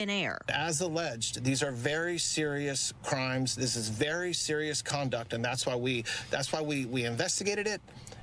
in air. As alleged, these are very serious crimes. This is very serious conduct, and that's why we investigated it.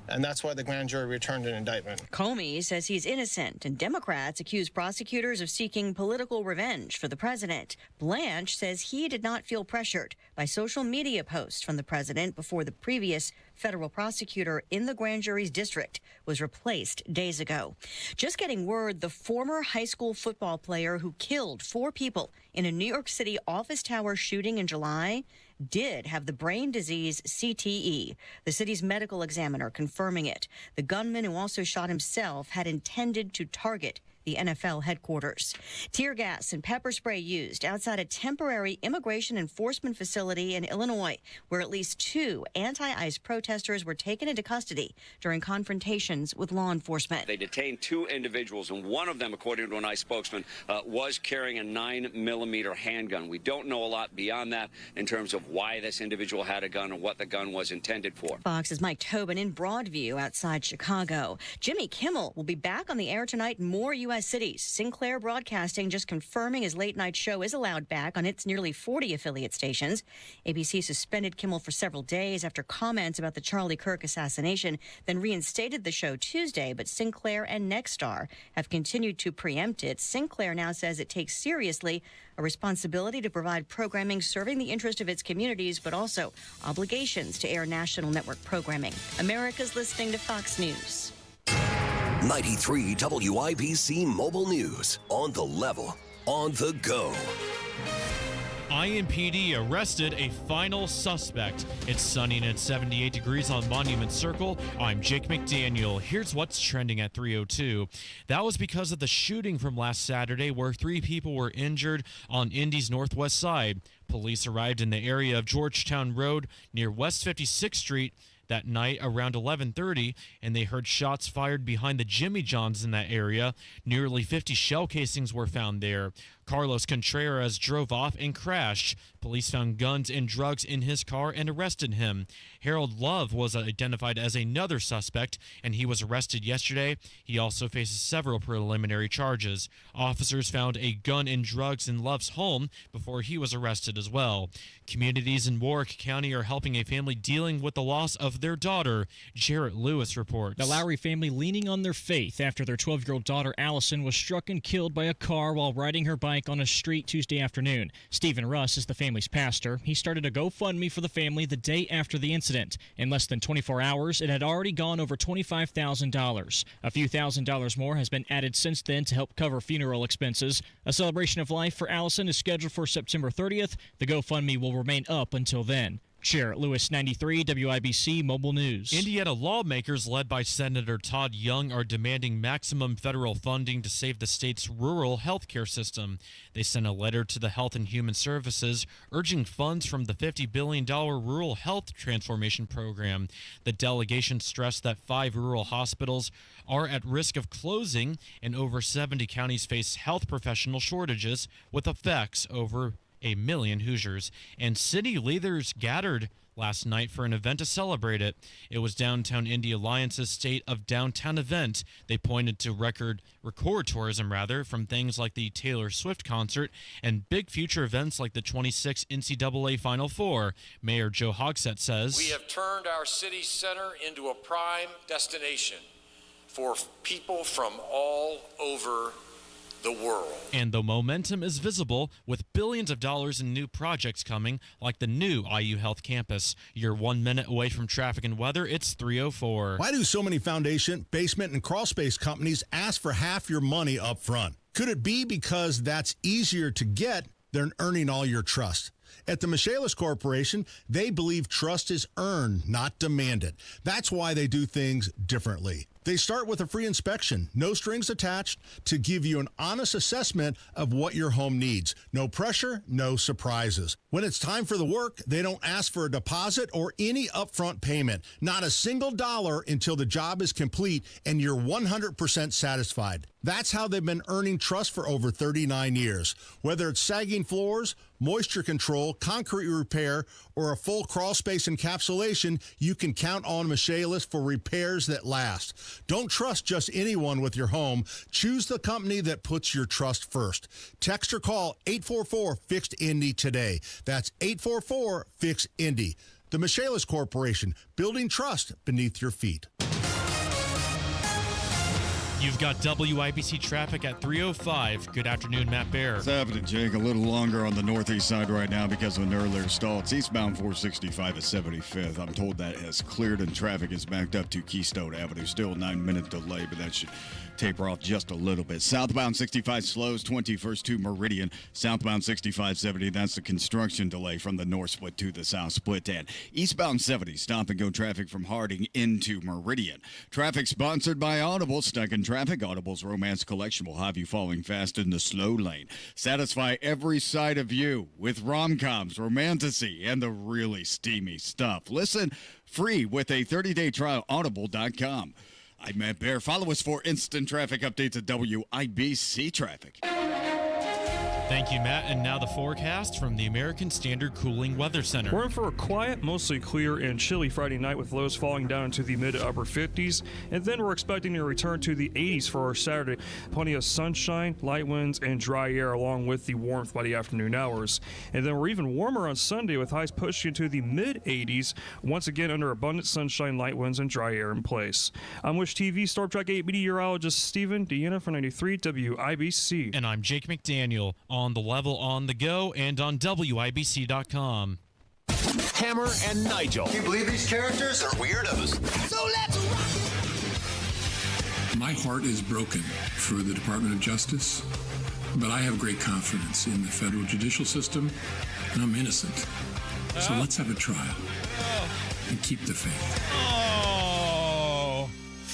And that's why the grand jury returned an indictment. Comey says he's innocent, and Democrats accuse prosecutors of seeking political revenge for the president. Blanche says he did not feel pressured by social media posts from the president before the previous federal prosecutor in the grand jury's district was replaced days ago. Just getting word, the former high school football player who killed 4 people in a New York City office tower shooting in July did have the brain disease CTE. The city's medical examiner confirming it. The gunman who also shot himself had intended to target the NFL headquarters. Tear gas and pepper spray used outside a temporary immigration enforcement facility in Illinois, where at least 2 anti-ICE protesters were taken into custody during confrontations with law enforcement. They detained 2 individuals, and one of them, according to an ICE spokesman, was carrying a 9mm handgun. We don't know a lot beyond that in terms of why this individual had a gun and what the gun was intended for. Fox's Mike Tobin in Broadview outside Chicago. Jimmy Kimmel will be back on the air tonight in more U.S. cities. Sinclair Broadcasting just confirming his late-night show is allowed back on its nearly 40 affiliate stations. ABC suspended Kimmel for several days after comments about the Charlie Kirk assassination, then reinstated the show Tuesday, but Sinclair and Nexstar have continued to preempt it. Sinclair now says it takes seriously a responsibility to provide programming serving the interest of its communities, but also obligations to air national network programming. America's listening to Fox News. 93 WIBC Mobile News. On the level, on the go. IMPD arrested a final suspect. It's sunny and it's 78 degrees on Monument Circle. I'm Jake McDaniel. Here's what's trending at 3:02. That was because of the shooting from last Saturday where 3 people were injured on Indy's northwest side. Police arrived in the area of Georgetown Road near West 56th Street that night around 11:30, and they heard shots fired behind the Jimmy John's in that area. Nearly 50 shell casings were found there. Carlos Contreras drove off and crashed. Police found guns and drugs in his car and arrested him. Harold Love was identified as another suspect, and he was arrested yesterday. He also faces several preliminary charges. Officers found a gun and drugs in Love's home before he was arrested as well. Communities in Warwick County are helping a family dealing with the loss of their daughter. Jarrett Lewis reports. The Lowry family leaning on their faith after their 12-year-old daughter Allison was struck and killed by a car while riding her bike on a street Tuesday afternoon. Stephen Russ is the family's pastor. He started a GoFundMe for the family the day after the incident. In less than 24 hours, it had already gone over $25,000. A few $1,000s more has been added since then to help cover funeral expenses. A celebration of life for Allison is scheduled for September 30th. The GoFundMe will remain up until then. Jarrett Lewis, 93 WIBC Mobile News. Indiana lawmakers led by Senator Todd Young are demanding maximum federal funding to save the state's rural health care system. They sent a letter to the Health and Human Services urging funds from the $50 billion Rural Health Transformation Program. The delegation stressed that 5 rural hospitals are at risk of closing, and over 70 counties face health professional shortages with effects over 1 million Hoosiers. And city leaders gathered last night for an event to celebrate it. It was Downtown Indy Alliance's State of Downtown event. They pointed to record tourism from things like the Taylor Swift concert and big future events like the 26 NCAA Final Four. Mayor Joe Hogsett says, "We have turned our city center into a prime destination for people from all over the world." And the momentum is visible with billions of dollars in new projects coming, like the new IU Health campus. You're 1 minute away from traffic and weather. It's 3:04. Why do so many foundation, basement, and crawl space companies ask for half your money up front? Could it be because that's easier to get than earning all your trust? At the Michaelis Corporation, they believe trust is earned, not demanded. That's why they do things differently. They start with a free inspection, no strings attached, to give you an honest assessment of what your home needs. No pressure, no surprises. When it's time for the work, they don't ask for a deposit or any upfront payment. Not a single dollar until the job is complete and you're 100% satisfied. That's how they've been earning trust for over 39 years. Whether it's sagging floors, moisture control, concrete repair, or a full crawl space encapsulation, you can count on Michaelis for repairs that last. Don't trust just anyone with your home. Choose the company that puts your trust first. Text or call 844-FIXED-INDY today. That's 844-FIXED-INDY. The Michaelis Corporation, building trust beneath your feet. You've got WIBC traffic at 3:05. Good afternoon, Matt Bear. What's happening, Jake? A little longer on the northeast side right now because of an earlier stall. It's eastbound 465 at 75th. I'm told that has cleared and traffic is backed up to Keystone Avenue. Still a 9-minute delay, but that should taper off just a little bit. Southbound 65 slows 21st to Meridian. Southbound 6570, that's the construction delay from the north split to the south split. And eastbound 70, stop and go traffic from Harding into Meridian. Traffic sponsored by Audible. Stuck in traffic? Audible's romance collection will have you falling fast in the slow lane. Satisfy every side of you with rom-coms, romantasy, and the really steamy stuff. Listen free with a 30-day trial. Audible.com. I'm Matt Bear. Follow us for instant traffic updates at WIBC Traffic. Thank you, Matt. And now the forecast from the American Standard Cooling Weather Center. We're in for a quiet, mostly clear and chilly Friday night with lows falling down into the mid to upper 50s. And then we're expecting a return to the 80s for our Saturday. Plenty of sunshine, light winds, and dry air along with the warmth by the afternoon hours. And then we're even warmer on Sunday with highs pushing into the mid 80s, once again under abundant sunshine, light winds, and dry air in place. I'm Wish TV Storm Track 8 meteorologist Stephen Deanna for 93 WIBC. And I'm Jake McDaniel. On the level, on the go, and on WIBC.com. Hammer and Nigel. Can you believe these characters are weirdos? So let's rock! My heart is broken for the Department of Justice, but I have great confidence in the federal judicial system, and I'm innocent. So let's have a trial and keep the faith.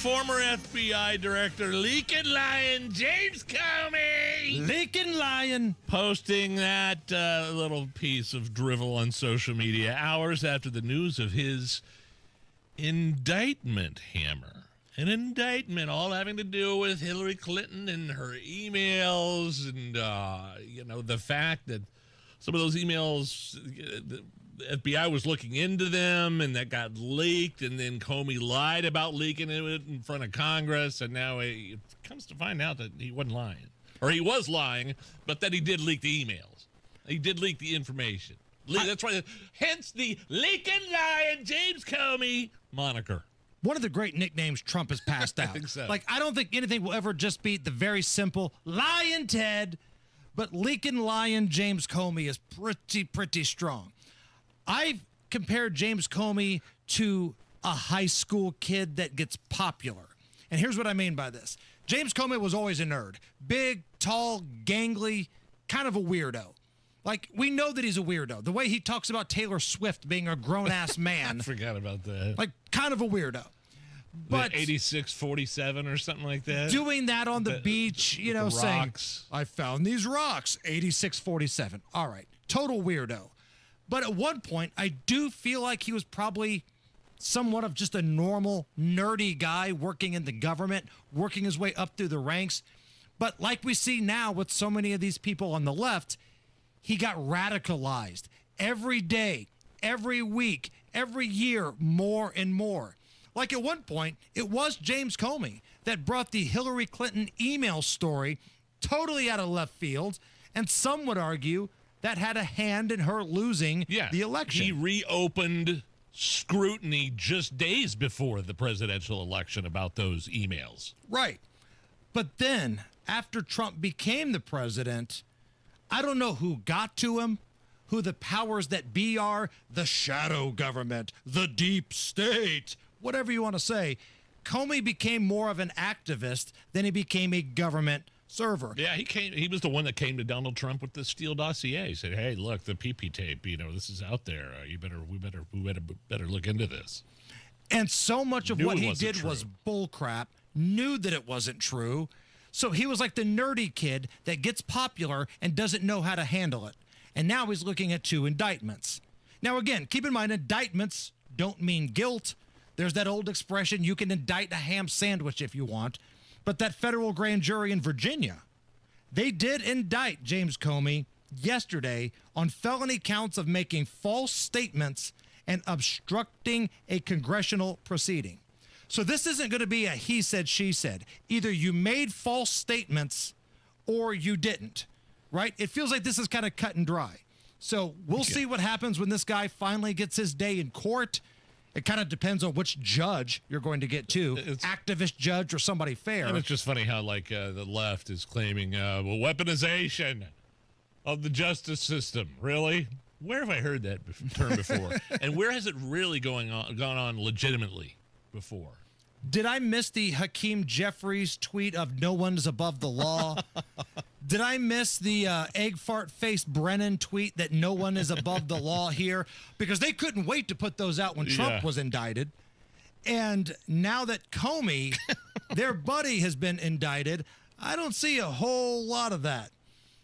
Former FBI Director Leakin' Lion James Comey. Leakin' Lion. Posting that little piece of drivel on social media hours after the news of his indictment, Hammer. An indictment all having to do with Hillary Clinton and her emails and, the fact that some of those emails, the FBI was looking into them and that got leaked, and then Comey lied about leaking it in front of Congress, and now it comes to find out that he wasn't lying. Or he was lying, but that he did leak the emails. He did leak the information. That's why, hence the Leakin' Lion James Comey moniker. One of the great nicknames Trump has passed out. I think so. I don't think anything will ever just beat the very simple Lion Ted, but Leakin' Lion James Comey is pretty strong. I've compared James Comey to a high school kid that gets popular. And here's what I mean by this. James Comey was always a nerd. Big, tall, gangly, kind of a weirdo. We know that he's a weirdo. The way he talks about Taylor Swift being a grown-ass man. I forgot about that. Kind of a weirdo. But 86-47 or something like that. Doing that on the beach, saying, rocks. I found these rocks, 86-47. All right, total weirdo. But at one point, I do feel like he was probably somewhat of just a normal, nerdy guy working in the government, working his way up through the ranks. But like we see now with so many of these people on the left, he got radicalized every day, every week, every year, more and more. Like at one point, it was James Comey that brought the Hillary Clinton email story totally out of left field, and some would argue that had a hand in her losing the election. He reopened scrutiny just days before the presidential election about those emails. Right. But then, after Trump became the president, I don't know who got to him, who the powers that be are, the shadow government, the deep state, whatever you want to say. Comey became more of an activist than he became a government server. Yeah, he was the one that came to Donald Trump with the Steele dossier. He said, "Hey, look, the PP tape. This is out there. We better look into this." And so much of what he did was bullcrap. Knew that it wasn't true, so he was like the nerdy kid that gets popular and doesn't know how to handle it. And now he's looking at 2 indictments. Now, again, keep in mind, indictments don't mean guilt. There's that old expression: you can indict a ham sandwich if you want. But that federal grand jury in Virginia, they did indict James Comey yesterday on felony counts of making false statements and obstructing a congressional proceeding. So this isn't going to be a he said, she said. Either you made false statements or you didn't, right? It feels like this is kind of cut and dry. So we'll see what happens when this guy finally gets his day in court. It kind of depends on which judge you're going to get to, activist judge or somebody fair. And it's just funny how, like, the left is claiming weaponization of the justice system. Really? Where have I heard that term before? And where has it really gone on legitimately before? Did I miss the Hakeem Jeffries tweet of no one is above the law? Did I miss the egg fart face Brennan tweet that no one is above the law here? Because they couldn't wait to put those out when Trump was indicted. And now that Comey, their buddy, has been indicted, I don't see a whole lot of that.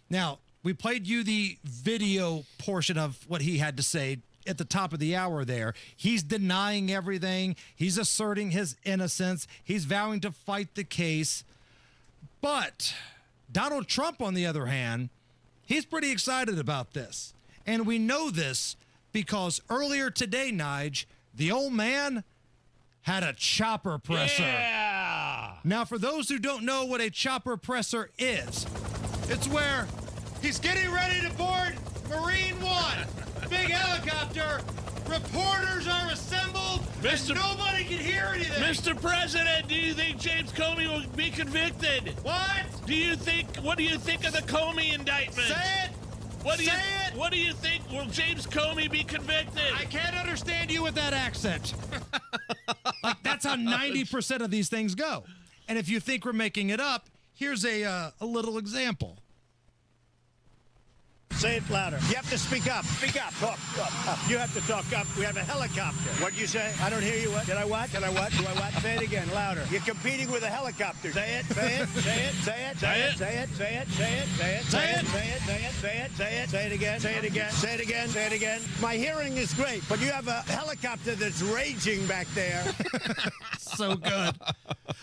Now, we played you the video portion of what he had to say at the top of the hour there. He's denying everything. He's asserting his innocence. He's vowing to fight the case. But Donald Trump, on the other hand, he's pretty excited about this. And we know this because earlier today, Nige, the old man had a chopper presser. Yeah! Now, for those who don't know what a chopper presser is, it's where he's getting ready to board Marine One. Big helicopter. Reporters are assembled. And nobody can hear anything. Mr. President, do you think James Comey will be convicted? What? What do you think of the Comey indictment? Say it. What do you think? Will James Comey be convicted? I can't understand you with that accent. Like, that's how 90% of these things go. And if you think we're making it up, here's a little example. Say it louder. You have to speak up. Speak up. Talk up. You have to talk up. We have a helicopter. What'd you say? I don't hear you. What? Did I what? Did I what? Do I what? Say it again, louder. You're competing with a helicopter. Say it. Say it. Say it. Say it. Say it. Say it. Say it. Say it. Say it. Say it. Say it. Say it. Say it. Say it. Say it again. Say it again. Say it again. Say it again. My hearing is great, but you have a helicopter that's raging back there. So good.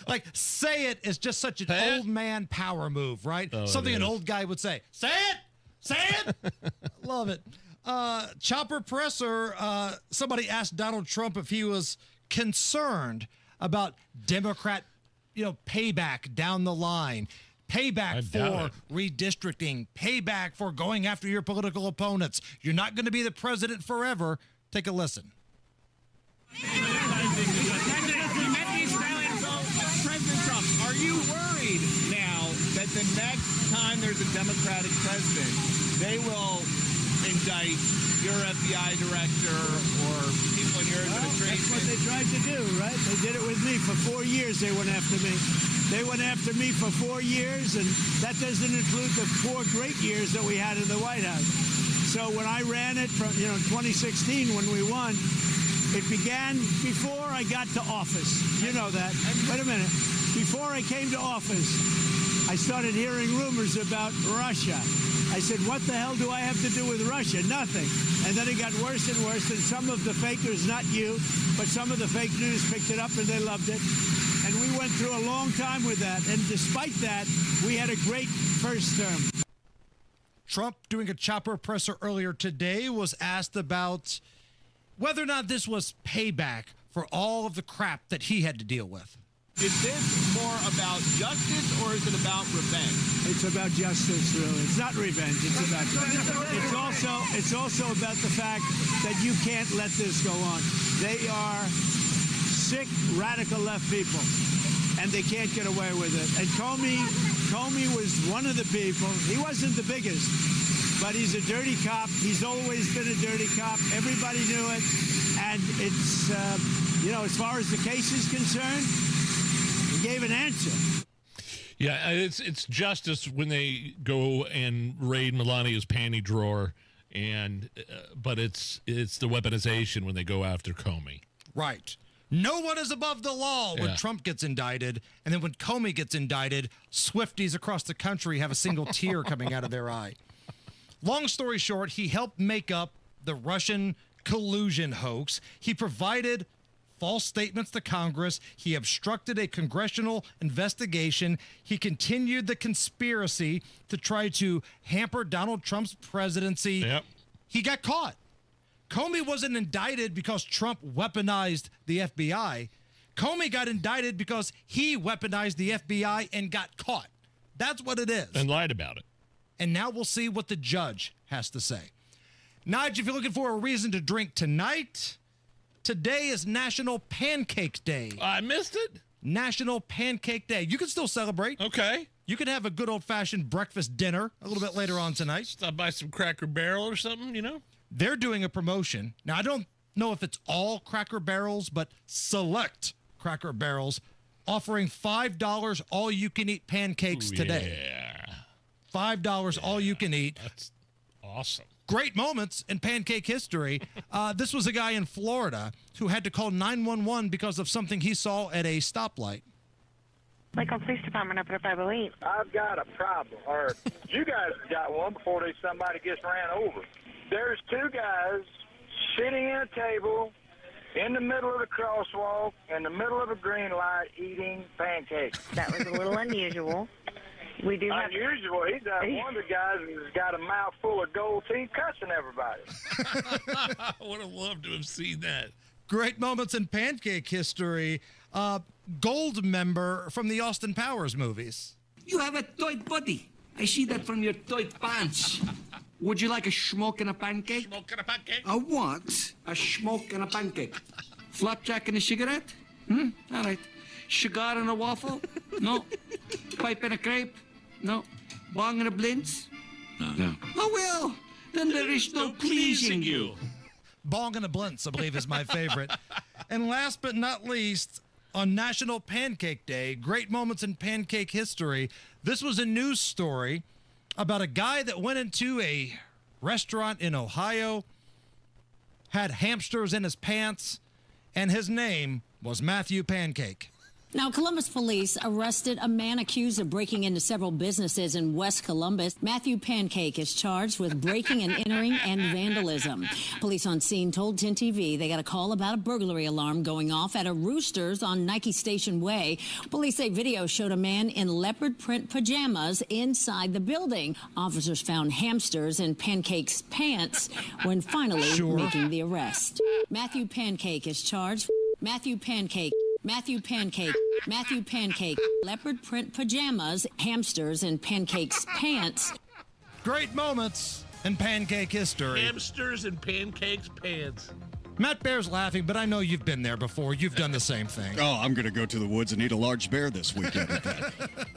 Like, say it is just such an old man power move, right? Oh, something an old guy would say. Say it. Say it! Love it. Chopper presser, somebody asked Donald Trump if he was concerned about Democrat, payback down the line, payback for redistricting, payback for going after your political opponents. You're not going to be the president forever. Take a listen. President Trump, are you worried now that the next time there's a Democratic president, they will indict your FBI director or people in your administration? That's what they tried to do, right? They did it with me. For 4 years, they went after me. They went after me for 4 years, and that doesn't include the 4 great years that we had in the White House. So when I ran it from, 2016 when we won, it began before I got to office. You know that. Wait a minute. Before I came to office, I started hearing rumors about Russia. I said, what the hell do I have to do with Russia? Nothing. And then it got worse and worse, and some of the fakers, not you, but some of the fake news picked it up and they loved it. And we went through a long time with that. And despite that, we had a great first term. Trump, doing a chopper presser earlier today, was asked about whether or not this was payback for all of the crap that he had to deal with. Is this more about justice or is it about revenge? It's about justice, really. It's not revenge. It's about justice. It's also about the fact that you can't let this go on. They are sick, radical left people, and they can't get away with it. And Comey was one of the people. He wasn't the biggest, but he's a dirty cop. He's always been a dirty cop. Everybody knew it. And it's, as far as the case is concerned, he gave an answer. Yeah, it's justice when they go and raid Melania's panty drawer, and but it's the weaponization when they go after Comey. Right. No one is above the law when Trump gets indicted, and then when Comey gets indicted, Swifties across the country have a single tear coming out of their eye. Long story short, he helped make up the Russian collusion hoax. He provided false statements to Congress. He obstructed a congressional investigation. He continued the conspiracy to try to hamper Donald Trump's presidency. Yep. He got caught. Comey wasn't indicted because Trump weaponized the FBI. Comey got indicted because he weaponized the FBI and got caught. That's what it is. And lied about it. And now we'll see what the judge has to say. Nigel, if you're looking for a reason to drink tonight, today is National Pancake Day. I missed it. National Pancake Day. You can still celebrate. Okay. You can have a good old-fashioned breakfast dinner a little bit later on tonight. Stop by some Cracker Barrel or something, you know? They're doing a promotion. Now, I don't know if it's all Cracker Barrels, but select Cracker Barrels offering $5 all-you-can-eat pancakes today. Yeah. $5 all you can eat. That's awesome. Great moments in pancake history. This was a guy in Florida who had to call 911 because of something he saw at a stoplight. Lincoln Police Department up at 508. I've got a problem, or you guys got one before somebody gets ran over. There's two guys sitting at a table in the middle of the crosswalk, in the middle of a green light, eating pancakes. That was a little unusual. We do have unusual. He's one of the guys who's got a mouth full of gold teeth cussing everybody. I would have loved to have seen that. Great moments in pancake history. Gold member from the Austin Powers movies. You have a tight body. I see that from your tight pants. Would you like a smoke and a pancake? Smoke and a pancake? A what? A smoke and a pancake. Flapjack and a cigarette? All right. Cigar and a waffle? No. Pipe and a crepe? No. Bong and a blintz? No. Oh, well, then there is no pleasing you. Bong and a blintz, I believe, is my favorite. And last but not least, on National Pancake Day, great moments in pancake history. This was a news story about a guy that went into a restaurant in Ohio, had hamsters in his pants, and his name was Matthew Pancake. Now, Columbus police arrested a man accused of breaking into several businesses in West Columbus. Matthew Pancake is charged with breaking and entering and vandalism. Police on scene told 10 TV they got a call about a burglary alarm going off at a Roosters on Nike Station Way. Police say video showed a man in leopard print pajamas inside the building. Officers found hamsters in Pancake's pants when finally making the arrest. Matthew Pancake is charged. Matthew Pancake, leopard print pajamas, hamsters in Pancake's pants. Great moments in pancake history. Hamsters in Pancake's pants. Matt Bear's laughing, but I know you've been there before. You've done the same thing. Oh, I'm going to go to the woods and eat a large bear this weekend.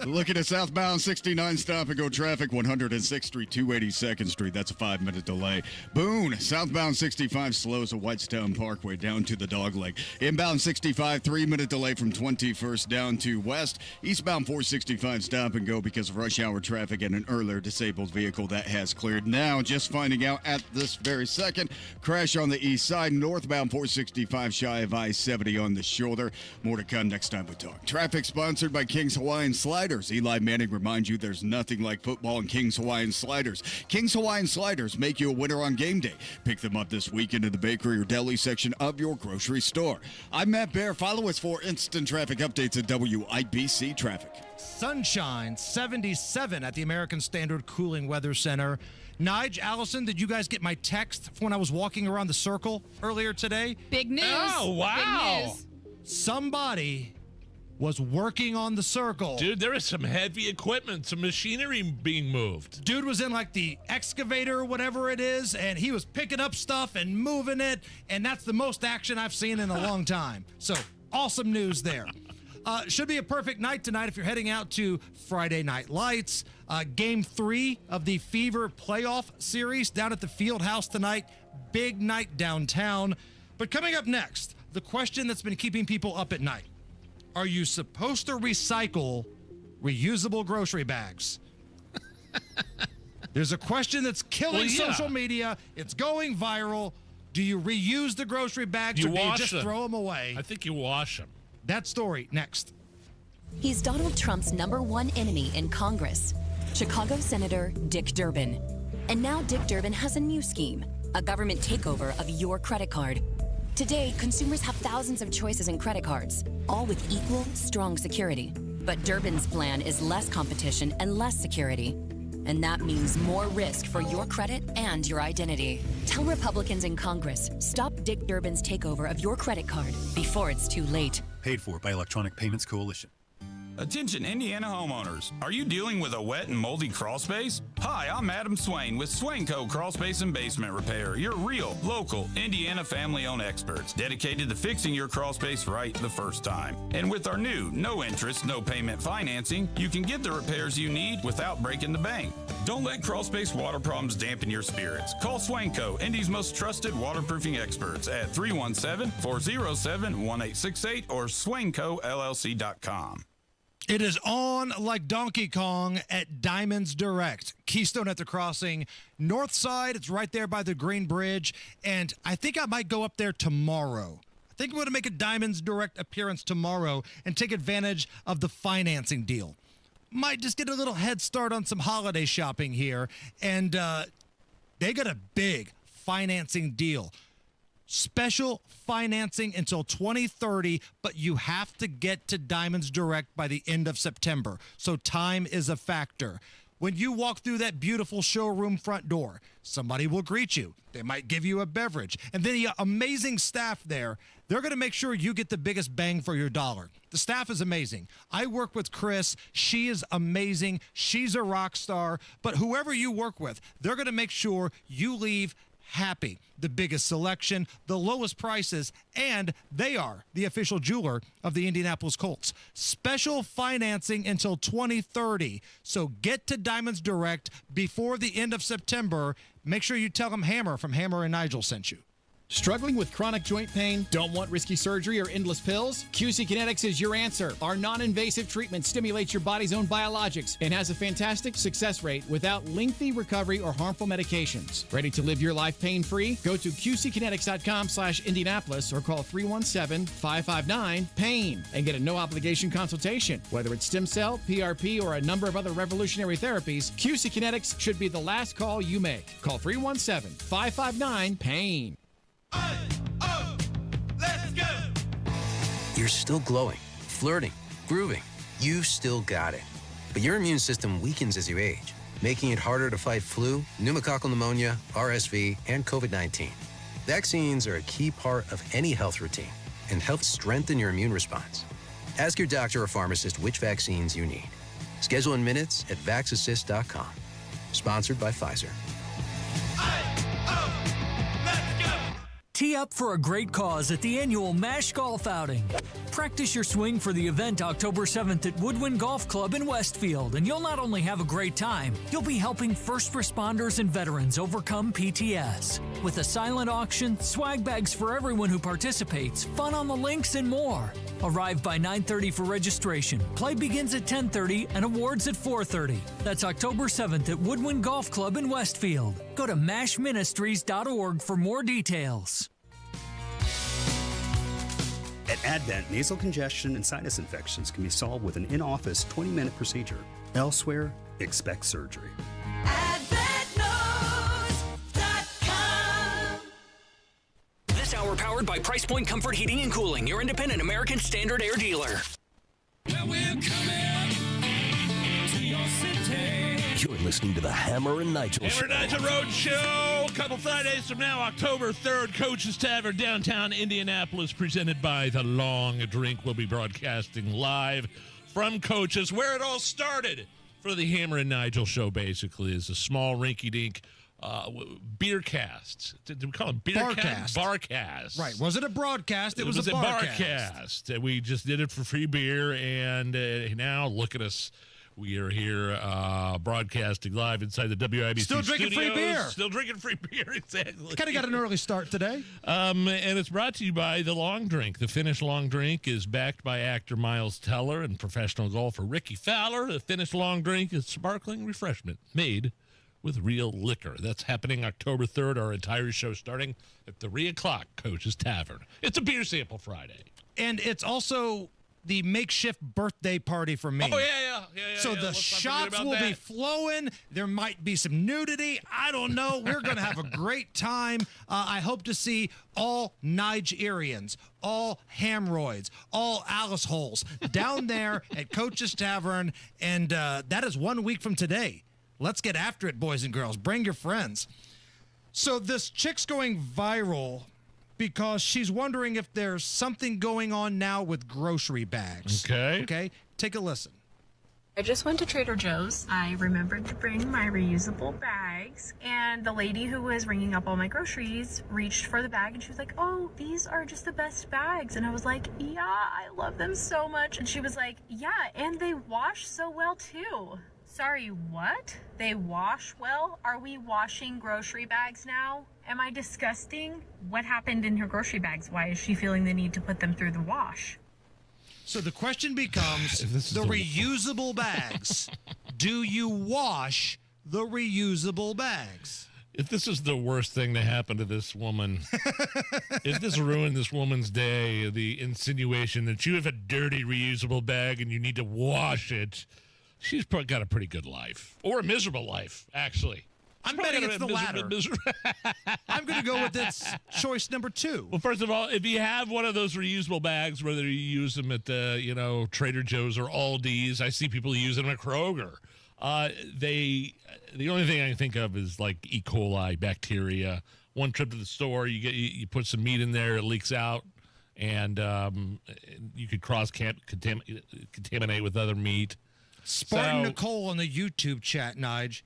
Looking at southbound 69 stop-and-go traffic, 106th Street, 282nd Street. That's a 5-minute delay. Boone, southbound 65 slows at Whitestown Parkway down to the Dogleg. Inbound 65, 3-minute delay from 21st down to West. Eastbound 465 stop-and-go because of rush hour traffic and an earlier disabled vehicle that has cleared. Now, just finding out at this very second, crash on the east side, northbound 465 shy of I-70 on the shoulder. More to come next time we talk. Traffic sponsored by King's Hawaiian Sliders. Eli Manning reminds you there's nothing like football and King's Hawaiian Sliders. King's Hawaiian Sliders make you a winner on game day. Pick them up this weekend in the bakery or deli section of your grocery store. I'm Matt Bear. Follow us for instant traffic updates at WIBC Traffic. Sunshine, 77 at the American Standard Cooling Weather Center. Nigel, Allison, did you guys get my text when I was walking around the circle earlier today? Big news. Oh, wow. Big news. Somebody was working on the circle. Dude, there is some heavy equipment, some machinery being moved. Dude was in like the excavator or whatever it is, and he was picking up stuff and moving it, and that's the most action I've seen in a long time. So, awesome news there. Should be a perfect night tonight if you're heading out to Friday Night Lights. Game 3 of the Fever playoff series down at the Field House tonight. Big night downtown. But coming up next, the question that's been keeping people up at night. Are you supposed to recycle reusable grocery bags? There's a question that's killing social media. It's going viral. Do you reuse the grocery bags or do you just throw them away? I think you wash them. That story next. He's Donald Trump's #1 enemy in Congress, Chicago Senator Dick Durbin. And now Dick Durbin has a new scheme, a government takeover of your credit card. Today, consumers have thousands of choices in credit cards, all with equal, strong security. But Durbin's plan is less competition and less security. And that means more risk for your credit and your identity. Tell Republicans in Congress, stop Dick Durbin's takeover of your credit card before it's too late. Paid for by Electronic Payments Coalition. Attention Indiana homeowners. Are you dealing with a wet and moldy crawl space? Hi, I'm Adam Swain with Swain Co. Crawl Space and Basement Repair, your real, local, Indiana family-owned experts dedicated to fixing your crawl space right the first time. And with our new, no interest, no payment financing, you can get the repairs you need without breaking the bank. Don't let crawl space water problems dampen your spirits. Call Swain Co., Indy's most trusted waterproofing experts at 317-407-1868 or swaincollc.com. It is on like Donkey Kong at Diamonds Direct. Keystone at the Crossing. North side, it's right there by the Green Bridge. And I think I might go up there tomorrow. I think I'm going to make a Diamonds Direct appearance tomorrow and take advantage of the financing deal. Might just get a little head start on some holiday shopping here. And they got a big financing deal. Special financing until 2030, but you have to get to Diamonds Direct by the end of September. So time is a factor. When you walk through that beautiful showroom front door, somebody will greet you. They might give you a beverage. And then the amazing staff there, they're going to make sure you get the biggest bang for your dollar. The staff is amazing. I work with Chris. She is amazing. She's a rock star. But whoever you work with, they're going to make sure you leave happy. The biggest selection, the lowest prices, and they are the official jeweler of the Indianapolis Colts. Special financing until 2030. So get to Diamonds Direct before the end of September. Make sure you tell them Hammer from Hammer and Nigel sent you. Struggling with chronic joint pain? Don't want risky surgery or endless pills? QC Kinetics is your answer. Our non-invasive treatment stimulates your body's own biologics and has a fantastic success rate without lengthy recovery or harmful medications. Ready to live your life pain-free? Go to qckinetics.com/Indianapolis or call 317-559-PAIN and get a no-obligation consultation. Whether it's stem cell, PRP, or a number of other revolutionary therapies, QC Kinetics should be the last call you make. Call 317-559-PAIN. Let's go! You're still glowing, flirting, grooving. You've still got it. But your immune system weakens as you age, making it harder to fight flu, pneumococcal pneumonia, RSV, and COVID-19. Vaccines are a key part of any health routine and help strengthen your immune response. Ask your doctor or pharmacist which vaccines you need. Schedule in minutes at vaxassist.com. Sponsored by Pfizer. Tee up for a great cause at the annual MASH Golf Outing. Practice your swing for the event October 7th at Woodwind Golf Club in Westfield, and you'll not only have a great time, you'll be helping first responders and veterans overcome PTS. With a silent auction, swag bags for everyone who participates, fun on the links, and more. Arrive by 9:30 for registration. Play begins at 10:30 and awards at 4:30. That's October 7th at Woodwind Golf Club in Westfield. Go to mashministries.org for more details. At Advent, nasal congestion and sinus infections can be solved with an in-office 20-minute procedure. Elsewhere, expect surgery. This hour powered by Price Point Comfort Heating and Cooling, your independent American Standard Air dealer. Well, we're coming to your city. You're listening to the Hammer and Nigel Hammer and Nigel Road Show. A couple Fridays from now, October 3rd, Coach's Tavern, downtown Indianapolis, presented by The Long Drink. We'll be broadcasting live from Coach's, where it all started for the Hammer and Nigel Show, basically, is a small rinky-dink beer cast. Did we call it beer cast? Barcast. Right. Was it a broadcast? It was a barcast. We just did it for free beer, and now look at us. We are here broadcasting live inside the WIBC Still drinking studios. free beer. Still drinking free beer, exactly. Kind of got an early start today. And it's brought to you by The Long Drink. The Finnish Long Drink is backed by actor Miles Teller and professional golfer Ricky Fowler. The Finnish Long Drink is sparkling refreshment made with real liquor. That's happening October 3rd. Our entire show starting at 3 o'clock, Coach's Tavern. It's a beer sample Friday. And it's also the makeshift birthday party for me. Oh, yeah. So the shots will be flowing. There might be some nudity. I don't know. We're going to have a great time. I hope to see all Nigerians, all Hamroids, all Alice Holes down there at Coach's Tavern. And that is 1 week from today. Let's get after it, boys and girls. Bring your friends. So this chick's going viral because she's wondering if there's something going on now with grocery bags. Okay? Take a listen. I just went to Trader Joe's. I remembered to bring my reusable bags, and the lady who was ringing up all my groceries reached for the bag, and she was like, "Oh, these are just the best bags." And I was like, "Yeah, I love them so much." And she was like, "Yeah, and they wash so well too." Sorry, what? They wash well? Are we washing grocery bags now? Am I disgusting? What happened in her grocery bags? Why is she feeling the need to put them through the wash? So the question becomes, the reusable bags. Do you wash the reusable bags? If this is the worst thing to happen to this woman, if this ruined this woman's day, the insinuation that you have a dirty reusable bag and you need to wash it, she's got a pretty good life. Or a miserable life, actually. I'm betting it's the latter. I'm going to go with its choice number 2. Well, first of all, if you have one of those reusable bags, whether you use them at the, Trader Joe's or Aldi's, I see people using them at Kroger. The only thing I can think of is like E. coli bacteria. One trip to the store, you put some meat in there, it leaks out, and you could contaminate with other meat. Spartan Nicole on the YouTube chat, Nige.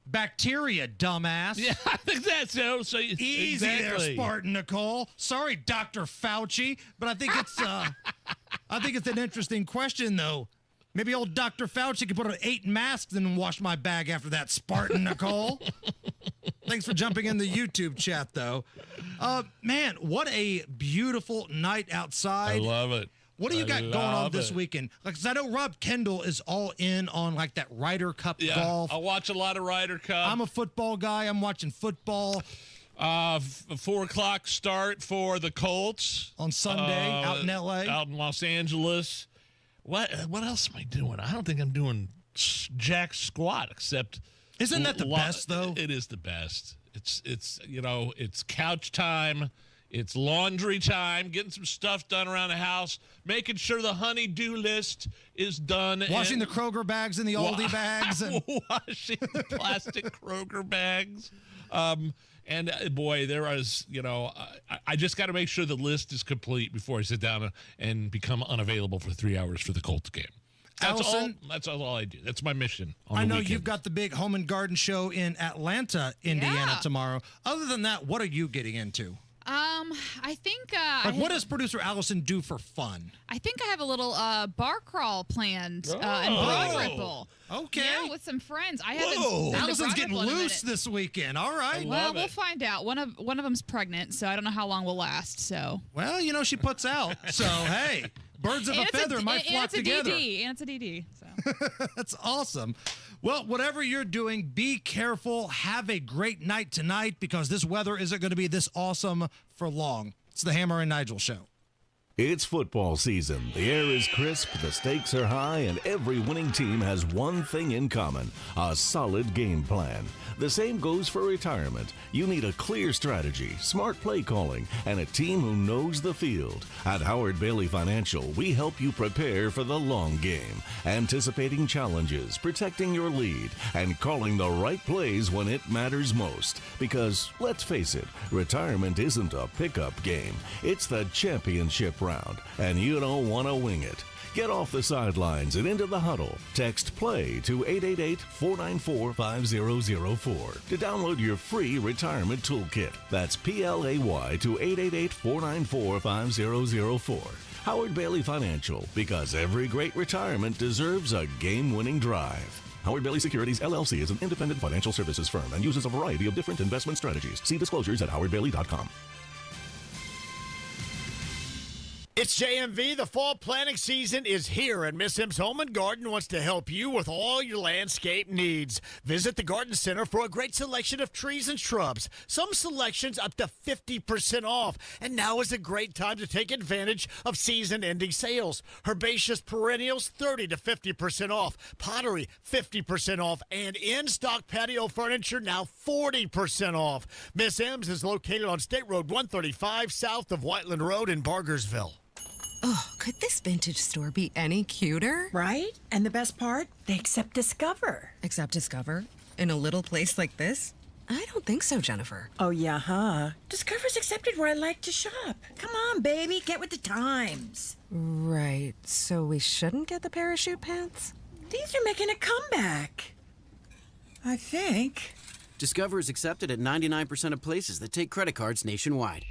Bacteria, dumbass. Yeah, I think that's so. Easy there, Spartan Nicole. Sorry, Dr. Fauci, but I think it's an interesting question though. Maybe old Dr. Fauci could put on 8 masks and wash my bag after that, Spartan Nicole. Thanks for jumping in the YouTube chat though. Man, what a beautiful night outside. I love it. What do you got going on this weekend? Because I know Rob Kendall is all in on like that Ryder Cup golf. I watch a lot of Ryder Cup. I'm a football guy. I'm watching football. 4:00 start for the Colts on Sunday out in L.A. out in Los Angeles. What else am I doing? I don't think I'm doing jack squat except. Isn't that the best though? It is the best. It's it's couch time. It's laundry time, getting some stuff done around the house, making sure the honey-do list is done. Washing the Kroger bags and the Aldi bags. And washing the plastic Kroger bags. Boy, there is, I just got to make sure the list is complete before I sit down and become unavailable for 3 hours for the Colts game. That's all I do. That's my mission. I know you've got the big home and garden show in Atlanta, Indiana tomorrow. Other than that, what are you getting into? I think what does producer Allison do for fun? I think I have a little bar crawl planned in Broad Ripple. Okay. Yeah, with some friends. I haven't. Allison's getting loose this weekend. All right. Well, we'll find out. One of them's pregnant, so I don't know how long we'll last. So. Well, she puts out. So hey, birds of a feather might flock together. And it's a DD. So. That's awesome. Well, whatever you're doing, be careful. Have a great night tonight because this weather isn't going to be this awesome for long. It's the Hammer and Nigel Show. It's football season. The air is crisp, the stakes are high, and every winning team has one thing in common: a solid game plan. The same goes for retirement. You need a clear strategy, smart play calling, and a team who knows the field. At Howard Bailey Financial, we help you prepare for the long game, anticipating challenges, protecting your lead, and calling the right plays when it matters most. Because, let's face it, retirement isn't a pickup game. It's the championship round, and you don't want to wing it. Get off the sidelines and into the huddle. Text PLAY to 888-494-5004 to download your free retirement toolkit. That's PLAY to 888-494-5004. Howard Bailey Financial, because every great retirement deserves a game-winning drive. Howard Bailey Securities, LLC is an independent financial services firm and uses a variety of different investment strategies. See disclosures at howardbailey.com. It's JMV. The fall planting season is here, and Miss M's Home and Garden wants to help you with all your landscape needs. Visit the Garden Center for a great selection of trees and shrubs. Some selections up to 50% off. And now is a great time to take advantage of season-ending sales. Herbaceous perennials, 30 to 50% off. Pottery, 50% off. And in-stock patio furniture, now 40% off. Miss M's is located on State Road 135, south of Whiteland Road in Bargersville. Oh, could this vintage store be any cuter? Right? And the best part? They accept Discover. Accept Discover? In a little place like this? I don't think so, Jennifer. Oh, yeah, huh? Discover's accepted where I like to shop. Come on, baby, get with the times. Right, so we shouldn't get the parachute pants? These are making a comeback. I think. Discover is accepted at 99% of places that take credit cards nationwide.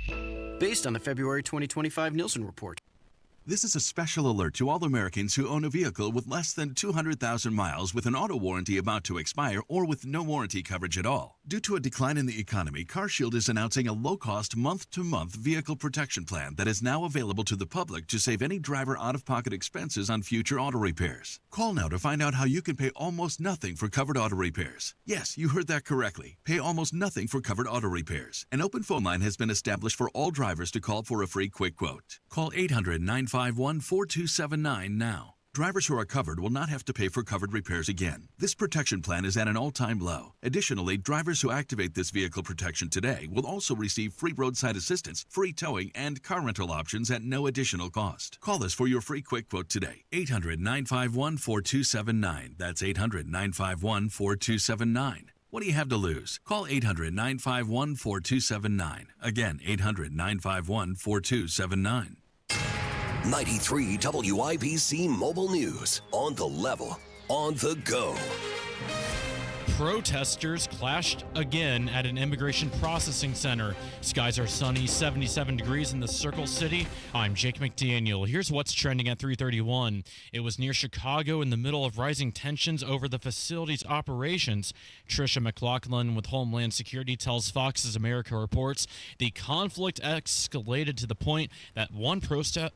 Based on the February 2025 Nielsen report. This is a special alert to all Americans who own a vehicle with less than 200,000 miles with an auto warranty about to expire or with no warranty coverage at all. Due to a decline in the economy, CarShield is announcing a low-cost month-to-month vehicle protection plan that is now available to the public to save any driver out-of-pocket expenses on future auto repairs. Call now to find out how you can pay almost nothing for covered auto repairs. Yes, you heard that correctly. Pay almost nothing for covered auto repairs. An open phone line has been established for all drivers to call for a free quick quote. Call 800-951-4279 now. Drivers who are covered will not have to pay for covered repairs again. This protection plan is at an all-time low. Additionally, drivers who activate this vehicle protection today will also receive free roadside assistance, free towing, and car rental options at no additional cost. Call us for your free quick quote today. 800-951-4279. That's 800-951-4279. What do you have to lose? Call 800-951-4279. Again, 800-951-4279. 93 WIBC Mobile News. On the level, on the go. Protesters clashed again at an immigration processing center. Skies are sunny, 77 degrees in the Circle City. I'm Jake McDaniel. Here's what's trending at 3:31. It was near Chicago in the middle of rising tensions over the facility's operations. Tricia McLaughlin with Homeland Security tells Fox's America Reports the conflict escalated to the point that one protester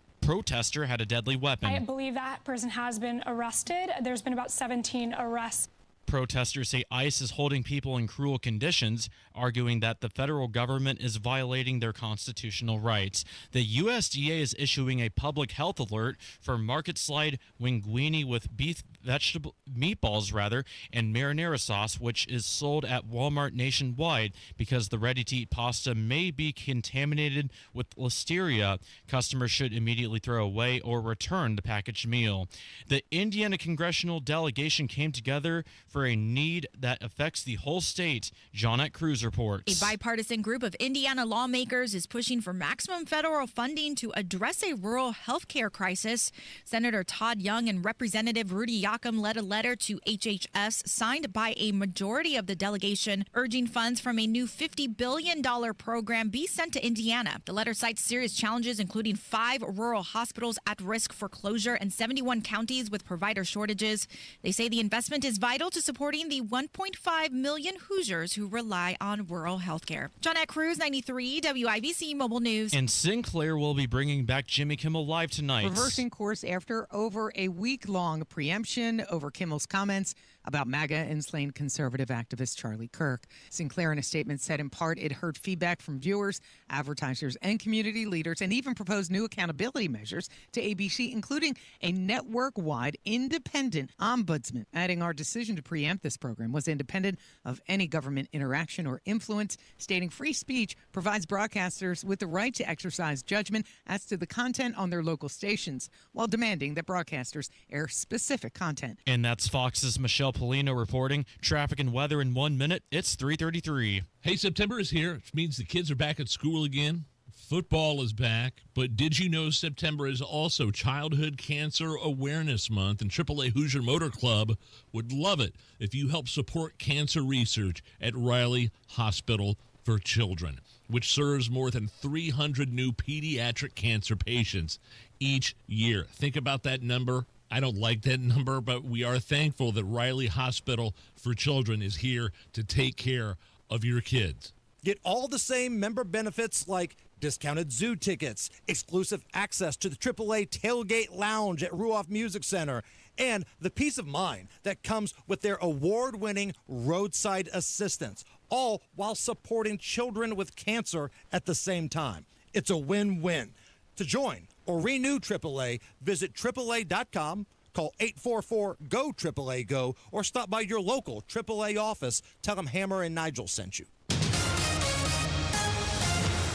had a deadly weapon. I believe that person has been arrested. There's been about 17 arrests. Protesters say ICE is holding people in cruel conditions, arguing that the federal government is violating their constitutional rights. The USDA is issuing a public health alert for market slide linguine with meatballs and marinara sauce, which is sold at Walmart nationwide because the ready-to-eat pasta may be contaminated with listeria. Customers should immediately throw away or return the packaged meal. The Indiana congressional delegation came together for a need that affects the whole state. Johnette Cruz reports. A bipartisan group of Indiana lawmakers is pushing for maximum federal funding to address a rural health care crisis. Senator Todd Young and Representative Rudy Yakum led a letter to HHS signed by a majority of the delegation urging funds from a new $50 billion program be sent to Indiana. The letter cites serious challenges, including 5 rural hospitals at risk for closure and 71 counties with provider shortages. They say the investment is vital to supporting the 1.5 million Hoosiers who rely on rural health care. Johnette Cruz, 93 WIBC Mobile News. And Sinclair will be bringing back Jimmy Kimmel Live tonight. Reversing course after over a week-long preemption over Kimmel's comments about MAGA and slain conservative activist Charlie Kirk. Sinclair, in a statement, said in part it heard feedback from viewers, advertisers, and community leaders, and even proposed new accountability measures to ABC, including a network-wide independent ombudsman, adding our decision to preempt this program was independent of any government interaction or influence, stating free speech provides broadcasters with the right to exercise judgment as to the content on their local stations, while demanding that broadcasters air specific content. And that's Fox's Michelle Polino reporting. Traffic and weather in 1 minute. It's 3:33. Hey, September is here, which means the kids are back at school again. Football is back, but did you know September is also Childhood Cancer Awareness Month, and AAA Hoosier Motor Club would love it if you help support cancer research at Riley Hospital for Children, which serves more than 300 new pediatric cancer patients each year. Think about that number. I don't like that number, but we are thankful that Riley Hospital for Children is here to take care of your kids. Get all the same member benefits like discounted zoo tickets, exclusive access to the AAA Tailgate Lounge at Ruoff Music Center, and the peace of mind that comes with their award-winning roadside assistance, all while supporting children with cancer at the same time. It's a win-win. To join or renew AAA, visit AAA.com, call 844-GO-AAA-GO, or stop by your local AAA office. Tell them Hammer and Nigel sent you.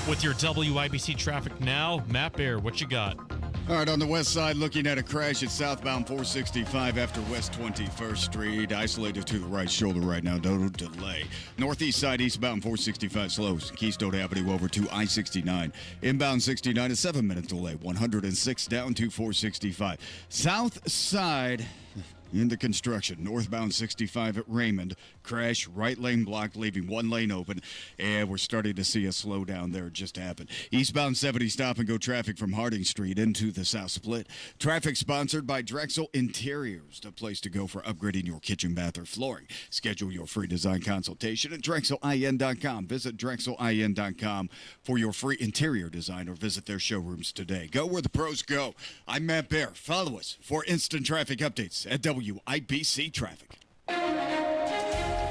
With your WIBC traffic now, Matt Bear, what you got? All right, on the west side, looking at a crash at southbound 465 after West 21st Street. Isolated to the right shoulder right now, no delay. Northeast side, eastbound 465 slows. Keystone Avenue over to I-69. Inbound 69, a 7-minute delay. 106 down to 465. South side into construction. Northbound 65 at Raymond. Crash, right lane blocked, leaving one lane open. And we're starting to see a slowdown there. It just happened. Eastbound 70 stop and go traffic from Harding Street into the South Split. Traffic sponsored by Drexel Interiors, the place to go for upgrading your kitchen, bath, or flooring. Schedule your free design consultation at DrexelIN.com. Visit DrexelIN.com for your free interior design or visit their showrooms today. Go where the pros go. I'm Matt Bear. Follow us for instant traffic updates at WIBC Traffic.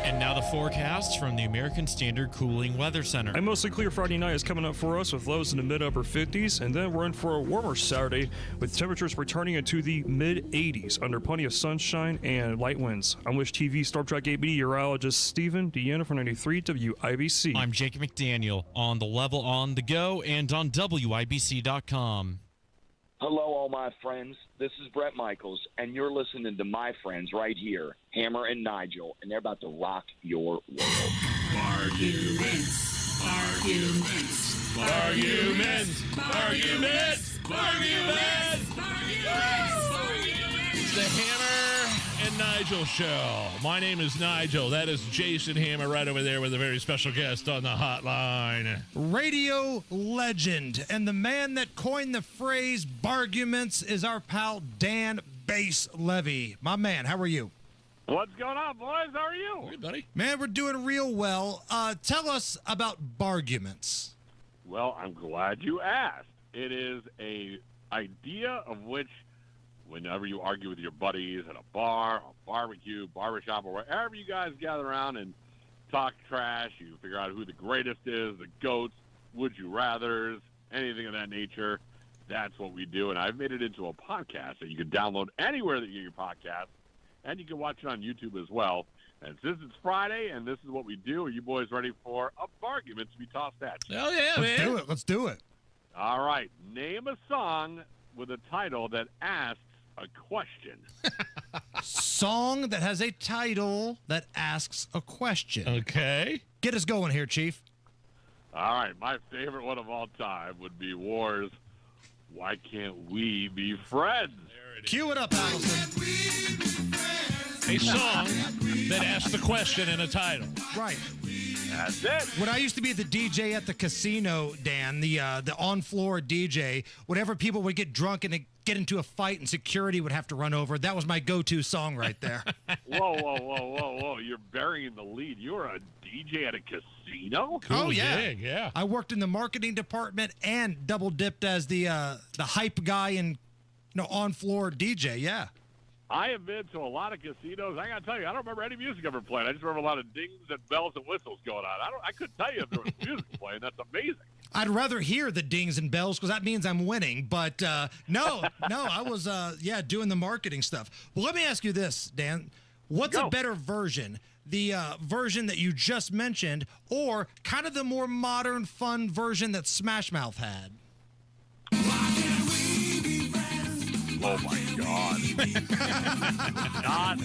And now the forecast from the American Standard Cooling Weather Center. A mostly clear Friday night is coming up for us with lows in the mid-upper 50s, and then we're in for a warmer Saturday with temperatures returning into the mid-80s under plenty of sunshine and light winds. I'm Wish TV Star Trek 8 meteorologist Stephen Deanna for 93 WIBC. I'm Jacob McDaniel on the level on the go and on WIBC.com. Hello, all my friends. This is Brett Michaels, and you're listening to my friends right here, Hammer and Nigel, and they're about to rock your world. Barguments. Barguments. Barguments. Barguments. Barguments. It's the Hammer and Nigel show. My name is Nigel. That is Jason Hammer right over there with a very special guest on the hotline. Radio legend and the man that coined the phrase Barguments is our pal Dan Bass Levy. My man, how are you? What's going on, boys? How are you? Hey, buddy. Man, we're doing real well. Tell us about Barguments. Well, I'm glad you asked. It is a idea of which whenever you argue with your buddies at a bar, a barbecue, barbershop, or wherever you guys gather around and talk trash, you figure out who the greatest is, the GOATs, would you rathers, anything of that nature. That's what we do, and I've made it into a podcast that you can download anywhere that you get your podcast, and you can watch it on YouTube as well. And since it's Friday and this is what we do, are you boys ready for a bargain to be tossed at you? Hell yeah, man. Let's do it. All right. Name a song with a title that asks a question. Song that has a title that asks a question. Okay. Get us going here, Chief. All right. My favorite one of all time would be War's Why Can't We Be Friends? Cue it up, Allison. A song that asks the question in a title. Right. That's it. When I used to be the DJ at the casino, Dan, the on-floor DJ, whenever people would get drunk and get into a fight and security would have to run over, that was my go-to song right there. Whoa. You're burying the lead. You're a DJ at a casino? Cool, yeah. Dig, yeah. I worked in the marketing department and double-dipped as the hype guy and on-floor DJ, yeah. I have been to a lot of casinos. I got to tell you, I don't remember any music ever playing. I just remember a lot of dings and bells and whistles going on. I couldn't tell you if there was music playing. That's amazing. I'd rather hear the dings and bells because that means I'm winning. But no, I was doing the marketing stuff. Well, let me ask you this, Dan. What's a better version? The version that you just mentioned, or kind of the more modern, fun version that Smash Mouth had? Oh my God! Not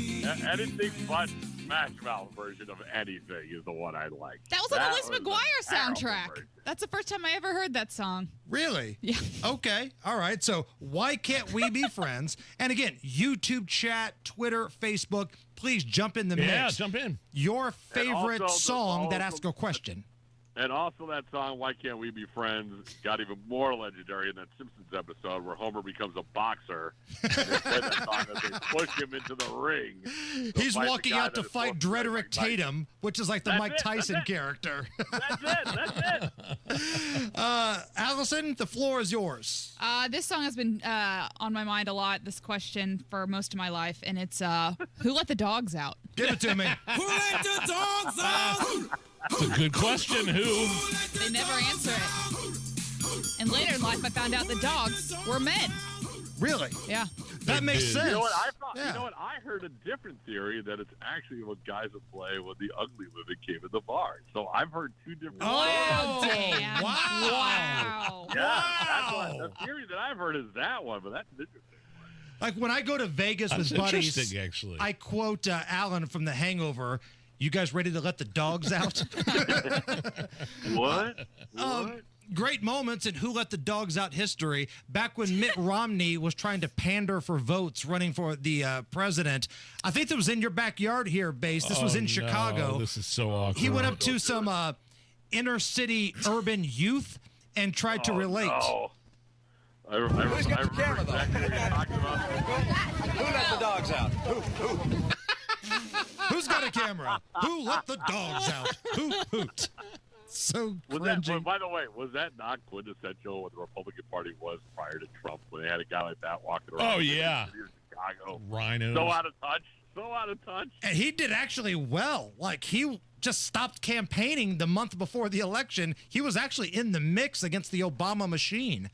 anything but Smash Mouth version of anything is the one I like. That was on the Liz McGuire soundtrack. That's the first time I ever heard that song. Really? Yeah. Okay. All right. So why can't we be friends? And again, YouTube chat, Twitter, Facebook. Please jump in the mix. Yeah, jump in. Your favorite song that asks a question. And also that song, Why Can't We Be Friends, got even more legendary in that Simpsons episode where Homer becomes a boxer. And they play that song as they push him into the ring. He's walking out to fight Drederick Tatum, which is like the Mike Tyson character. That's it. Allison, the floor is yours. This song has been on my mind a lot, this question, for most of my life, and it's Who Let the Dogs Out? Give it to me. Who let the dogs out? It's a good question. Who? They never answer it. And later in life, I found out the dogs were men. Really? Yeah. That makes sense. You know what I thought? Yeah. You know what? I heard a different theory that it's actually what guys would play when the ugly women came in the bar. So I've heard two different. Oh, damn. wow. Yeah, that's what, the theory that I've heard is that one, but that's interesting. Like when I go to Vegas That's with buddies, interesting, actually. I quote Alan from The Hangover. You guys ready to let the dogs out? What? Great moments in Who Let the Dogs Out history. Back when Mitt Romney was trying to pander for votes running for the president. I think that was in your backyard here, Base. This was in Chicago. This is so awkward. He went up to some inner city urban youth and tried to relate. No. I remember exactly what you're talking about. Who let the dogs out? Who? Who's got a camera? Who let the dogs out? Hoot. So cringy. By the way, was that not quintessential what the Republican Party was prior to Trump when they had a guy like that walking around? Oh, yeah. In Chicago. Rhinos. So out of touch. And he did actually well. Like, he just stopped campaigning the month before the election. He was actually in the mix against the Obama machine.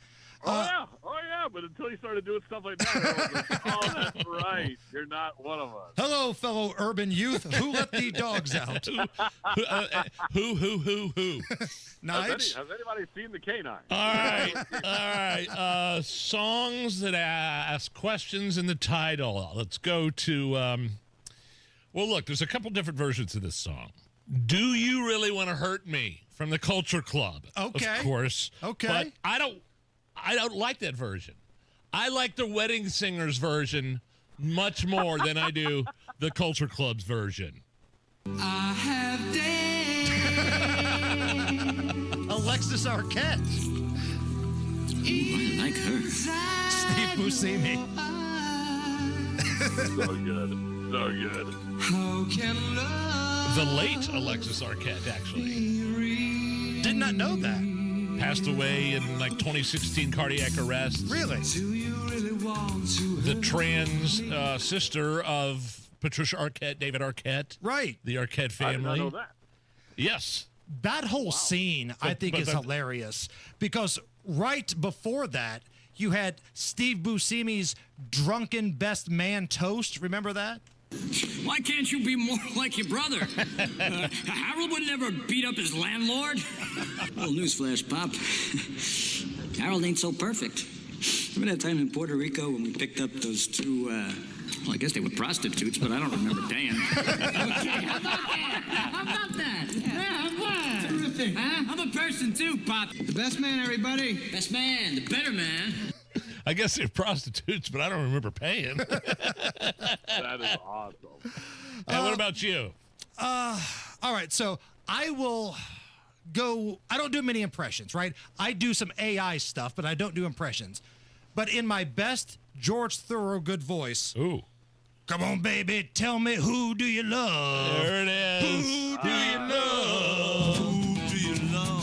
Oh yeah, but until he started doing stuff like that, I was like, oh, that's right. You're not one of us. Hello, fellow urban youth. Who let the dogs out? Who? Nige? Has anybody seen the canine? All right. Songs that ask questions in the title. Let's go to, well, look, there's a couple different versions of this song. Do You Really Want to Hurt Me? From the Culture Club. Okay. Of course. Okay. But I don't like that version. I like the Wedding Singers version much more than I do the Culture Club's version. I have days. Alexis Arquette. I like her. Steve Buscemi. So good. How can love The late Alexis Arquette, actually. Did not know that. Passed away in like 2016 cardiac arrest. Really? The trans sister of Patricia Arquette, David Arquette. Right. The Arquette family. I did not know that. Yes. That whole scene, I think, is hilarious because right before that, you had Steve Buscemi's drunken best man toast. Remember that? Why can't you be more like your brother? Harold would never beat up his landlord. Well, newsflash, Pop. Harold ain't so perfect. Remember that time in Puerto Rico when we picked up those two, well, I guess they were prostitutes, but I don't remember paying. Okay, how about that? Yeah, what? Terrific. Huh? I'm a person too, Pop. The best man, everybody. Best man, the better man. I guess they're prostitutes, but I don't remember paying. That is awesome. And what about you? All right, so I will go. I don't do many impressions, right? I do some AI stuff, but I don't do impressions. But in my best George Thorogood voice. Ooh. Come on, baby, tell me who do you love? There it is. Who do you love? Who do you love?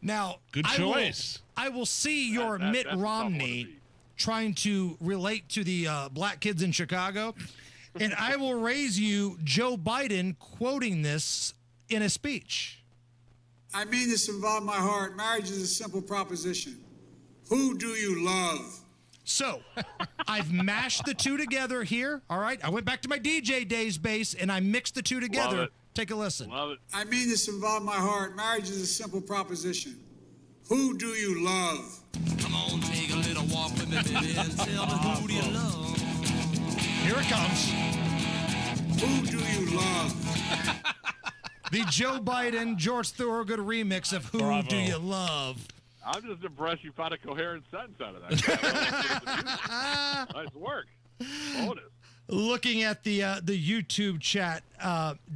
Now, Good choice. I will see your Mitt Romney trying to relate to the black kids in Chicago, and I will raise you Joe Biden quoting this in a speech. I mean this with all my heart. Marriage is a simple proposition. Who do you love? So, I've mashed the two together here, all right? I went back to my DJ days base, and I mixed the two together. Love it. Take a listen. Love it. I mean this with all my heart. Marriage is a simple proposition. Who do you love? Come on, take a little walk with me, baby, and tell me who do you love? Here it comes. Who do you love? The Joe Biden, George Thorogood remix of Who Bravo. Do You Love? I'm just impressed you found a coherent sentence out of that. Nice work. Bonus. Looking at the YouTube chat,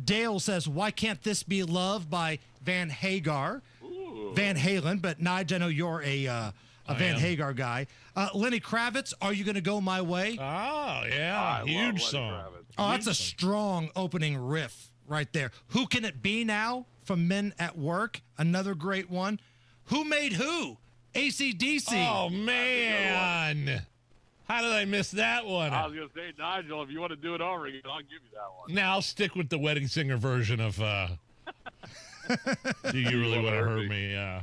Dale says, "Why can't this be Love" by Van Hagar? Ooh. Van Halen, but Nige, I know you're a Van Hagar guy. Lenny Kravitz, "Are You Gonna Go My Way?" Oh, yeah. Huge song. Oh, that's a strong opening riff right there. Who Can It Be Now from Men at Work? Another great one. Who Made Who? AC/DC. Oh, man. How did I miss that one? I was going to say, Nigel, if you want to do it over again, I'll give you that one. Now I'll stick with the Wedding Singer version of Do You Really Want to Hurt Me? Yeah.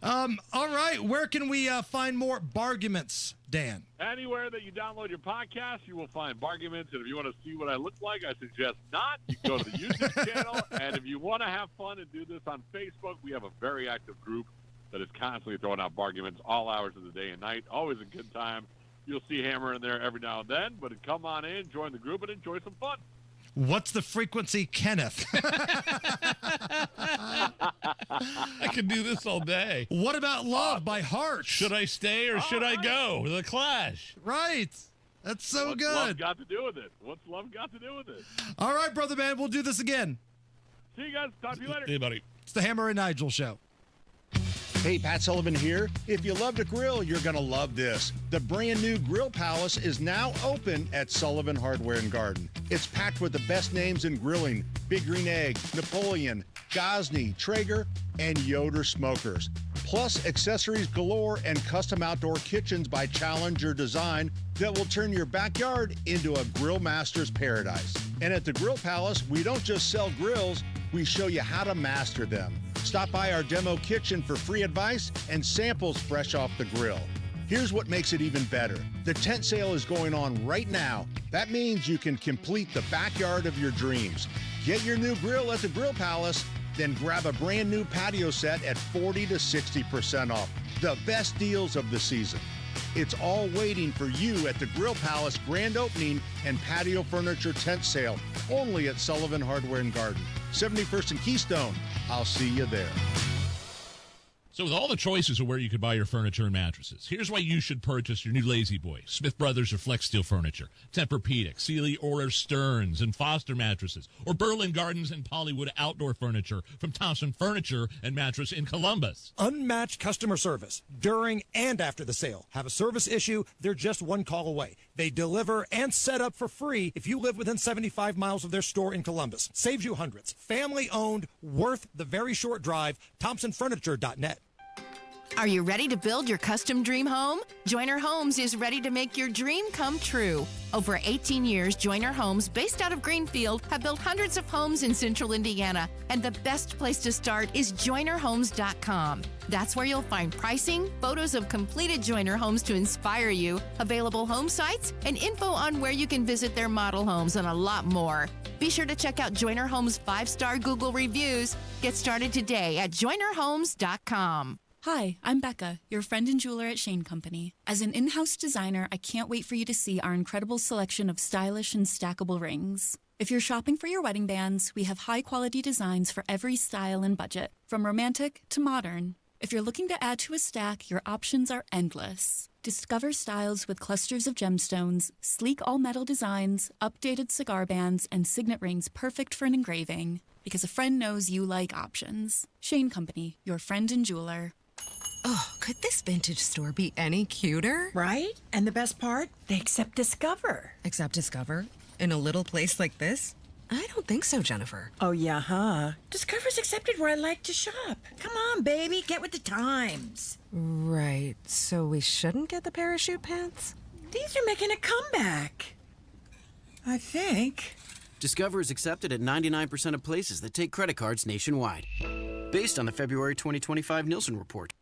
All right. Where can we find more Barguments, Dan? Anywhere that you download your podcast, you will find Barguments. And if you want to see what I look like, I suggest not. You go to the YouTube channel. And if you want to have fun and do this on Facebook, we have a very active group that is constantly throwing out Barguments all hours of the day and night. Always a good time. You'll see Hammer in there every now and then. But come on in, join the group, and enjoy some fun. What's the frequency, Kenneth? I could do this all day. What about Love by Heart? Should I stay or should I go? The Clash. Right. That's so What's good. love got to do with it? What's love got to do with it? All right, brother man, we'll do this again. See you guys. Talk to you later. Hey, buddy. It's the Hammer and Nigel Show. Hey, Pat Sullivan here. If you love to grill, you're going to love this. The brand new Grill Palace is now open at Sullivan Hardware and Garden. It's packed with the best names in grilling: Big Green Egg, Napoleon, Gosney, Traeger, and Yoder Smokers. Plus accessories galore and custom outdoor kitchens by Challenger Design that will turn your backyard into a grill master's paradise. And at the Grill Palace, we don't just sell grills, we show you how to master them. Stop by our demo kitchen for free advice and samples fresh off the grill. Here's what makes it even better. The tent sale is going on right now. That means you can complete the backyard of your dreams. Get your new grill at the Grill Palace, then grab a brand new patio set at 40 to 60% off. The best deals of the season. It's all waiting for you at the Grill Palace grand opening and patio furniture tent sale, only at Sullivan Hardware and Garden, 71st and Keystone. I'll see you there. So with all the choices of where you could buy your furniture and mattresses, here's why you should purchase your new Lazy Boy, Smith Brothers or Flex Steel Furniture, Tempur-Pedic, Sealy or Stearns and Foster mattresses, or Berlin Gardens and Pollywood outdoor furniture from Thompson Furniture and Mattress in Columbus. Unmatched customer service during and after the sale. Have a service issue, they're just one call away. They deliver and set up for free if you live within 75 miles of their store in Columbus. Saves you hundreds. Family owned, worth the very short drive. ThompsonFurniture.net. Are you ready to build your custom dream home? Joyner Homes is ready to make your dream come true. Over 18 years, Joyner Homes, based out of Greenfield, have built hundreds of homes in central Indiana. And the best place to start is JoynerHomes.com. That's where you'll find pricing, photos of completed Joyner homes to inspire you, available home sites, and info on where you can visit their model homes and a lot more. Be sure to check out Joyner Homes' 5-star Google reviews. Get started today at JoynerHomes.com. Hi, I'm Becca, your friend and jeweler at Shane Company. As an in-house designer, I can't wait for you to see our incredible selection of stylish and stackable rings. If you're shopping for your wedding bands, we have high-quality designs for every style and budget, from romantic to modern. If you're looking to add to a stack, your options are endless. Discover styles with clusters of gemstones, sleek all-metal designs, updated cigar bands, and signet rings perfect for an engraving. Because a friend knows you like options. Shane Company, your friend and jeweler. Oh, could this vintage store be any cuter? Right? And the best part? They accept Discover. Accept Discover? In a little place like this? I don't think so, Jennifer. Oh, yeah, huh? Discover's accepted where I like to shop. Come on, baby, get with the times. Right, so we shouldn't get the parachute pants? These are making a comeback. I think. Discover is accepted at 99% of places that take credit cards nationwide. Based on the February 2025 Nielsen report.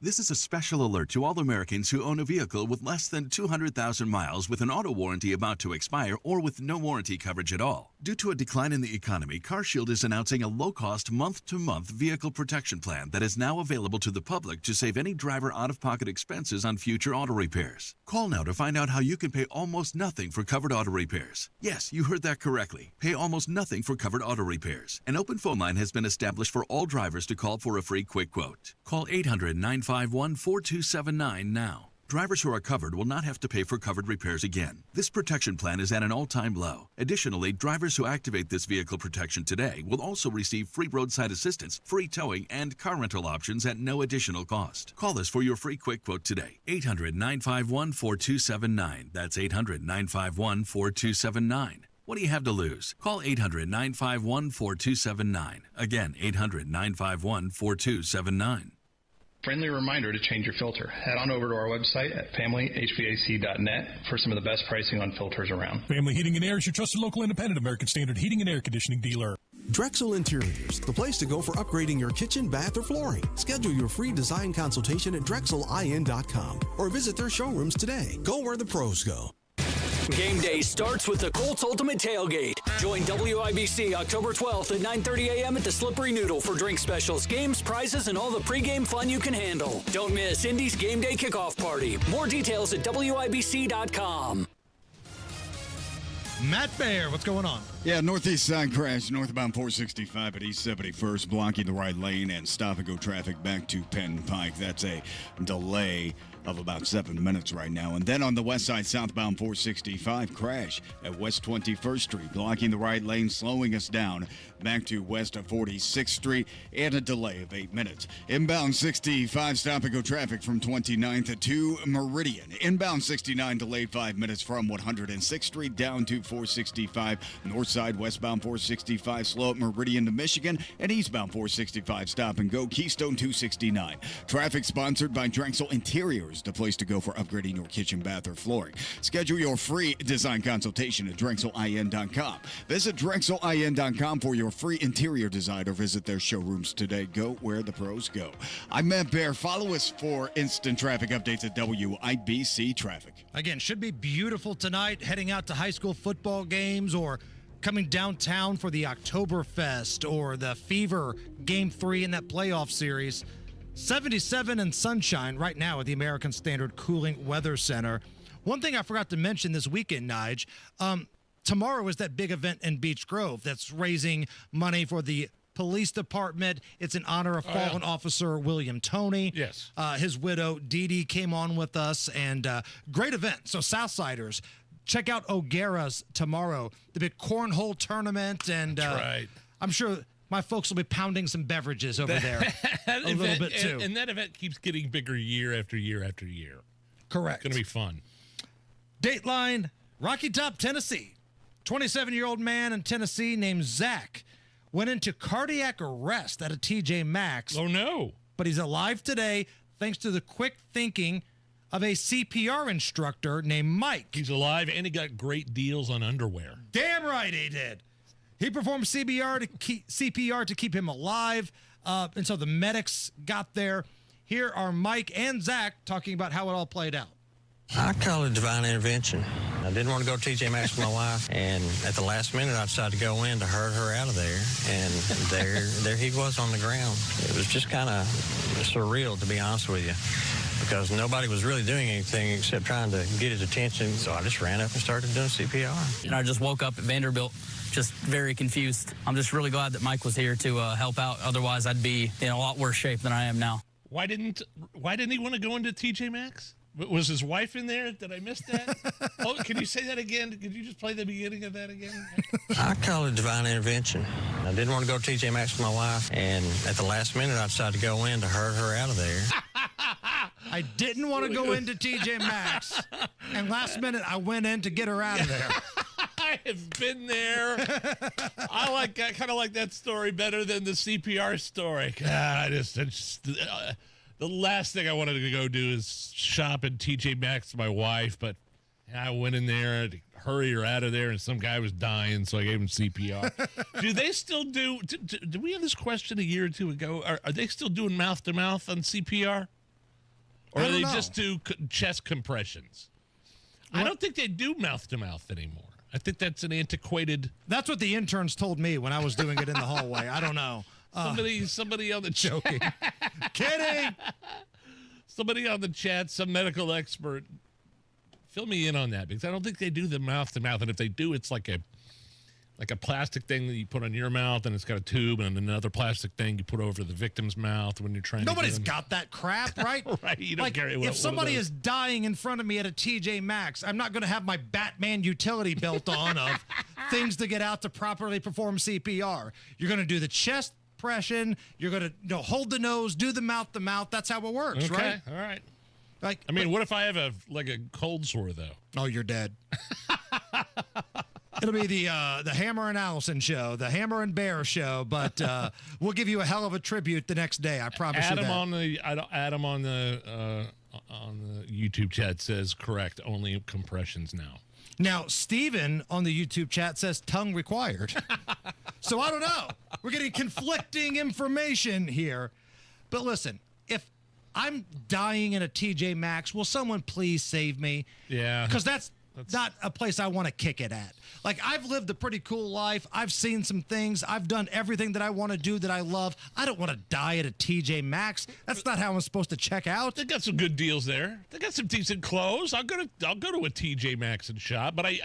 This is a special alert to all Americans who own a vehicle with less than 200,000 miles with an auto warranty about to expire or with no warranty coverage at all. Due to a decline in the economy, CarShield is announcing a low-cost month-to-month vehicle protection plan that is now available to the public to save any driver out-of-pocket expenses on future auto repairs. Call now to find out how you can pay almost nothing for covered auto repairs. Yes, you heard that correctly. Pay almost nothing for covered auto repairs. An open phone line has been established for all drivers to call for a free quick quote. Call 800-951-4279 now. Drivers who are covered will not have to pay for covered repairs again. This protection plan is at an all-time low. Additionally, drivers who activate this vehicle protection today will also receive free roadside assistance, free towing, and car rental options at no additional cost. Call us for your free quick quote today. 800-951-4279. That's 800-951-4279. What do you have to lose? Call 800-951-4279. Again, 800-951-4279. Friendly reminder to change your filter. Head on over to our website at familyhvac.net for some of the best pricing on filters around. Family Heating and Air is your trusted local independent American Standard heating and air conditioning dealer. Drexel Interiors, the place to go for upgrading your kitchen, bath, or flooring. Schedule your free design consultation at drexelin.com or visit their showrooms today. Go where the pros go. Game day starts with the Colts Ultimate Tailgate. Join WIBC October 12th at 9:30 a.m. at the Slippery Noodle for drink specials, games, prizes, and all the pregame fun you can handle. Don't miss Indy's Game Day Kickoff Party. More details at WIBC.com. Matt Baer, what's going on? Yeah, northeast side crash, northbound 465 at East 71st, blocking the right lane and stop-and-go traffic back to Penn Pike. That's a delay of about 7 minutes right now. And then on the west side, southbound 465 crash at West 21st Street, blocking the right lane, slowing us down back to west of 46th Street, and a delay of 8 minutes. Inbound 65 stop-and-go traffic from 29th to Meridian. Inbound 69 delayed 5 minutes from 106th Street down to 465. North side, westbound 465 slow at Meridian to Michigan, and eastbound 465 stop-and-go Keystone 269. Traffic sponsored by Drexel Interiors, the place to go for upgrading your kitchen, bath, or flooring. Schedule your free design consultation at drexelin.com. Visit drexelin.com for your free interior design or visit their showrooms today. Go where the pros go. I'm Matt Baer. Follow us for instant traffic updates at WIBC Traffic. Again, should be beautiful tonight, heading out to high school football games or coming downtown for the Oktoberfest or the Fever Game 3 in that playoff series. 77 and sunshine right now at the American Standard Cooling Weather Center. One thing I forgot to mention this weekend, Nige, tomorrow is that big event in Beech Grove that's raising money for the police department. It's in honor of fallen officer William Toney. Yes. His widow, Dee Dee, came on with us, and great event. So Southsiders, check out O'Gara's tomorrow, the big cornhole tournament, and That's right. I'm sure my folks will be pounding some beverages over there a little bit too. And that event keeps getting bigger year after year after year. Correct. It's going to be fun. Dateline, Rocky Top, Tennessee. 27-year-old man in Tennessee named Zach went into cardiac arrest at a TJ Maxx. Oh, no. But he's alive today thanks to the quick thinking of a CPR instructor named Mike. He's alive, and he got great deals on underwear. Damn right he did. He performed CPR to keep him alive, and so the medics got there. Here are Mike and Zach talking about how it all played out. I call it divine intervention. I didn't want to go to TJ Maxx with my wife, and at the last minute, I decided to go in to herd her out of there, and there he was on the ground. It was just kind of surreal, to be honest with you, because nobody was really doing anything except trying to get his attention, so I just ran up and started doing CPR. And I just woke up at Vanderbilt just very confused. I'm just really glad that Mike was here to help out. Otherwise, I'd be in a lot worse shape than I am now. Why didn't he want to go into TJ Maxx? Was his wife in there? Did I miss that? Oh, can you say that again? Could you just play the beginning of that again? I call it divine intervention. I didn't want to go to TJ Maxx with my wife, and at the last minute, I decided to go in to herd her out of there. I didn't want to go into TJ Maxx, and last minute, I went in to get her out of there. I have been there. I kind of like that story better than the CPR story. God, the last thing I wanted to go do is shop in TJ Maxx with my wife, but I went in there to hurry her out of there, and some guy was dying, so I gave him CPR. Do they still do? Did we have this question a year or two ago? Are they still doing mouth to mouth on CPR, or do they just do chest compressions? I don't think they do mouth to mouth anymore. I think that's an antiquated. That's what the interns told me when I was doing it in the hallway. I don't know. Somebody on the joking. Kidding. Somebody on the chat, some medical expert, fill me in on that, because I don't think they do the mouth to mouth, and if they do, it's like a plastic thing that you put on your mouth, and it's got a tube, and another plastic thing you put over the victim's mouth when you're trying. Nobody's got that crap, right? Right. You don't carry if somebody is dying in front of me at a TJ Maxx, I'm not going to have my Batman utility belt on of things to get out to properly perform CPR. You're going to do the chest compression. You're going to hold the nose, do the mouth to mouth. That's how it works, right? All right. What if I have a cold sore though? Oh, you're dead. It'll be the Hammer and Allison show, the Hammer and Bear show, but we'll give you a hell of a tribute the next day. I promise you that. Adam on the YouTube chat says correct. Only compressions now. Now, Steven on the YouTube chat says tongue required. So I don't know. We're getting conflicting information here. But listen, if I'm dying in a TJ Maxx, will someone please save me? Yeah. Because that's not a place I want to kick it at. Like, I've lived a pretty cool life. I've seen some things. I've done everything that I want to do that I love. I don't want to die at a TJ Maxx. That's not how I'm supposed to check out. They got some good deals there. They got some decent clothes. I'll go to a TJ Maxx and shop. But I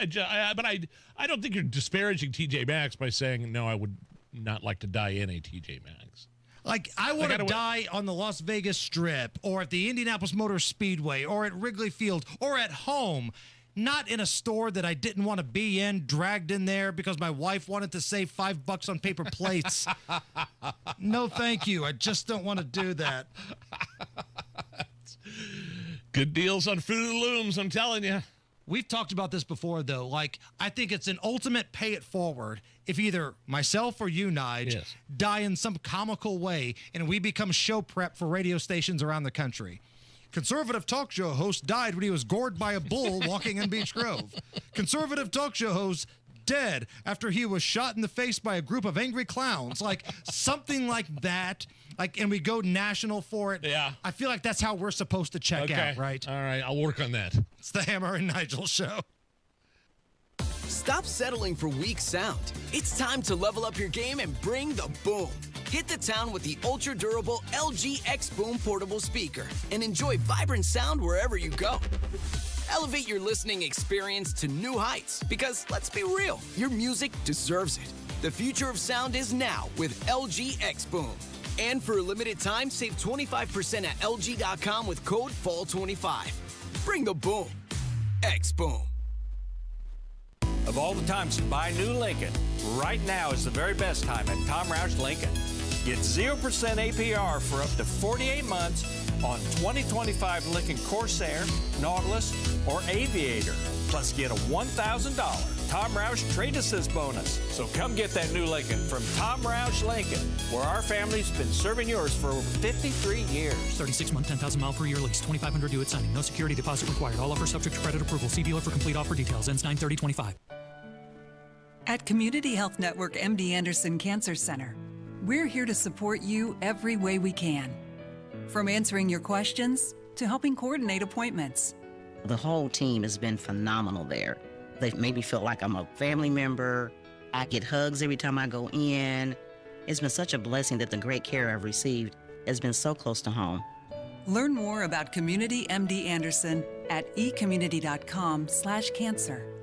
don't think you're disparaging TJ Maxx by saying no. I would not like to die in a TJ Maxx. Like, I want to die on the Las Vegas Strip or at the Indianapolis Motor Speedway or at Wrigley Field or at home. Not in a store that I didn't want to be in, dragged in there because my wife wanted to save $5 on paper plates. No, thank you. I just don't want to do that. Good deals on Fruit of the Looms, I'm telling you. We've talked about this before, though. Like, I think it's an ultimate pay it forward if either myself or you, Nige, die in some comical way and we become show prep for radio stations around the country. Conservative talk show host died when he was gored by a bull walking in Beech Grove. Conservative talk show host dead after he was shot in the face by a group of angry clowns. Like, something like that. Like, and we go national for it. Yeah. I feel like that's how we're supposed to check out, right? All right, I'll work on that. It's the Hammer and Nigel show. Stop settling for weak sound. It's time to level up your game and bring the boom. Hit the town with the ultra-durable LG X Boom portable speaker and enjoy vibrant sound wherever you go. Elevate your listening experience to new heights because, let's be real, your music deserves it. The future of sound is now with LG X Boom. And for a limited time, save 25% at LG.com with code FALL25. Bring the boom. X Boom. Of all the times to buy new Lincoln, right now is the very best time at Tom Roush Lincoln. Get 0% APR for up to 48 months on 2025 Lincoln Corsair, Nautilus, or Aviator. Plus get a $1,000 Tom Roush Trade Assist bonus. So come get that new Lincoln from Tom Roush Lincoln, where our family's been serving yours for over 53 years. 36-month, 10,000-mile per year lease, $2,500 due at signing. No security deposit required. All offers subject to credit approval. See dealer for complete offer details. Ends 9/30/25. At Community Health Network MD Anderson Cancer Center, we're here to support you every way we can. From answering your questions to helping coordinate appointments. The whole team has been phenomenal there. They've made me feel like I'm a family member. I get hugs every time I go in. It's been such a blessing that the great care I've received has been so close to home. Learn more about Community MD Anderson at ecommunity.com/cancer.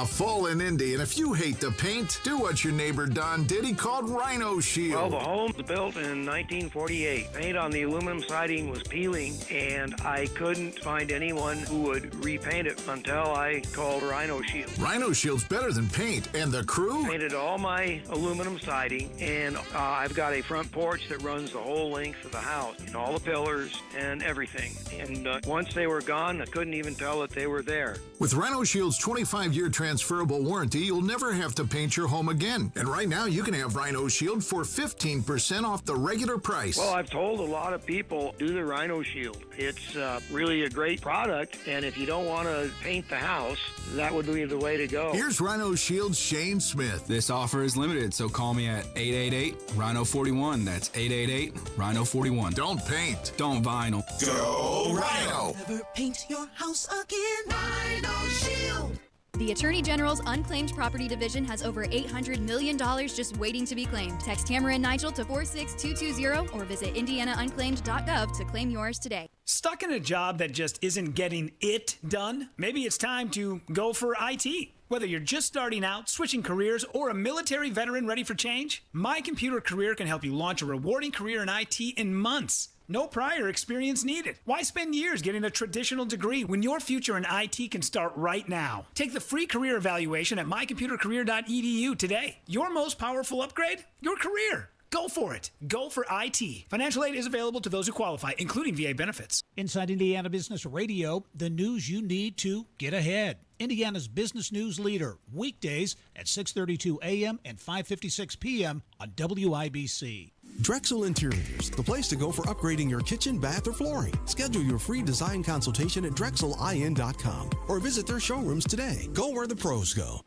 Fall in Indy, and if you hate the paint, do what your neighbor Don did. He called Rhino Shield. Well, the home was built in 1948. Paint on the aluminum siding was peeling, and I couldn't find anyone who would repaint it until I called Rhino Shield. Rhino Shield's better than paint, and the crew? Painted all my aluminum siding, and I've got a front porch that runs the whole length of the house, and all the pillars and everything. And once they were gone, I couldn't even tell that they were there. With Rhino Shield's 25-year transferable warranty, you'll never have to paint your home again. And right now, you can have Rhino Shield for 15% off the regular price. Well, I've told a lot of people, do the Rhino Shield. It's really a great product, and if you don't want to paint the house, that would be the way to go. Here's Rhino Shield's Shane Smith. This offer is limited, so call me at 888-RHINO-41. That's 888-RHINO-41. Don't paint. Don't vinyl. Go Rhino! Never paint your house again. Rhino Shield. The Attorney General's Unclaimed Property Division has over $800 million just waiting to be claimed. Text Hammer and Nigel to 46220 or visit indianaunclaimed.gov to claim yours today. Stuck in a job that just isn't getting it done? Maybe it's time to go for IT. Whether you're just starting out, switching careers, or a military veteran ready for change, My Computer Career can help you launch a rewarding career in IT in months. No prior experience needed. Why spend years getting a traditional degree when your future in IT can start right now? Take the free career evaluation at mycomputercareer.edu today. Your most powerful upgrade? Your career. Go for it. Go for IT. Financial aid is available to those who qualify, including VA benefits. Inside Indiana Business Radio, the news you need to get ahead. Indiana's business news leader, weekdays at 6:32 a.m. and 5:56 p.m. on WIBC. Drexel Interiors, the place to go for upgrading your kitchen, bath, or flooring. Schedule your free design consultation at drexelin.com or visit their showrooms today. Go where the pros go.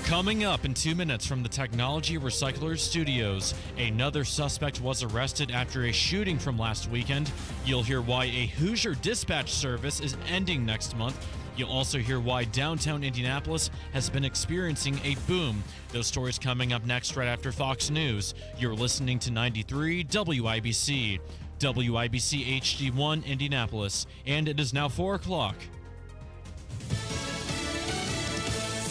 Coming up in 2 minutes from the Technology Recyclers Studios, another suspect was arrested after a shooting from last weekend. You'll hear why a Hoosier dispatch service is ending next month. You'll also hear why downtown Indianapolis has been experiencing a boom. Those stories coming up next right after Fox News. You're listening to 93 WIBC. WIBC HD1 Indianapolis. And it is now 4 o'clock.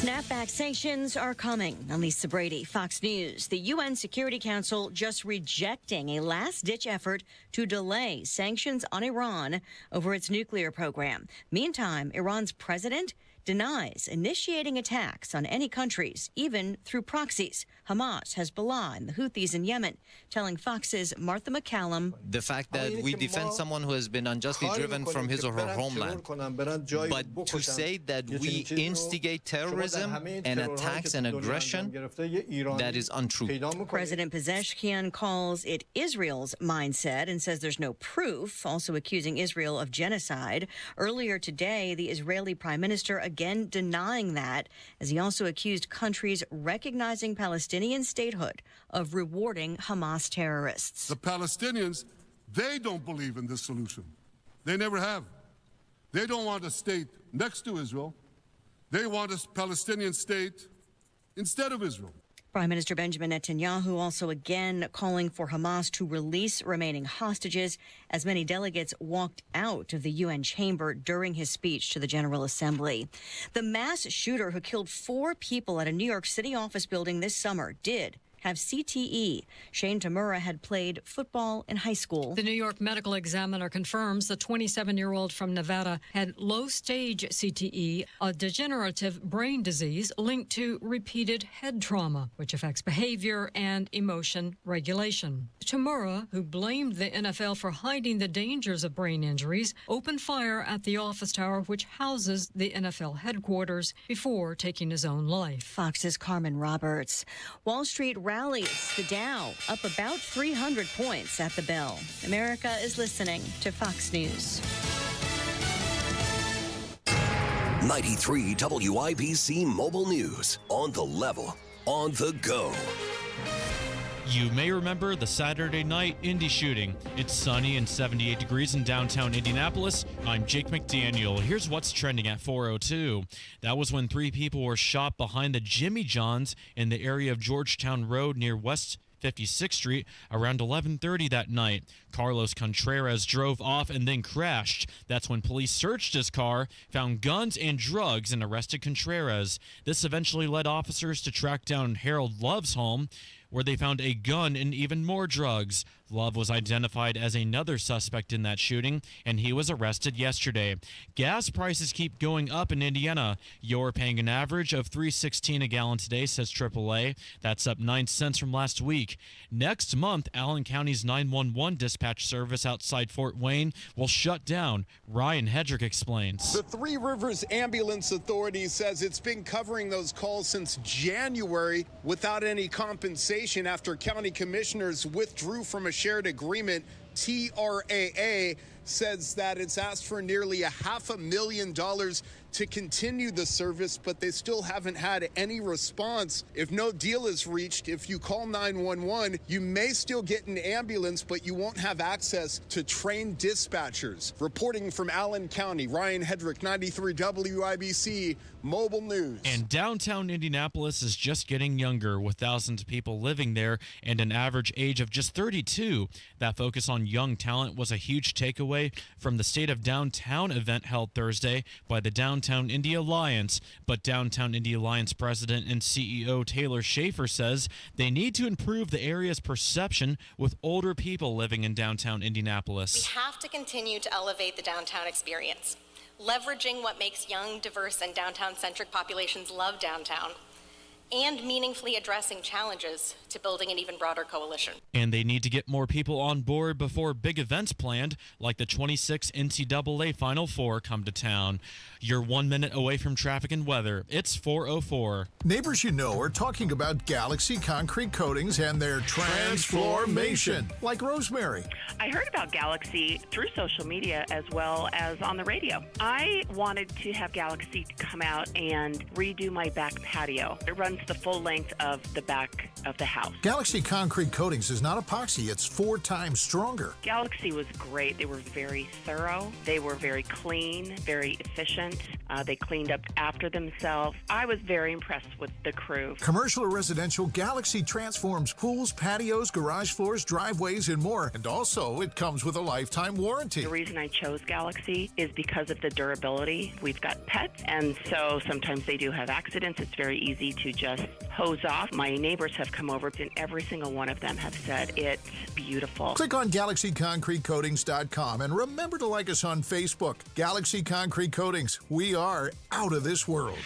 Snapback sanctions are coming. I'm Lisa Brady, Fox News. The UN Security Council just rejecting a last-ditch effort to delay sanctions on Iran over its nuclear program. Meantime, Iran's president denies initiating attacks on any countries, even through proxies. Hamas, Hezbollah, and the Houthis in Yemen, telling Fox's Martha McCallum. The fact that we defend someone who has been unjustly driven from his or her homeland. But to say that we instigate terrorism and attacks and aggression, that is untrue. President Pezeshkian calls it Israel's mindset and says there's no proof, also accusing Israel of genocide. Earlier today, the Israeli Prime Minister again denying that, as he also accused countries recognizing Palestinian statehood of rewarding Hamas terrorists. The Palestinians, they don't believe in this solution. They never have. They don't want a state next to Israel. They want a Palestinian state instead of Israel. Prime Minister Benjamin Netanyahu also again calling for Hamas to release remaining hostages as many delegates walked out of the UN chamber during his speech to the General Assembly. The mass shooter who killed 4 people at a New York City office building this summer did have CTE. Shane Tamura had played football in high school. The New York Medical Examiner confirms the 27-year-old from Nevada had low-stage CTE, a degenerative brain disease linked to repeated head trauma, which affects behavior and emotion regulation. Tamura, who blamed the NFL for hiding the dangers of brain injuries, opened fire at the office tower which houses the NFL headquarters before taking his own life. Fox's Carmen Roberts. Wall Street rallies, the Dow up about 300 points at the bell. America is listening to Fox News. 93 WIBC Mobile News. On the level, on the go. You may remember the Saturday night Indy shooting. It's sunny and 78 degrees in downtown Indianapolis. I'm Jake McDaniel. Here's what's trending at 4:02. That was when 3 people were shot behind the Jimmy John's in the area of Georgetown Road near West 56th Street around 11:30 that night. Carlos Contreras drove off and then crashed. That's when police searched his car, found guns and drugs, and arrested Contreras. This eventually led officers to track down Harold Love's home, where they found a gun and even more drugs. Love was identified as another suspect in that shooting, and he was arrested yesterday. Gas prices keep going up in Indiana. You're paying an average of $3.16 a gallon today, says AAA. That's up 9 cents from last week. Next month, Allen County's 911 dispatch service outside Fort Wayne will shut down. Ryan Hedrick explains. The Three Rivers Ambulance Authority says it's been covering those calls since January without any compensation after county commissioners withdrew from a shared agreement. TRAA says that it's asked for nearly $500,000 to continue the service, but they still haven't had any response. If no deal is reached, if you call 911, you may still get an ambulance, but you won't have access to trained dispatchers. Reporting from Allen County, Ryan Hedrick, 93 WIBC Mobile News. And downtown Indianapolis is just getting younger, with thousands of people living there and an average age of just 32. That focus on young talent was a huge takeaway from the State of Downtown event held Thursday by the Downtown Indy Alliance. But Downtown Indy Alliance President and CEO Taylor Schaefer says they need to improve the area's perception with older people living in downtown Indianapolis. We have to continue to elevate the downtown experience, leveraging what makes young, diverse, and downtown-centric populations love downtown, and meaningfully addressing challenges to building an even broader coalition. And they need to get more people on board before big events planned, like the 26 NCAA Final Four, come to town. You're 1 minute away from traffic and weather. It's 4:04. Neighbors you know are talking about Galaxy concrete coatings and their transformation, like Rosemary. I heard about Galaxy through social media as well as on the radio. I wanted to have Galaxy come out and redo my back patio. It runs the full length of the back of the house. Galaxy concrete coatings is not epoxy, it's 4 times stronger. Galaxy was great. They were very thorough. They were very clean, very efficient. They cleaned up after themselves. I was very impressed with the crew. Commercial or residential, Galaxy transforms pools, patios, garage floors, driveways, and more. And also, it comes with a lifetime warranty. The reason I chose Galaxy is because of the durability. We've got pets, and so sometimes they do have accidents. It's very easy to just hose off. My neighbors have come over, and every single one of them have said it's beautiful. Click on GalaxyConcreteCoatings.com and remember to like us on Facebook. Galaxy Concrete Coatings. We are out of this world.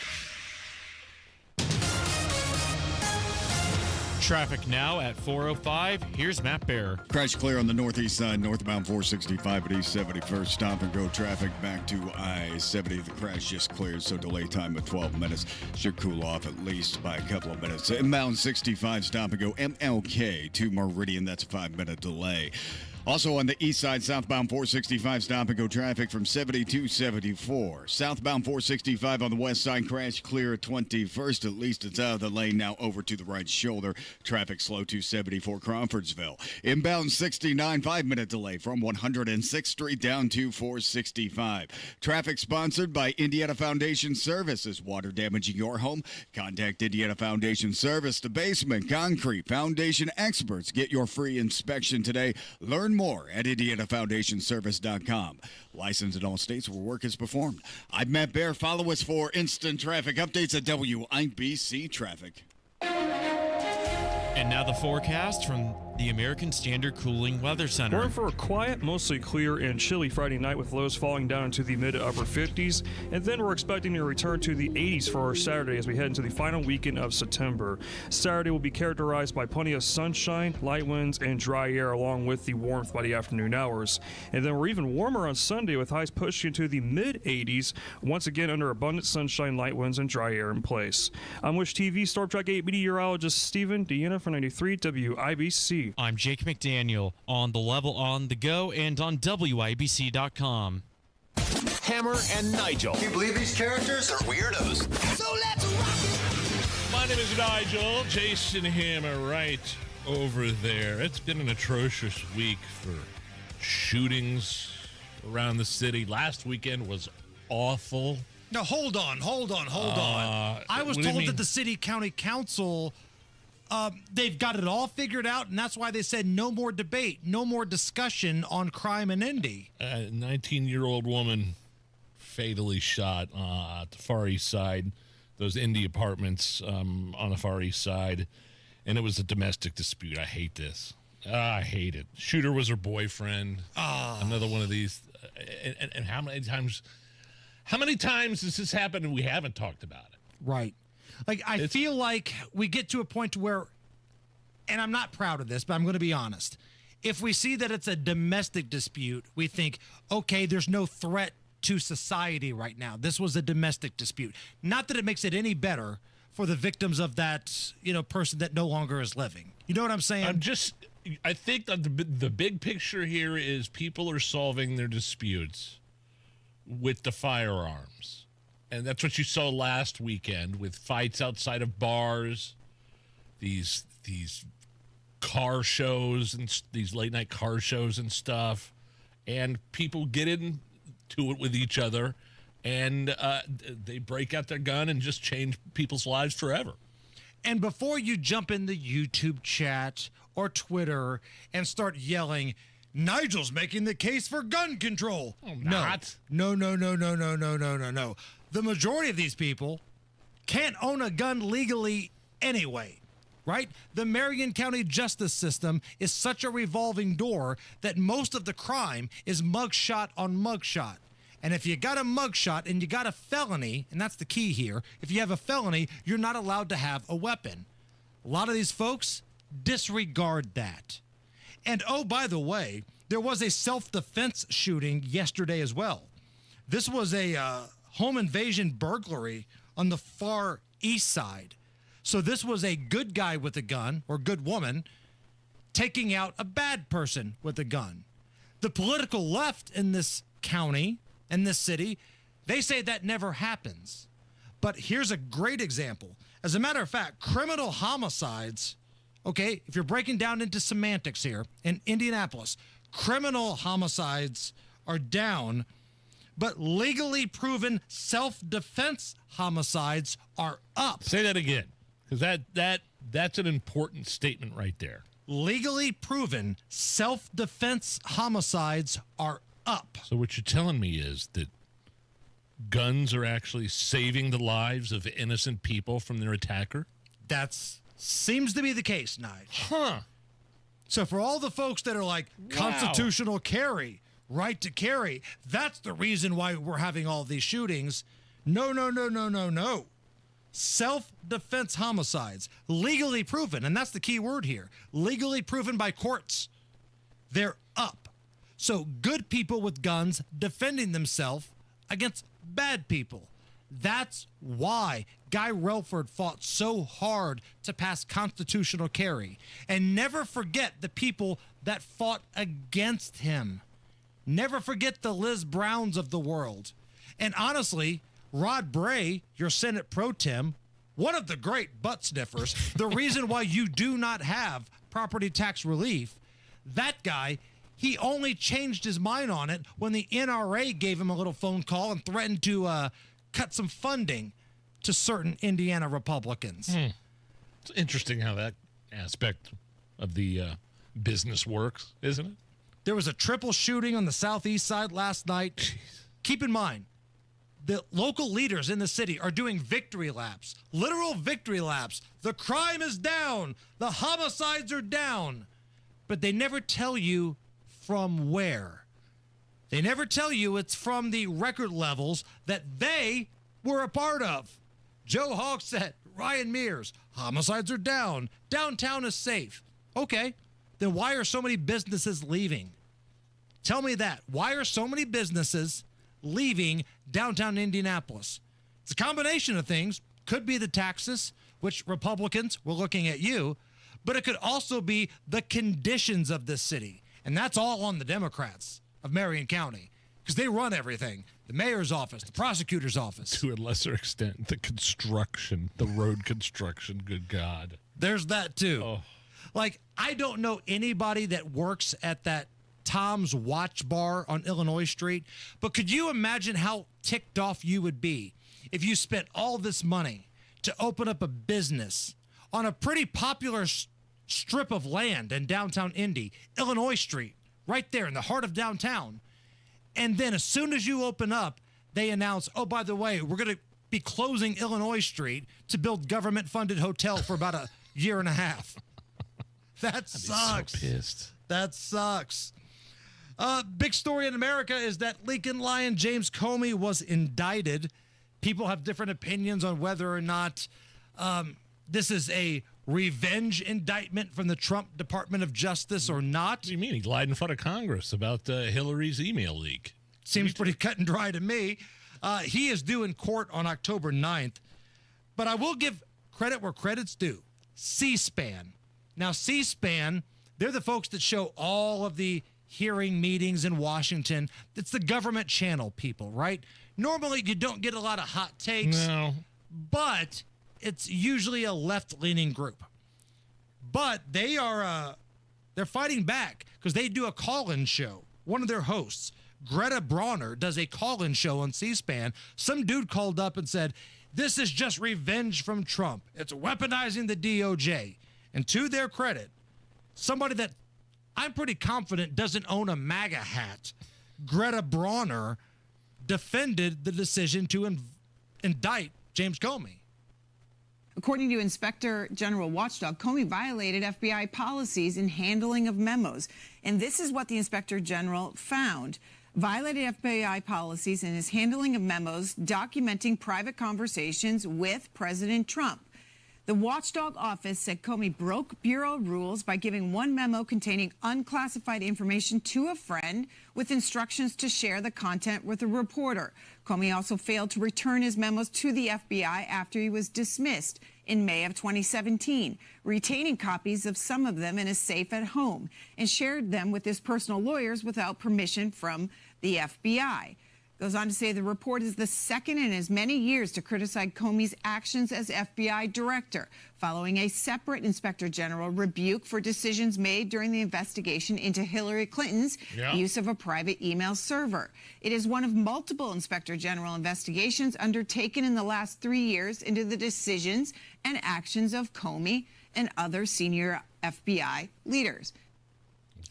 Traffic now at 4:05. Here's Matt Bear. Crash clear on the northeast side, northbound 465 at East 71st. Stop and go traffic back to I-70. The crash just cleared, so delay time of 12 minutes. Should cool off at least by a couple of minutes. Inbound 65, stop and go MLK to Meridian. That's a 5-minute delay. Also on the east side, southbound 465 stop and go traffic from 70 to 74. Southbound 465 on the west side, crash clear at 21st. At least it's out of the lane now over to the right shoulder. Traffic slow to 74 Crawfordsville. Inbound 69, 5-minute delay from 106th Street down to 465. Traffic sponsored by Indiana Foundation Services. Water damaging your home? Contact Indiana Foundation Service. The basement concrete foundation experts. Get your free inspection today. Learn more at IndianaFoundationService.com. Licensed in all states where work is performed. I'm Matt Bear. Follow us for instant traffic updates at WIBC Traffic. And now the forecast from the American Standard Cooling Weather Center. We're in for a quiet, mostly clear and chilly Friday night with lows falling down into the mid to upper 50s. And then we're expecting to return to the 80s for our Saturday as we head into the final weekend of September. Saturday will be characterized by plenty of sunshine, light winds, and dry air along with the warmth by the afternoon hours. And then we're even warmer on Sunday with highs pushing into the mid 80s, once again under abundant sunshine, light winds, and dry air in place. I'm Wish TV Storm Track 8 meteorologist Stephen Deanna for 93 WIBC. I'm Jake McDaniel on the level, on the go, and on WIBC.com. Hammer and Nigel. Can you believe these characters are weirdos? So let's rock it! My name is Nigel. Jason Hammer right over there. It's been an atrocious week for shootings around the city. Last weekend was awful. No, hold on. I was told that the city county council, they've got it all figured out, and that's why they said no more debate, no more discussion on crime in Indy. A 19-year-old woman fatally shot at the Far East Side, those Indy apartments on the Far East Side, and it was a domestic dispute. I hate this. I hate it. Shooter was her boyfriend. Another one of these. And how many times has this happened and we haven't talked about it? Right. Like, I feel like we get to a point where, and I'm not proud of this, but I'm going to be honest. If we see that it's a domestic dispute, we think, okay, there's no threat to society right now. This was a domestic dispute. Not that it makes it any better for the victims of that, person that no longer is living. You know what I'm saying? I think that the big picture here is people are solving their disputes with the firearms. And that's what you saw last weekend with fights outside of bars, these car shows and these late night car shows and stuff, and people get into it with each other, and they break out their gun and just change people's lives forever. And before you jump in the YouTube chat or Twitter and start yelling, Nigel's making the case for gun control. Not. No. The majority of these people can't own a gun legally anyway, right? The Marion County justice system is such a revolving door that most of the crime is mugshot on mugshot. And if you got a mugshot and you got a felony, and that's the key here, if you have a felony, you're not allowed to have a weapon. A lot of these folks disregard that. And oh, by the way, there was a self-defense shooting yesterday as well. This was a home invasion burglary on the far east side. So this was a good guy with a gun, or good woman, taking out a bad person with a gun. The political left in this county, in this city, they say that never happens. But here's a great example. As a matter of fact, criminal homicides, okay, if you're breaking down into semantics here, in Indianapolis, criminal homicides are down, but legally proven self-defense homicides are up. Say that again, because that's an important statement right there. Legally proven self-defense homicides are up. So what you're telling me is that guns are actually saving the lives of innocent people from their attacker? That seems to be the case, Nigel. Huh. So for all the folks that are like, constitutional carry, right to carry, that's the reason why we're having all these shootings. No. Self-defense homicides, legally proven, and that's the key word here, legally proven by courts, they're up. So good people with guns defending themselves against bad people. That's why Guy Relford fought so hard to pass constitutional carry. And never forget the people that fought against him. Never forget the Liz Browns of the world. And honestly, Rod Bray, your Senate pro tem, one of the great butt sniffers, the reason why you do not have property tax relief, that guy, he only changed his mind on it when the NRA gave him a little phone call and threatened to cut some funding to certain Indiana Republicans. It's interesting how that aspect of the business works, isn't it? There was a triple shooting on the southeast side last night. Jeez. Keep in mind, the local leaders in the city are doing victory laps, literal victory laps. The crime is down. The homicides are down. But they never tell you from where. They never tell you it's from the record levels that they were a part of. Joe Hogsett, Ryan Mears, homicides are down. Downtown is safe. Okay, then why are so many businesses leaving? Tell me that. Why are so many businesses leaving downtown Indianapolis? It's a combination of things. Could be the taxes, which Republicans were looking at you, but it could also be the conditions of this city. And that's all on the Democrats of Marion County, because they run everything. The mayor's office, the prosecutor's office. To a lesser extent, the construction, the road construction, good God. There's that too. Oh. Like, I don't know anybody that works at that Tom's Watch Bar on Illinois Street, but could you imagine how ticked off you would be if you spent all this money to open up a business on a pretty popular strip of land in downtown Indy, Illinois Street, right there in the heart of downtown. And then as soon as you open up, they announce, oh, by the way, we're going to be closing Illinois Street to build government-funded hotel for about a year and a half. That sucks. So pissed. That sucks. Big story in America is that Lincoln Lion James Comey was indicted. People have different opinions on whether or not this is a revenge indictment from the Trump Department of Justice or not. What do you mean? He lied in front of Congress about Hillary's email leak. Seems pretty cut and dry to me. He is due in court on October 9th. But I will give credit where credit's due. C-SPAN. Now, C-SPAN, they're the folks that show all of the hearing meetings in Washington. It's the government channel people, right? Normally, you don't get a lot of hot takes. No. But it's usually a left-leaning group. But they're fighting back because they do a call-in show. One of their hosts, Greta Bronner, does a call-in show on C-SPAN. Some dude called up and said, this is just revenge from Trump. It's weaponizing the DOJ. And to their credit, somebody that I'm pretty confident doesn't own a MAGA hat, Greta Bronner, defended the decision to indict James Comey. According to Inspector General Watchdog, Comey violated FBI policies in handling of memos. And this is what the Inspector General found. violated FBI policies in his handling of memos documenting private conversations with President Trump. The watchdog office said Comey broke bureau rules by giving one memo containing unclassified information to a friend with instructions to share the content with a reporter. Comey also failed to return his memos to the FBI after he was dismissed in May of 2017, retaining copies of some of them in a safe at home, and shared them with his personal lawyers without permission from the FBI. Goes on to say the report is the second in as many years to criticize Comey's actions as FBI director, following a separate inspector general rebuke for decisions made during the investigation into Hillary Clinton's use of a private email server. It is one of multiple inspector general investigations undertaken in the last 3 years into the decisions and actions of Comey and other senior FBI leaders.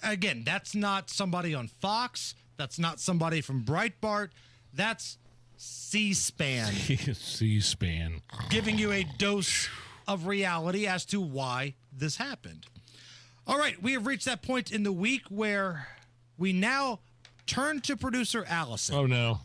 Again, that's not somebody on Fox. That's not somebody from Breitbart. That's C-SPAN. C-SPAN. Giving you a dose of reality as to why this happened. All right, we have reached that point in the week where we now turn to producer Allison. Oh, no.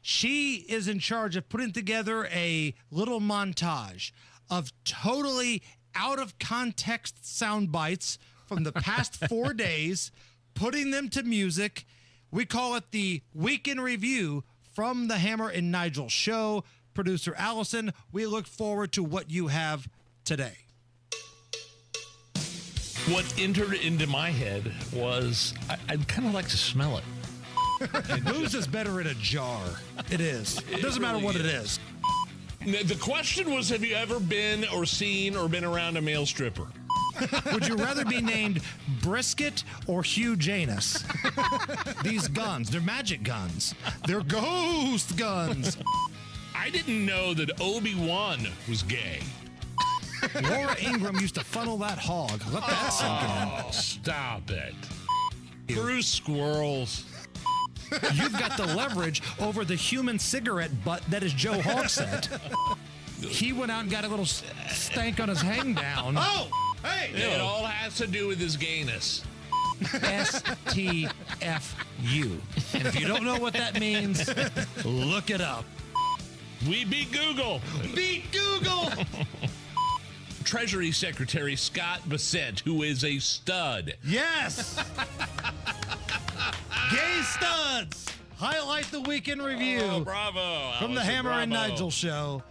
She is in charge of putting together a little montage of totally out-of-context sound bites from the past 4 days, putting them to music. We call it the Week in Review from the Hammer and Nigel show. Producer Allison, we look forward to what you have today. What entered into my head was I'd kind of like to smell it. Booze is better in a jar. It is. It doesn't matter what it is. The question was, have you ever been or seen or been around a male stripper? Would you rather be named Brisket or Hugh Janus? These guns, they're magic guns. They're ghost guns. I didn't know that Obi-Wan was gay. Laura Ingraham used to funnel that hog. Let that sink in. Stop it. Bruce Squirrels. You've got the leverage over the human cigarette butt that is Joe Hogsett. He went out and got a little stank on his hang down. Oh! Hey! It all has to do with his gayness. STFU. And if you don't know what that means, look it up. We beat Google. Beat Google! Treasury Secretary Scott Bassett, who is a stud. Yes! Gay studs! Highlight the Week in Review. Oh, bravo. From the Hammer and Nigel show.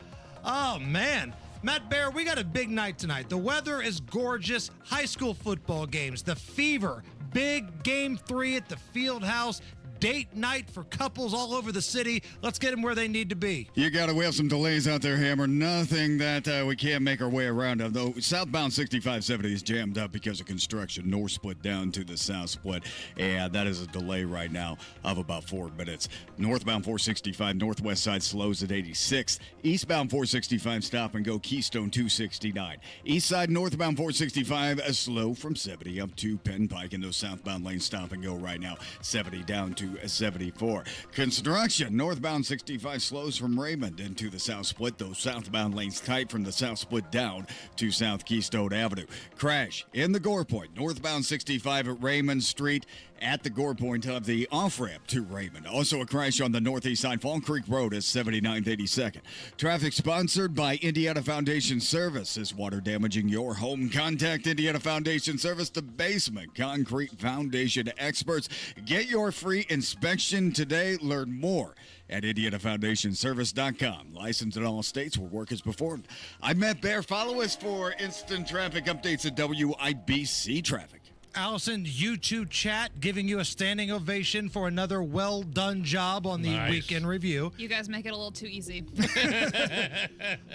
Oh, man. Matt Bear, we got a big night tonight. The weather is gorgeous. High school football games. The Fever. Big Game 3 at the Field House. Date night for couples all over the city. Let's get them where they need to be. We have some delays out there, Hammer. Nothing that we can't make our way around of, though. Southbound 6570 is jammed up because of construction. North split down to the south split, and that is a delay right now of about 4 minutes. Northbound 465, northwest side slows at 86. Eastbound 465, stop and go Keystone 269. East side northbound 465, a slow from 70 up to Penn Pike, and those southbound lanes stop and go right now. 70 down to 74. Construction northbound 65 slows from Raymond into the south split. Those southbound lanes tight from the south split down to South Keystone Avenue. Crash in the Gore Point northbound 65 at Raymond Street at the Gore Point of the off-ramp to Raymond. Also a crash on the northeast side, Fall Creek Road at 79th 82nd. Traffic sponsored by Indiana Foundation Service. Is water damaging your home? Contact Indiana Foundation Service, the basement concrete foundation experts. Get your free inspection today. Learn more at IndianaFoundationService.com. Licensed in all states where work is performed. I'm Matt Bear. Follow us for instant traffic updates at WIBC Traffic. Allison, YouTube chat giving you a standing ovation for another well-done job on the Week in Review. You guys make it a little too easy.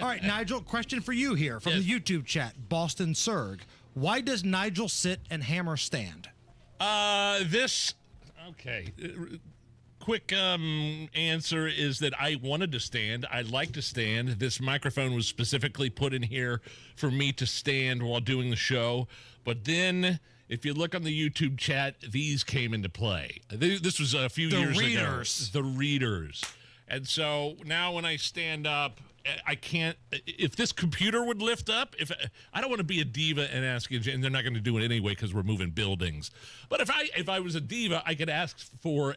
All right, Nigel, question for you here from the YouTube chat. Boston Surg. Why does Nigel sit and Hammer stand? Okay. Quick answer is that I wanted to stand. I like to stand. This microphone was specifically put in here for me to stand while doing the show. But then, if you look on the YouTube chat, these came into play. This was a few years ago. The readers. And so now when I stand up, I can't. If this computer would lift up, I don't want to be a diva and ask you, and they're not going to do it anyway because we're moving buildings. But if I was a diva, I could ask for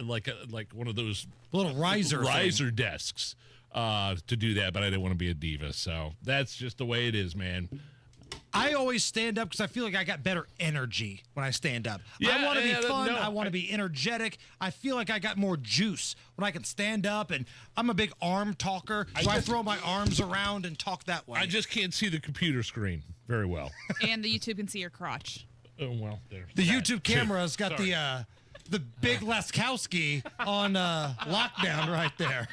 like one of those little riser desks to do that. But I didn't want to be a diva, so that's just the way it is, man. I always stand up because I feel like I got better energy when I stand up. I want to be fun. I want to be energetic. I feel like I got more juice when I can stand up, and I'm a big arm talker, so I throw my arms around and talk that way. I just can't see the computer screen very well. And the YouTube can see your crotch. Oh, well, there's the YouTube camera's got the big Laskowski on lockdown right there.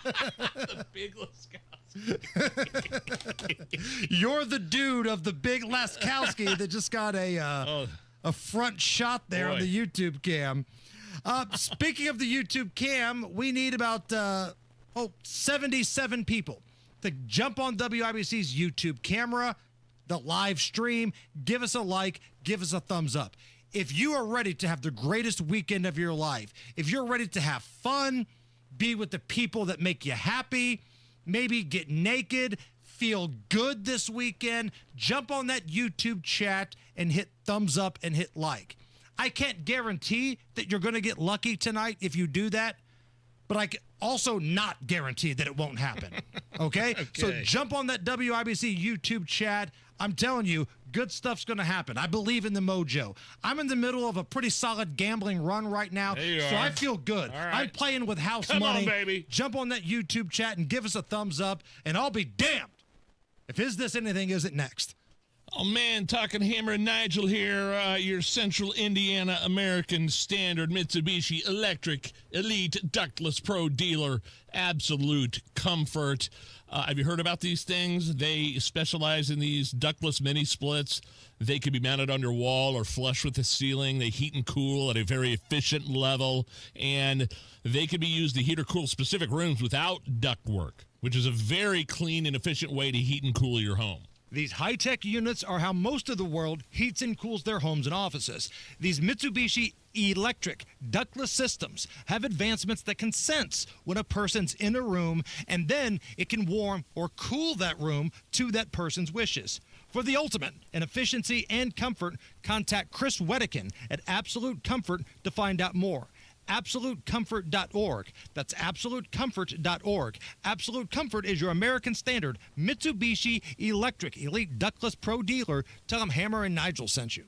The big Laskowski. You're the dude of the big Laskowski that just got a front shot there on the YouTube cam. Speaking of the YouTube cam, we need about 77 people to jump on WIBC's YouTube camera, the live stream, give us a like, give us a thumbs up. If you are ready to have the greatest weekend of your life, if you're ready to have fun, be with the people that make you happy, maybe get naked, feel good this weekend, jump on that YouTube chat and hit thumbs up and hit like. I can't guarantee that you're going to get lucky tonight if you do that, but I can also not guarantee that it won't happen. Okay? So jump on that WIBC YouTube chat. I'm telling you, good stuff's going to happen. I believe in the mojo. I'm in the middle of a pretty solid gambling run right now, so I feel good. All right. I'm playing with house money. Come on, baby. Jump on that YouTube chat and give us a thumbs up, and I'll be damned if Is This Anything isn't next. Oh, man, talking Hammer and Nigel here, your Central Indiana American Standard Mitsubishi Electric Elite Ductless Pro Dealer. Absolute comfort. Have you heard about these things? They specialize in these ductless mini splits. They can be mounted on your wall or flush with the ceiling. They heat and cool at a very efficient level, and they can be used to heat or cool specific rooms without ductwork, which is a very clean and efficient way to heat and cool your home. These high-tech units are how most of the world heats and cools their homes and offices. These Mitsubishi electric ductless systems have advancements that can sense when a person's in a room, and then it can warm or cool that room to that person's wishes. For the ultimate in efficiency and comfort, contact Chris Wedekin at Absolute Comfort to find out more. AbsoluteComfort.org. That's AbsoluteComfort.org. Absolute Comfort is your American Standard Mitsubishi Electric Elite Ductless Pro Dealer. Tell them Hammer and Nigel sent you.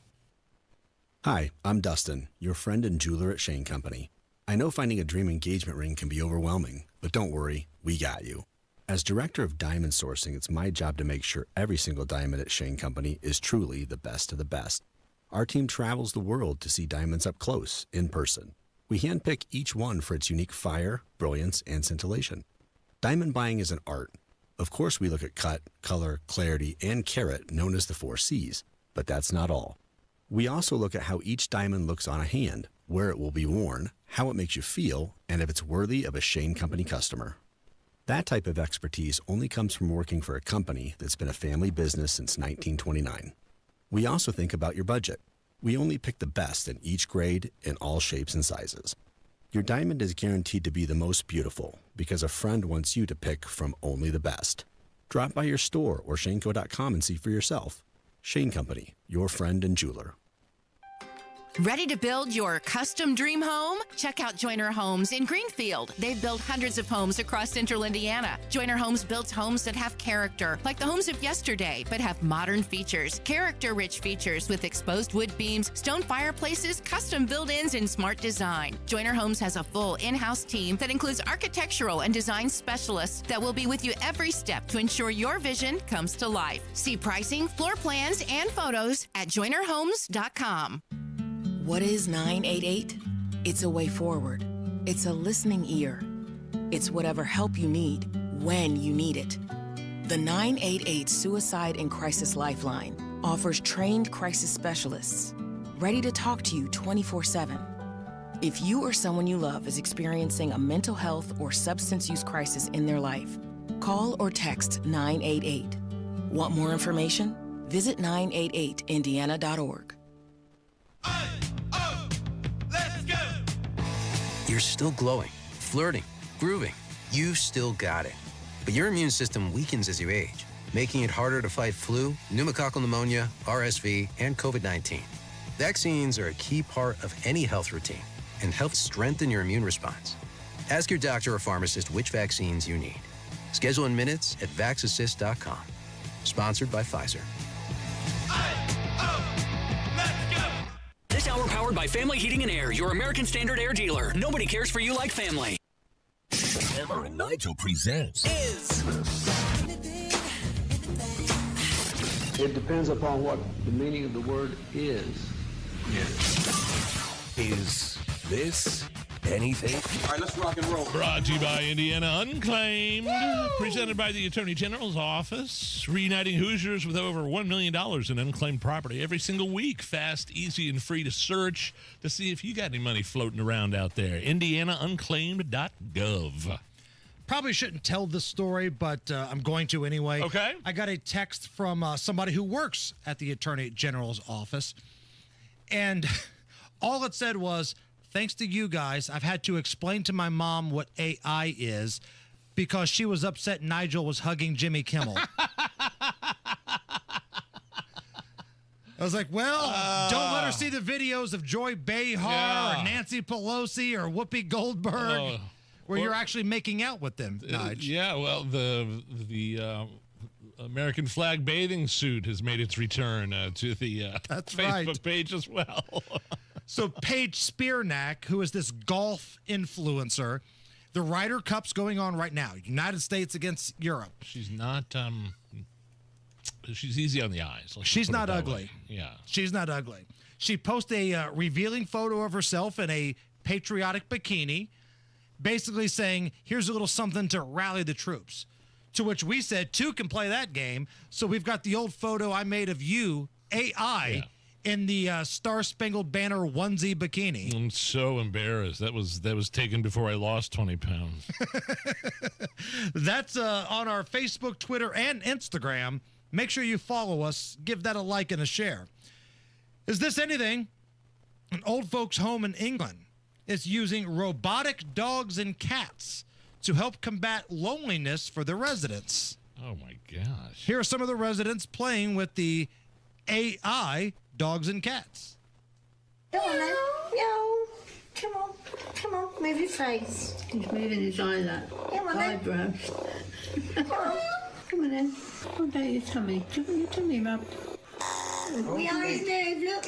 Hi, I'm Dustin, your friend and jeweler at Shane Company. I know finding a dream engagement ring can be overwhelming, but don't worry, we got you. As director of diamond sourcing, it's my job to make sure every single diamond at Shane Company is truly the best of the best. Our team travels the world to see diamonds up close, in person. We handpick each one for its unique fire, brilliance, and scintillation. Diamond buying is an art. Of course, we look at cut, color, clarity, and carat, known as the 4 C's. But that's not all. We also look at how each diamond looks on a hand, where it will be worn, how it makes you feel, and if it's worthy of a Shane Company customer. That type of expertise only comes from working for a company that's been a family business since 1929. We also think about your budget. We only pick the best in each grade in all shapes and sizes. Your diamond is guaranteed to be the most beautiful because a friend wants you to pick from only the best. Drop by your store or shaneco.com and see for yourself. Shane Company, your friend and jeweler. Ready to build your custom dream home? Check out Joyner Homes in Greenfield. They've built hundreds of homes across central Indiana. Joyner Homes builds homes that have character, like the homes of yesterday, but have modern features, character-rich features with exposed wood beams, stone fireplaces, custom build-ins, and smart design. Joyner Homes has a full in-house team that includes architectural and design specialists that will be with you every step to ensure your vision comes to life. See pricing, floor plans, and photos at joynerhomes.com. What is 988? It's a way forward. It's a listening ear. It's whatever help you need, when you need it. The 988 Suicide and Crisis Lifeline offers trained crisis specialists, ready to talk to you 24/7. If you or someone you love is experiencing a mental health or substance use crisis in their life, call or text 988. Want more information? Visit 988indiana.org. You're still glowing, flirting, grooving. You've still got it. But your immune system weakens as you age, making it harder to fight flu, pneumococcal pneumonia, RSV, and COVID-19. Vaccines are a key part of any health routine and help strengthen your immune response. Ask your doctor or pharmacist which vaccines you need. Schedule in minutes at vaxassist.com. Sponsored by Pfizer. This hour powered by Family Heating and Air, your American Standard air dealer. Nobody cares for you like family. Hammer and Nigel presents It depends upon what the meaning of the word is. Is this anything? All right, let's rock and roll. Brought to you by Indiana Unclaimed. Woo! Presented by the Attorney General's Office. Reuniting Hoosiers with over $1 million in unclaimed property every single week. Fast, easy, and free to search to see if you got any money floating around out there. IndianaUnclaimed.gov. Probably shouldn't tell this story, but I'm going to anyway. Okay. I got a text from somebody who works at the Attorney General's office, and all it said was, thanks to you guys, I've had to explain to my mom what AI is because she was upset Nigel was hugging Jimmy Kimmel. I was like, well, don't let her see the videos of Joy Behar or Nancy Pelosi or Whoopi Goldberg. Where you're actually making out with them, Nigel. Yeah, well, the American flag bathing suit has made its return to the Facebook page as well. So Paige Spearnack, who is this golf influencer, the Ryder Cup's going on right now. United States against Europe. She's not, she's easy on the eyes. She's not ugly. Yeah. She's not ugly. She posted a revealing photo of herself in a patriotic bikini, basically saying, here's a little something to rally the troops. To which we said, two can play that game. So we've got the old photo I made of you, AI, in the Star-Spangled Banner onesie bikini. I'm so embarrassed. That was taken before I lost 20 pounds. That's on our Facebook, Twitter, and Instagram. Make sure you follow us. Give that a like and a share. Is this anything? An old folks' home in England is using robotic dogs and cats to help combat loneliness for the residents. Oh, my gosh. Here are some of the residents playing with the AI dogs and cats. Go on then. Meow. Come on. Come on. Move your face. He's moving his eyelash. Come on then. Eyebrows. Come on. Come on then. What about your tummy? Do you want your tummy rubbed? We are his move. Look.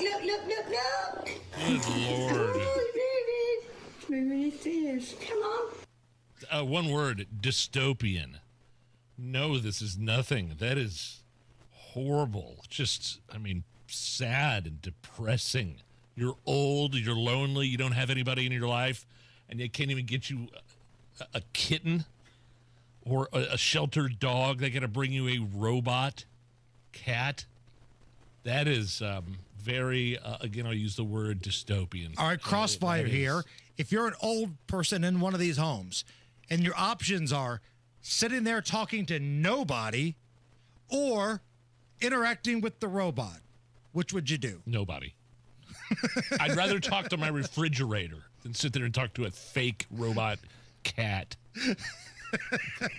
Good Lord. Moving his ears. Come on. One word, dystopian. No, this is nothing. That is horrible. Just, sad and depressing. You're old, you're lonely, you don't have anybody in your life, and they can't even get you a kitten or a sheltered dog. They got to bring you a robot cat. That is very, again, I'll use the word dystopian. All right, crossfire here. If you're an old person in one of these homes and your options are sitting there talking to nobody or interacting with the robot, which would you do? Nobody. I'd rather talk to my refrigerator than sit there and talk to a fake robot cat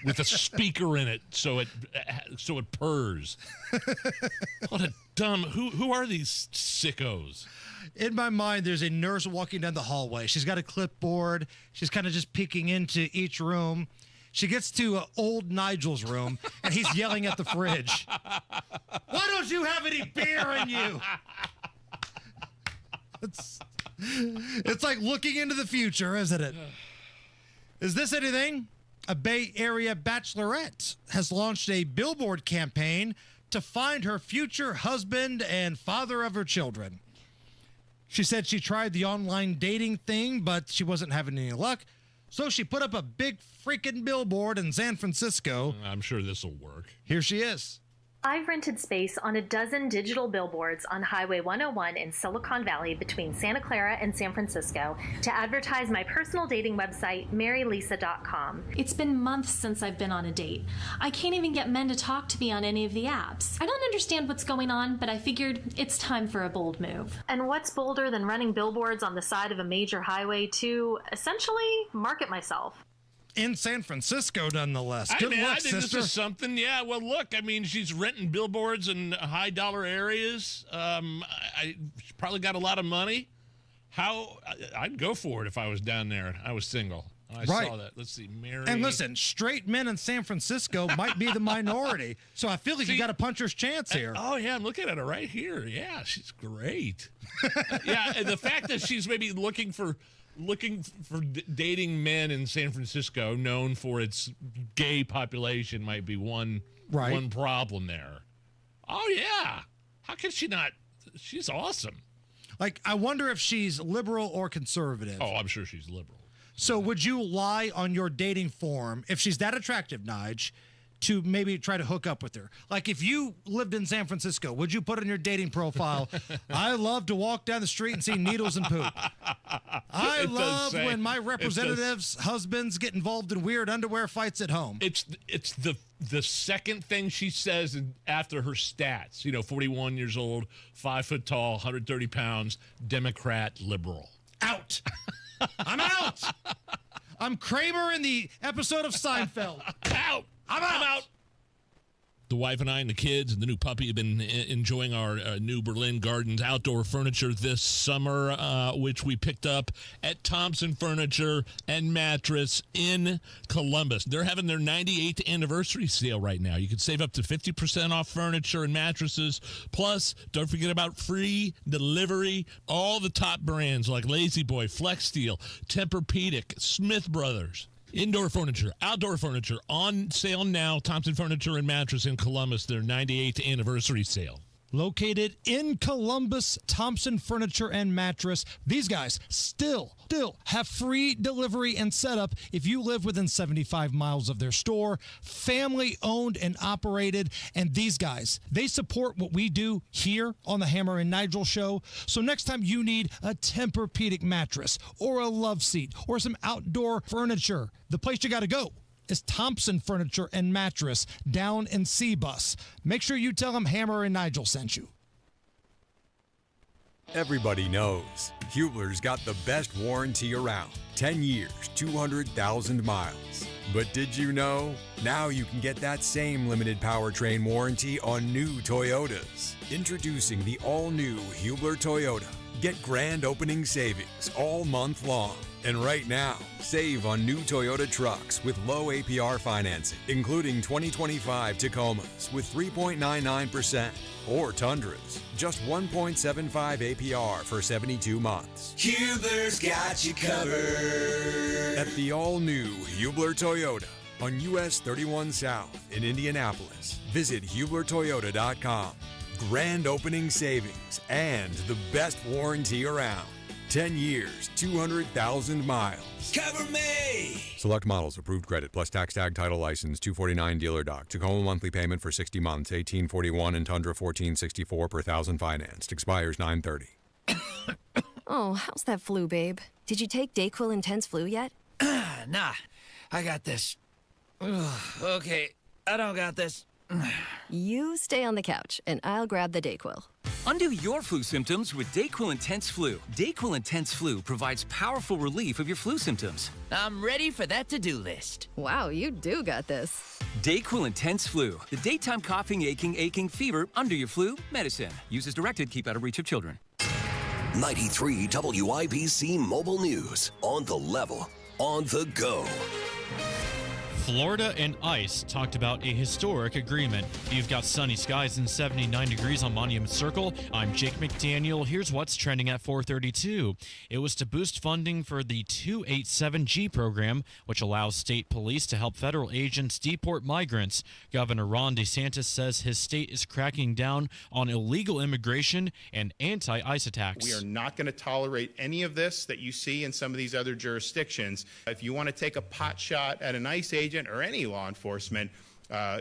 with a speaker in it so it purrs. What a dumb. Who are these sickos? In my mind, there's a nurse walking down the hallway. She's got a clipboard. She's kind of just peeking into each room. She gets to old Nigel's room, and he's yelling at the fridge. Why don't you have any beer in you? It's like looking into the future, isn't it? Is this anything? A Bay Area bachelorette has launched a billboard campaign to find her future husband and father of her children. She said she tried the online dating thing, but she wasn't having any luck. So she put up a big freaking billboard in San Francisco. I'm sure this will work. Here she is. I've rented space on a dozen digital billboards on Highway 101 in Silicon Valley between Santa Clara and San Francisco to advertise my personal dating website, marylisa.com. It's been months since I've been on a date. I can't even get men to talk to me on any of the apps. I don't understand what's going on, but I figured it's time for a bold move. And what's bolder than running billboards on the side of a major highway to essentially market myself? in San Francisco, nonetheless. I Good luck, think sister. this is something. Yeah, well, look, I mean, she's renting billboards in high-dollar areas. She probably got a lot of money. I'd go for it if I was down there and I was single. I saw that. Let's see, Mary. And listen, straight men in San Francisco might be the minority, so I feel like you got a puncher's chance here. Oh, yeah, I'm looking at her right here. Yeah, she's great. Yeah, and the fact that she's maybe looking for dating men in San Francisco, known for its gay population, might be one problem there. Oh, yeah. How can she not? She's awesome. Like, I wonder if she's liberal or conservative. Oh, I'm sure she's liberal. So would you lie on your dating form, if she's that attractive, Nige, to maybe try to hook up with her? Like, if you lived in San Francisco, would you put on your dating profile, I love to walk down the street and see needles and poop. I love when my representatives' husbands get involved in weird underwear fights at home. It's the second thing she says after her stats. 41 years old, 5 foot tall, 130 pounds, Democrat, liberal. Out. I'm out. I'm Kramer in the episode of Seinfeld. Out. I'm out. The wife and I and the kids and the new puppy have been enjoying our new Berlin Gardens outdoor furniture this summer, which we picked up at Thompson Furniture and Mattress in Columbus. They're having their 98th anniversary sale right now. You can save up to 50% off furniture and mattresses. Plus, don't forget about free delivery. All the top brands like Lazy Boy, Flex Steel, Tempur-Pedic, Smith Brothers. Indoor furniture, outdoor furniture, on sale now. Thompson Furniture and Mattress in Columbus, their 98th anniversary sale. Located in Columbus, Thompson Furniture and Mattress. These guys still have free delivery and setup if you live within 75 miles of their store. Family owned and operated. And these guys, they support what we do here on the Hammer and Nigel show. So next time you need a Tempur-Pedic mattress or a love seat or some outdoor furniture, the place you got to go is Thompson Furniture and Mattress down in C-Bus. Make sure you tell them Hammer and Nigel sent you. Everybody knows Hubler's got the best warranty around. 10 years, 200,000 miles. But did you know? Now you can get that same limited powertrain warranty on new Toyotas. Introducing the all-new Hubler Toyota. Get grand opening savings all month long. And right now, save on new Toyota trucks with low APR financing, including 2025 Tacomas with 3.99% or Tundras, just 1.75 APR for 72 months. Hubler's got you covered. At the all-new Hubler Toyota on US 31 South in Indianapolis. Visit HublerToyota.com. Grand opening savings and the best warranty around. 10 years, 200,000 miles. Cover me! Select models, approved credit, plus tax tag title license, 249 dealer doc. Tacoma monthly payment for 60 months, 1841 and Tundra 1464 per thousand financed. Expires 9/30. Oh, how's that flu, babe? Did you take Dayquil Intense Flu yet? Nah, I got this. Ugh, okay, I don't got this. You stay on the couch, and I'll grab the Dayquil. Undo your flu symptoms with Dayquil Intense Flu. Dayquil Intense Flu provides powerful relief of your flu symptoms. I'm ready for that to-do list. Wow, you do got this. Dayquil Intense Flu. The daytime coughing, aching, fever, under your flu medicine. Use as directed. Keep out of reach of children. 93 WIBC Mobile News. On the level. On the go. Florida and ICE talked about a historic agreement. You've got sunny skies and 79 degrees on Monument Circle. I'm Jake McDaniel. Here's what's trending at 4:32. It was to boost funding for the 287G program, which allows state police to help federal agents deport migrants. Governor Ron DeSantis says his state is cracking down on illegal immigration and anti-ICE attacks. We are not going to tolerate any of this that you see in some of these other jurisdictions. If you want to take a pot shot at an ICE agent or any law enforcement,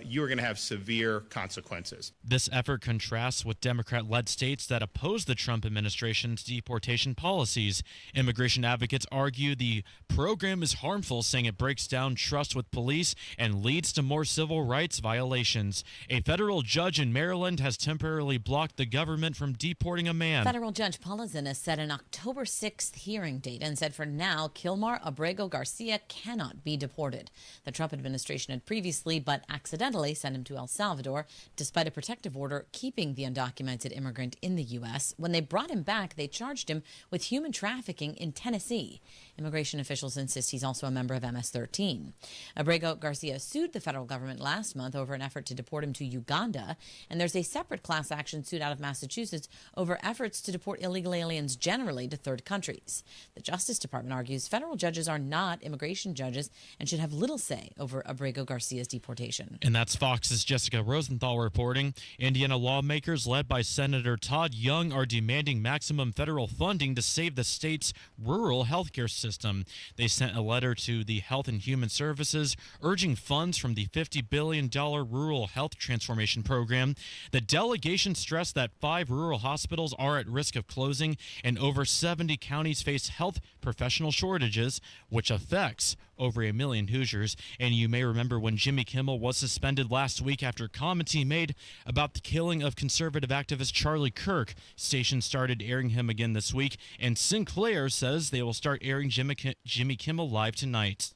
you are going to have severe consequences. This effort contrasts with Democrat-led states that oppose the Trump administration's deportation policies. Immigration advocates argue the program is harmful, saying it breaks down trust with police and leads to more civil rights violations. A federal judge in Maryland has temporarily blocked the government from deporting a man. Federal Judge Paulson has set an October 6th hearing date and said for now, Kilmar Abrego Garcia cannot be deported. The Trump administration had previously, but accidentally, sent him to El Salvador, despite a protective order keeping the undocumented immigrant in the U.S. When they brought him back, they charged him with human trafficking in Tennessee. Immigration officials insist he's also a member of MS-13. Abrego Garcia sued the federal government last month over an effort to deport him to Uganda, and there's a separate class action suit out of Massachusetts over efforts to deport illegal aliens generally to third countries. The Justice Department argues federal judges are not immigration judges and should have little say over Abrego Garcia's deportation. And that's Fox's Jessica Rosenthal reporting. Indiana lawmakers led by Senator Todd Young are demanding maximum federal funding to save the state's rural healthcare system. They sent a letter to the Health and Human Services urging funds from the $50 billion Rural Health Transformation Program. The delegation stressed that 5 rural hospitals are at risk of closing and over 70 counties face health professional shortages, which affects over 1 million Hoosiers. And you may remember when Jimmy Kimmel was suspended last week after comments he made about the killing of conservative activist Charlie Kirk. Stations started airing him again this week, and Sinclair says they will start airing Jimmy Kimmel live tonight.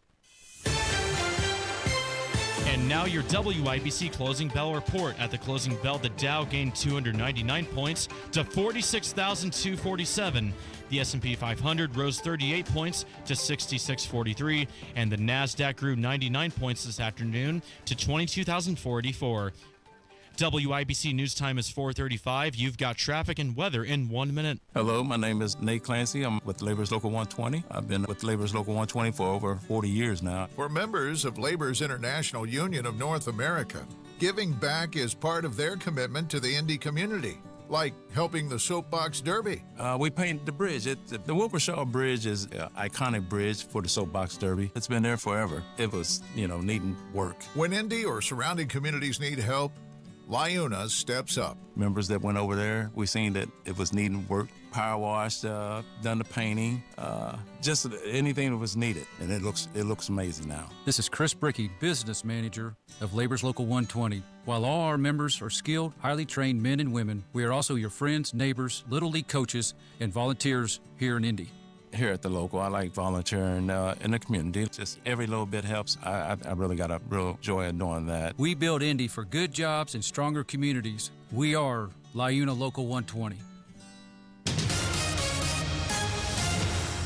And now your WIBC closing bell report. At the closing bell, the Dow gained 299 points to 46,247. The S&P 500 rose 38 points to 6643, and the Nasdaq grew 99 points this afternoon to 22,044. WIBC News Time is 4:35. You've got traffic and weather in 1 minute. Hello, my name is Nate Clancy. I'm with Labor's Local 120. I've been with Labor's Local 120 for over 40 years now. For members of Labor's International Union of North America, giving back is part of their commitment to the Indy community, like helping the Soapbox Derby. We painted the bridge. The Wilkershaw Bridge is an iconic bridge for the Soapbox Derby. It's been there forever. It was, needing work. When Indy or surrounding communities need help, LIUNA steps up. Members that went over there, we seen that it was needing work, power washed, done the painting, just anything that was needed, and it looks amazing now. This is Chris Bricky, business manager of Labor's Local 120. While all our members are skilled, highly trained men and women, we are also your friends, neighbors, Little League coaches, and volunteers here in Indy. Here at the local, I like volunteering in the community. Just every little bit helps. I really got a real joy in doing that. We build Indy for good jobs and stronger communities. We are LIUNA Local 120.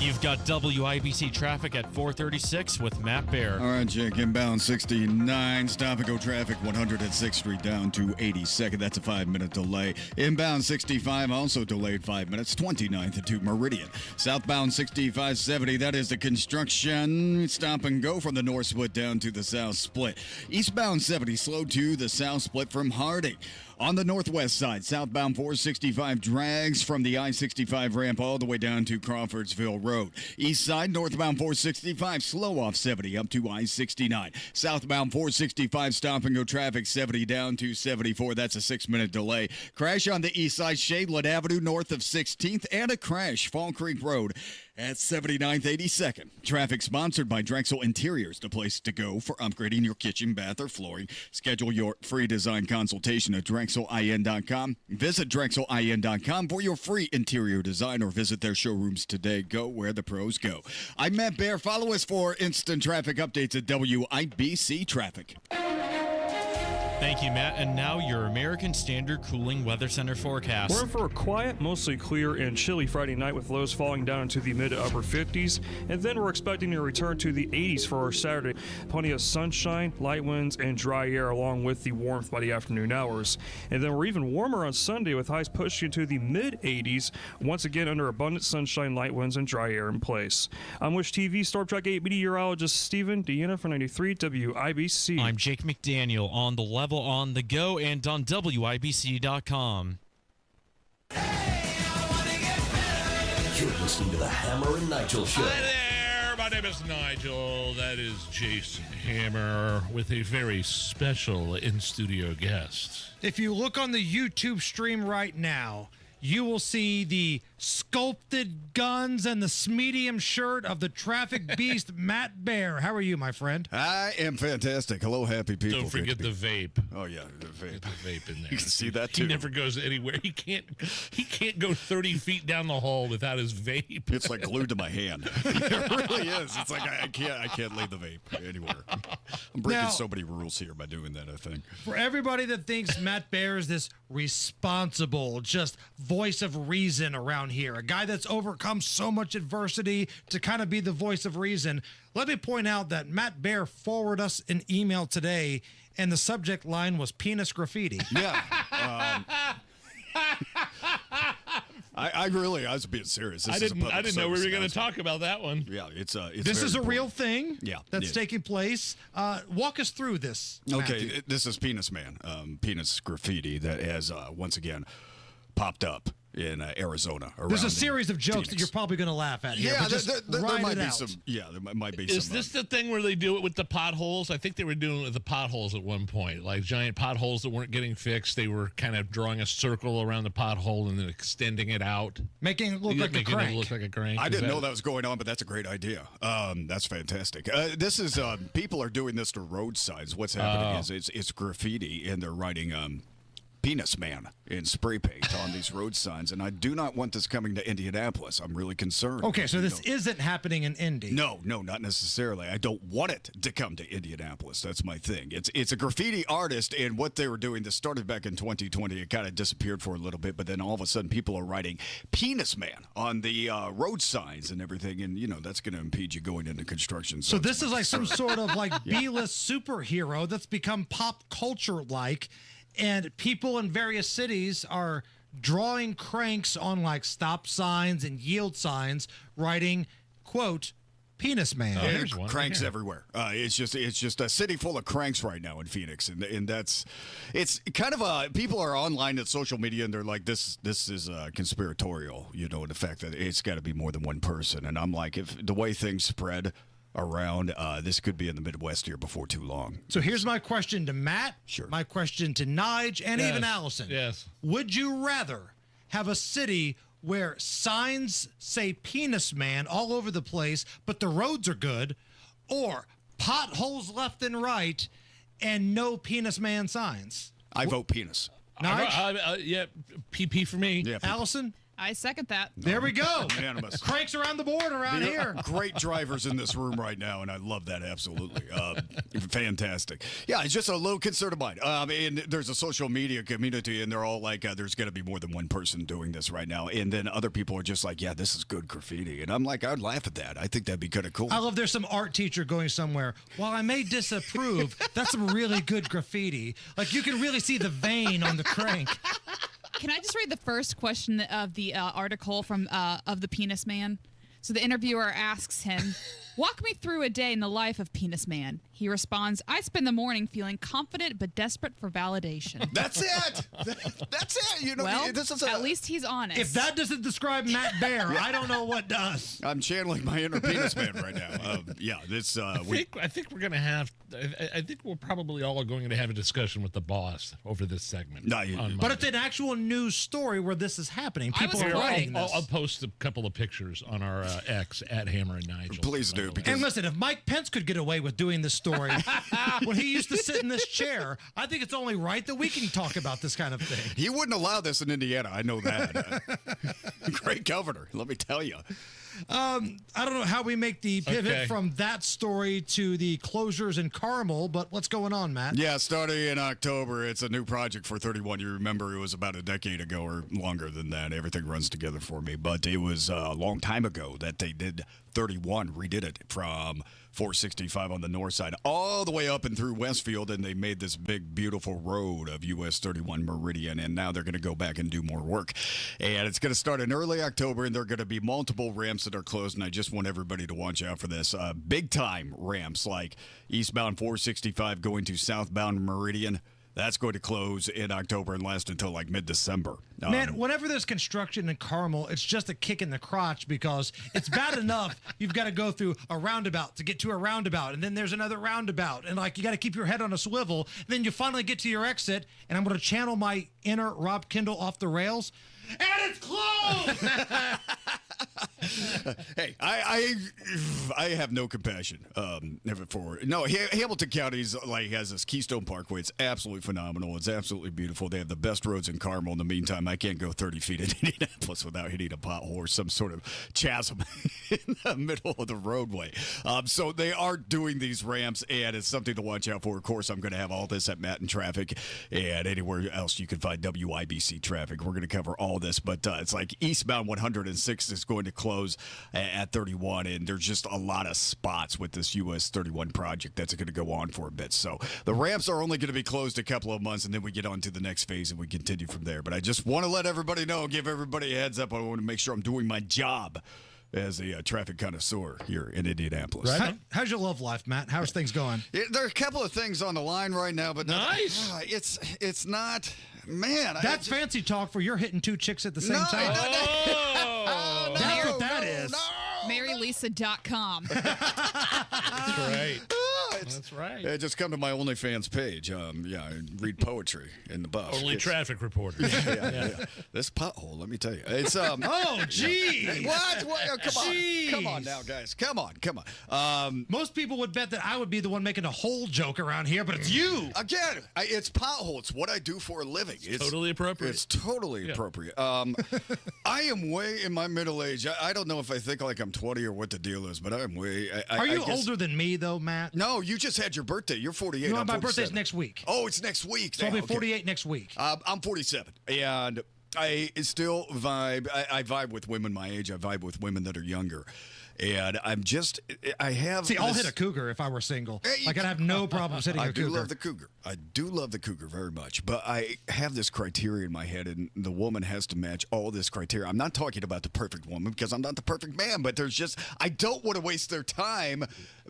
You've got WIBC traffic at 4:36 with Matt Bear. All right, Jake, inbound 69, stop-and-go traffic 106th Street down to 82nd. That's a 5-minute delay. Inbound 65 also delayed 5 minutes, 29th to Meridian. Southbound 6570, that is the construction stop-and-go from the north split down to the south split. Eastbound 70, slow to the south split from Harding. On the northwest side, southbound 465 drags from the I-65 ramp all the way down to Crawfordsville Road. East side, northbound 465, slow off 70 up to I-69. Southbound 465, stop-and-go traffic 70 down to 74. That's a 6-minute delay. Crash on the east side, Shadeland Avenue north of 16th, and a crash, Fall Creek Road at 79th, 82nd. Traffic sponsored by Drexel Interiors, the place to go for upgrading your kitchen, bath, or flooring. Schedule your free design consultation at DrexelIN.com. Visit DrexelIN.com for your free interior design or visit their showrooms today. Go where the pros go. I'm Matt Bear. Follow us for instant traffic updates at WIBC Traffic. Thank you, Matt. And now your American Standard Cooling Weather Center forecast. We're in for a quiet, mostly clear and chilly Friday night with lows falling down into the mid to upper 50s. And then we're expecting a return to the 80s for our Saturday. Plenty of sunshine, light winds, and dry air along with the warmth by the afternoon hours. And then we're even warmer on Sunday with highs pushing into the mid 80s, once again under abundant sunshine, light winds, and dry air in place. I'm Wish TV Storm Track 8 meteorologist Stephen Deanna for 93 WIBC. I'm Jake McDaniel on the level, on the go, and on WIBC.com. You're listening to the Hammer and Nigel Show. Hi there. there. My name is Nigel. That is Jason Hammer with a very special in-studio guest. If you look on the YouTube stream right now, you will see the sculpted guns and the medium shirt of the traffic beast, Matt Bear. How are you, my friend? I am fantastic. Hello, happy people. Don't forget the vape. Oh yeah, the vape. Get the vape in there. You can see that too. He never goes anywhere. He can't go 30 feet down the hall without his vape. It's like glued to my hand. It really is. It's like I can't leave the vape anywhere. I'm breaking so many rules here by doing that, I think. For everybody that thinks Matt Bear is this responsible, just voice of reason around here, a guy that's overcome so much adversity to kind of be the voice of reason, let me point out that Matt Bear forwarded us an email today, and the subject line was penis graffiti. Yeah. I was being serious. I didn't know we were going to talk about that one. Yeah, it's this is a real thing. Yeah, that's taking place. Walk us through this. Okay, Matthew. this is Penis Man, penis graffiti that has once again popped up in Arizona. There's a series of jokes that you're probably going to laugh at here. Yeah, there might be some. Yeah, there might be some. Is this the thing where they do it with the potholes? I think they were doing it with the potholes at one point, like giant potholes that weren't getting fixed. They were kind of drawing a circle around the pothole and then extending it out, making it look like a crank. I didn't know that was going on, but that's a great idea. That's fantastic. This is people are doing this to road signs. What's happening is it's graffiti, and they're writing Penis Man in spray paint on these road signs, and I do not want this coming to Indianapolis. I'm really concerned. Okay, so this isn't happening in Indy. No, not necessarily. I don't want it to come to Indianapolis. That's my thing. It's a graffiti artist, and what they were doing, this started back in 2020. It kind of disappeared for a little bit, but then all of a sudden people are writing Penis Man on the road signs and everything, and, that's going to impede you going into construction. So this is like some sort of like B-list superhero that's become pop culture-like, and people in various cities are drawing cranks on like stop signs and yield signs, writing, quote, Penis Man. There's cranks everywhere. It's just a city full of cranks right now in Phoenix, and it's kind of people are online at social media and they're like, this is conspiratorial, the fact that it's got to be more than one person, and I'm like, if the way things spread around, this could be in the Midwest here before too long. So here's my question to Matt, my question to Nige, and even Allison. Yes. Would you rather have a city where signs say Penis Man all over the place, but the roads are good, or potholes left and right and no Penis Man signs? I vote penis. Nige? Yeah, PP for me. Yeah, Allison? I second that. There we go. Unanimous. Cranks around the board around here. Great drivers in this room right now, and I love that absolutely. Fantastic. Yeah, it's just a little concern of mine. And there's a social media community, and they're all like, there's going to be more than one person doing this right now. And then other people are just like, yeah, this is good graffiti. And I'm like, I'd laugh at that. I think that'd be kind of cool. I love there's some art teacher going somewhere. While I may disapprove, that's some really good graffiti. Like, you can really see the vein on the crank. Can I just read the first question of the article from of the Penis Man? So the interviewer asks him, walk me through a day in the life of Penis Man. He responds, I spend the morning feeling confident but desperate for validation. That's it. That's it. Well, this is at least he's honest. If that doesn't describe Matt Bear, I don't know what does. I'm channeling my inner Penis Man right now. I think we're going to have, I think we're probably all going to have a discussion with the boss over this segment. But it's an actual news story where this is happening. People are writing this. I'll post a couple of pictures on our X at Hammer and Nigel. Please do. And listen, if Mike Pence could get away with doing this story when he used to sit in this chair, I think it's only right that we can talk about this kind of thing. He wouldn't allow this in Indiana. I know that. Great governor, let me tell you. I don't know how we make the pivot from that story to the closures in Carmel, but what's going on, Matt? Yeah, starting in October, it's a new project for 31. You remember it was about a decade ago or longer than that. Everything runs together for me, but it was a long time ago that they did 31, redid it from 465 on the north side all the way up and through Westfield, and they made this big, beautiful road of US 31 Meridian, and now they're going to go back and do more work. And it's going to start in early October, and there are going to be multiple ramps that are closed, and I just want everybody to watch out for this. Big-time ramps like eastbound 465 going to southbound Meridian. That's going to close in October and last until like mid-December. Man, whenever there's construction in Carmel, it's just a kick in the crotch because it's bad enough you've got to go through a roundabout to get to a roundabout, and then there's another roundabout, and like you got to keep your head on a swivel. Then you finally get to your exit, and I'm going to channel my inner Rob Kendall off the rails, and it's closed. Hey, I have no compassion. Never for no. Hamilton County's like has this Keystone Parkway. It's absolutely phenomenal. It's absolutely beautiful. They have the best roads in Carmel. In the meantime, I can't go 30 feet in Indianapolis without hitting a pothole or some sort of chasm in the middle of the roadway. So they are doing these ramps, and it's something to watch out for. Of course, I'm going to have all this at Matt in Traffic and anywhere else you can find WIBC Traffic. We're going to cover all this, but it's like eastbound 106 is going to close at 31, and there's just a lot of spots with this US 31 project that's going to go on for a bit. So the ramps are only going to be closed a couple of months, and then we get on to the next phase and we continue from there. But I just want to let everybody know, give everybody a heads up. I want to make sure I'm doing my job as a traffic connoisseur here in Indianapolis. Right. How's your love life, Matt? How's things going? There are a couple of things on the line right now, but nice. It's not, man. That's fancy talk for you're hitting two chicks at the same time. Oh, that's what that is. MaryLisa.com. That's right. That's right. Just come to my OnlyFans page. I read poetry in the buff. Only traffic reporters. Yeah. This pothole, let me tell you. It's oh, geez. What? Oh, come on now, guys. Come on. Most people would bet that I would be the one making a hole joke around here, but it's you. Again, it's pothole. It's what I do for a living. It's totally appropriate. It's totally appropriate. I am way in my middle age. I don't know if I think like I'm 20 or what the deal is, but I'm way. Are you older than me, though, Matt? No, you just had your birthday. You're 48. No, I'm my 47. birthday's next week. Oh, it's next week. So I'll be 48 next week. I'm 47, and I still vibe. I vibe with women my age. I vibe with women that are younger. And I have. See, I'll hit a cougar if I were single. Like, I'd have no problem hitting a cougar. I do love the cougar. I do love the cougar very much. But I have this criteria in my head, and the woman has to match all this criteria. I'm not talking about the perfect woman because I'm not the perfect man, but I don't want to waste their time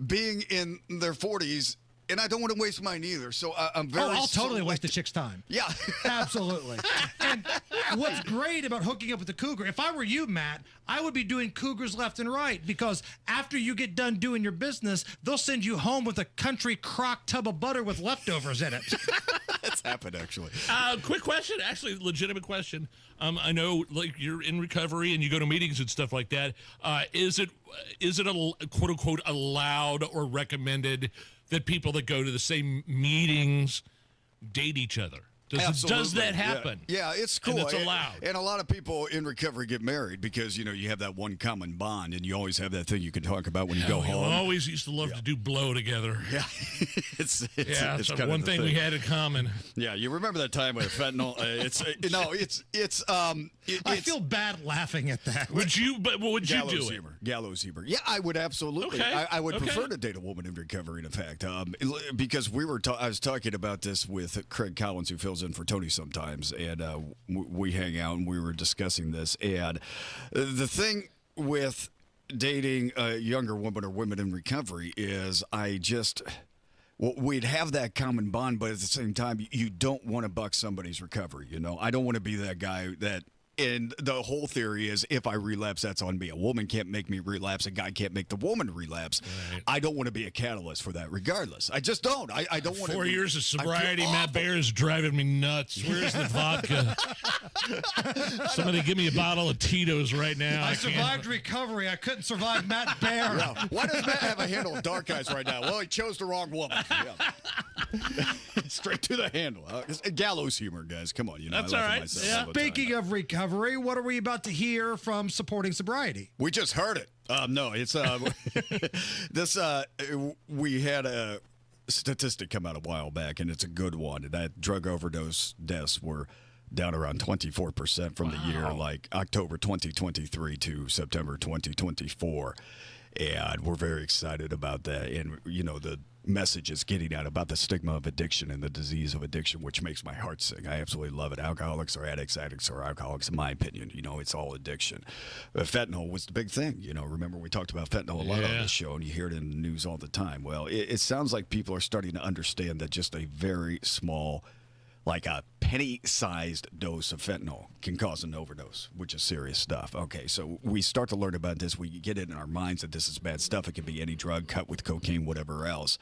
being in their 40s. And I don't want to waste mine either. So I'm very. I'll totally waste the chick's time. Yeah, absolutely. And what's great about hooking up with the cougar? If I were you, Matt, I would be doing cougars left and right because after you get done doing your business, they'll send you home with a country crock tub of butter with leftovers in it. That's happened actually. Quick question, actually, legitimate question. I know, like, you're in recovery and you go to meetings and stuff like that. Is it a quote unquote allowed or recommended that people that go to the same meetings date each other? Does that happen? Yeah, it's cool. And it's allowed. And a lot of people in recovery get married because, you have that one common bond, and you always have that thing you can talk about when you go home. We always used to love to do blow together. Yeah. it's kind one thing we had in common. Yeah, you remember that time with fentanyl? I feel bad laughing at that. Would you do it? Gallows humor. Yeah, I would absolutely. Okay. I would prefer to date a woman in recovery, in fact, because I was talking about this with Craig Collins, who fills in for Tony sometimes, and we hang out and we were discussing this. And the thing with dating a younger woman or women in recovery is we'd have that common bond, but at the same time, you don't want to buck somebody's recovery. I don't want to be that guy that. And the whole theory is if I relapse, that's on me. A woman can't make me relapse. A guy can't make the woman relapse. Right. I don't want to be a catalyst for that regardless. I just don't. I don't want to. 4 years of sobriety, Matt Bear is driving me nuts. Where's the vodka? Somebody give me a bottle of Tito's right now. I survived recovery. I couldn't survive Matt Bear. Yeah. Why does Matt have a handle of dark eyes right now? Well, he chose the wrong woman. Yeah. Straight to the handle. Gallows humor, guys. Come on. That's all right. Yeah. Speaking of recovery, what are we about to hear from Supporting Sobriety? We just heard it. No, it's this. We had a statistic come out a while back, and it's a good one. That drug overdose deaths were down around 24% from the year, like October 2023 to September 2024. And we're very excited about that. And, the message is getting out about the stigma of addiction and the disease of addiction, which makes my heart sing. I absolutely love it. Alcoholics are addicts, addicts are alcoholics, in my opinion. It's all addiction. But fentanyl was the big thing. Remember we talked about fentanyl a lot on this show, and you hear it in the news all the time. Well, it sounds like people are starting to understand that just a very small like a penny-sized dose of fentanyl can cause an overdose, which is serious stuff. Okay, so we start to learn about this. We get it in our minds that this is bad stuff. It can be any drug cut with cocaine, whatever else.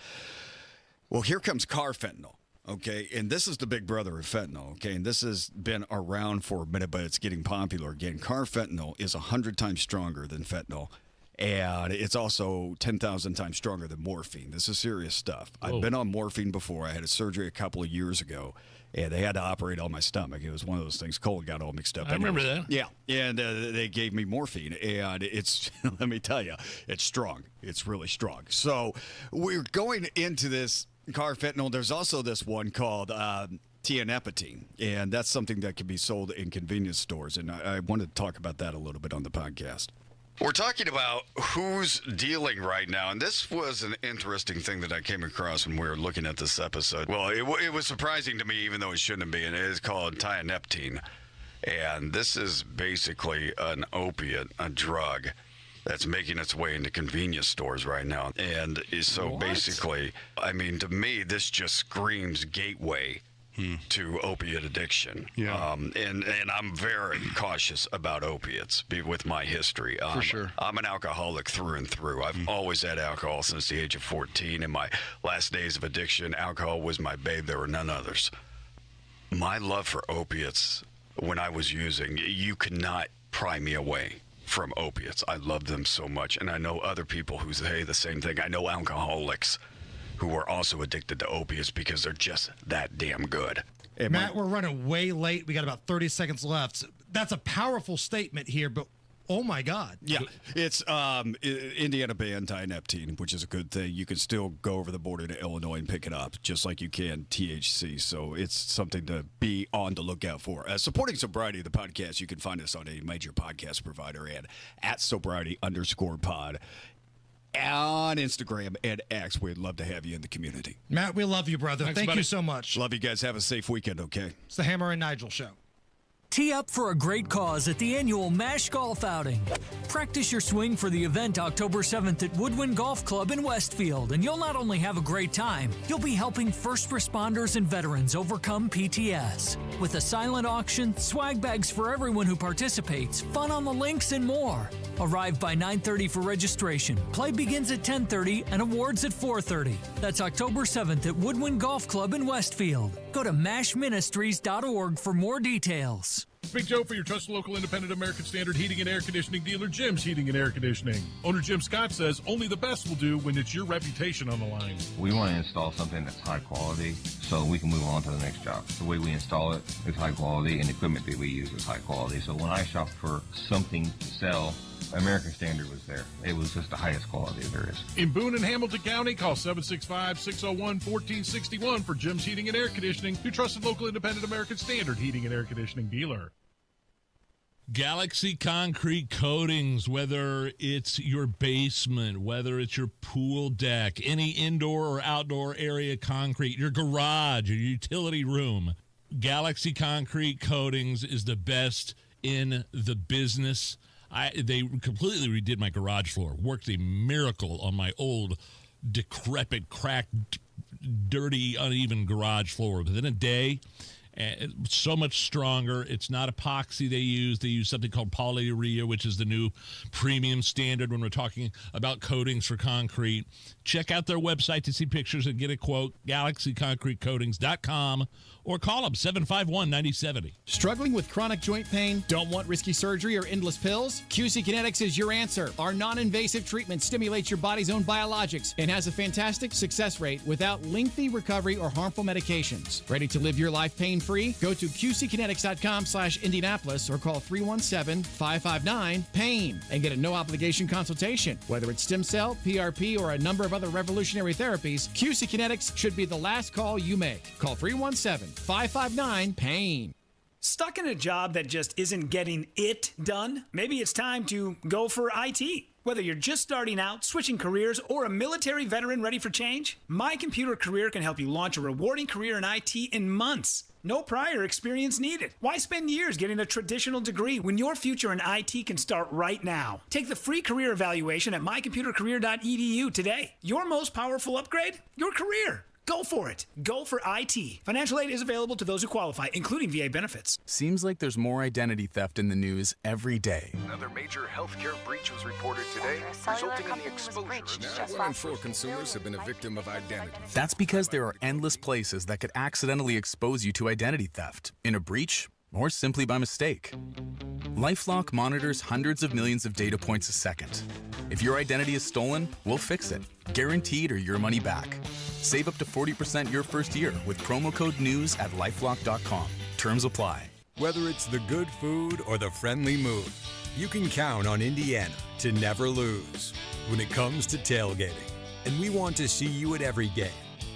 Well, here comes carfentanil. Okay, and this is the big brother of fentanyl, okay, and this has been around for a minute, but it's getting popular again. Carfentanil is 100 times stronger than fentanyl, and it's also 10,000 times stronger than morphine. This is serious stuff. I've been on morphine before. I had a surgery a couple of years ago, and they had to operate on my stomach. It was one of those things. Cold got all mixed up. I remember that. Yeah, and they gave me morphine, and it's, let me tell you, it's strong. It's really strong. So we're going into this carfentanil. There's also this one called tianepatine, and that's something that can be sold in convenience stores, and I wanted to talk about that a little bit on the podcast. We're talking about who's dealing right now, and this was an interesting thing that I came across when we were looking at this episode. Well, it was surprising to me, even though it shouldn't be, and it is called tianepatine, and this is basically an opiate, a drug that's making its way into convenience stores right now. And so basically, I mean, to me, this just screams gateway to opiate addiction. Yeah. And I'm very cautious about opiates with my history. For sure. I'm an alcoholic through and through. I've always had alcohol since the age of 14. In my last days of addiction, alcohol was my babe. There were none others. My love for opiates, when I was using, you could not pry me away from opiates. I love them so much, and I know other people who say the same thing. I know alcoholics who are also addicted to opiates because they're just that damn good. Matt, we're running way late. We got about 30 seconds left. That's a powerful statement here, but oh my God. Yeah, it's Indiana banned tianepatine, which is a good thing. You can still go over the border to Illinois and pick it up, just like you can THC. So it's something to be on the lookout for. Supporting Sobriety, the podcast, you can find us on a major podcast provider and at Sobriety_pod on Instagram and X. We'd love to have you in the community. Matt, we love you, brother. Thanks, Thank buddy. you so much. Love you guys. Have a safe weekend, okay? It's the Hammer and Nigel Show. Tee up for a great cause at the annual MASH Golf Outing. Practice your swing for the event October 7th at Woodwind Golf Club in Westfield, and you'll not only have a great time, you'll be helping first responders and veterans overcome PTS. With a silent auction, swag bags for everyone who participates, fun on the links, and more. Arrive by 9:30 for registration. Play begins at 10:30 and awards at 4:30. That's October 7th at Woodwind Golf Club in Westfield. Go to mashministries.org for more details. Big Joe for your trusted local independent American Standard heating and air conditioning dealer, Jim's Heating and Air Conditioning. Owner Jim Scott says only the best will do when it's your reputation on the line. We want to install something that's high quality so we can move on to the next job. The way we install it is high quality, and the equipment that we use is high quality. So when I shopped for something to sell, American Standard was there. It was just the highest quality there is. In Boone and Hamilton County, call 765-601-1461 for Jim's Heating and Air Conditioning, your trusted local independent American Standard heating and air conditioning dealer. Galaxy Concrete Coatings, whether it's your basement, whether it's your pool deck, any indoor or outdoor area concrete, your garage, your utility room, Galaxy Concrete Coatings is the best in the business. They completely redid my garage floor, worked a miracle on my old, decrepit, cracked, dirty, uneven garage floor. Within a day, so much stronger. It's not epoxy they use. They use something called polyurea, which is the new premium standard when we're talking about coatings for concrete. Check out their website to see pictures and get a quote, galaxyconcretecoatings.com, or call them 751-9070. Struggling with chronic joint pain? Don't want risky surgery or endless pills? QC Kinetics is your answer. Our non-invasive treatment stimulates your body's own biologics and has a fantastic success rate without lengthy recovery or harmful medications. Ready to live your life pain-free? Go to qckinetics.com/Indianapolis or call 317-559-PAIN and get a no-obligation consultation. Whether it's stem cell, PRP, or a number of other revolutionary therapies, QC Kinetics should be the last call you make. Call 317-559-PAIN. Stuck in a job that just isn't getting it done? Maybe it's time to go for IT. Whether you're just starting out, switching careers, or a military veteran ready for change, My Computer Career can help you launch a rewarding career in IT in months. No prior experience needed. Why spend years getting a traditional degree when your future in IT can start right now? Take the free career evaluation at mycomputercareer.edu today. Your most powerful upgrade? Your career. Go for it. Go for IT. Financial aid is available to those who qualify, including VA benefits. Seems like there's more identity theft in the news every day. Another major healthcare breach was reported today, resulting in the exposure of 1 in 4 consumers have been a victim of identity. That's because there are endless places that could accidentally expose you to identity theft, in a breach, or simply by mistake. LifeLock monitors hundreds of millions of data points a second. If your identity is stolen, we'll fix it, guaranteed or your money back. Save up to 40% your first year with promo code NEWS at lifelock.com. Terms apply. Whether it's the good food or the friendly mood, you can count on Indiana to never lose when it comes to tailgating. And we want to see you at every game.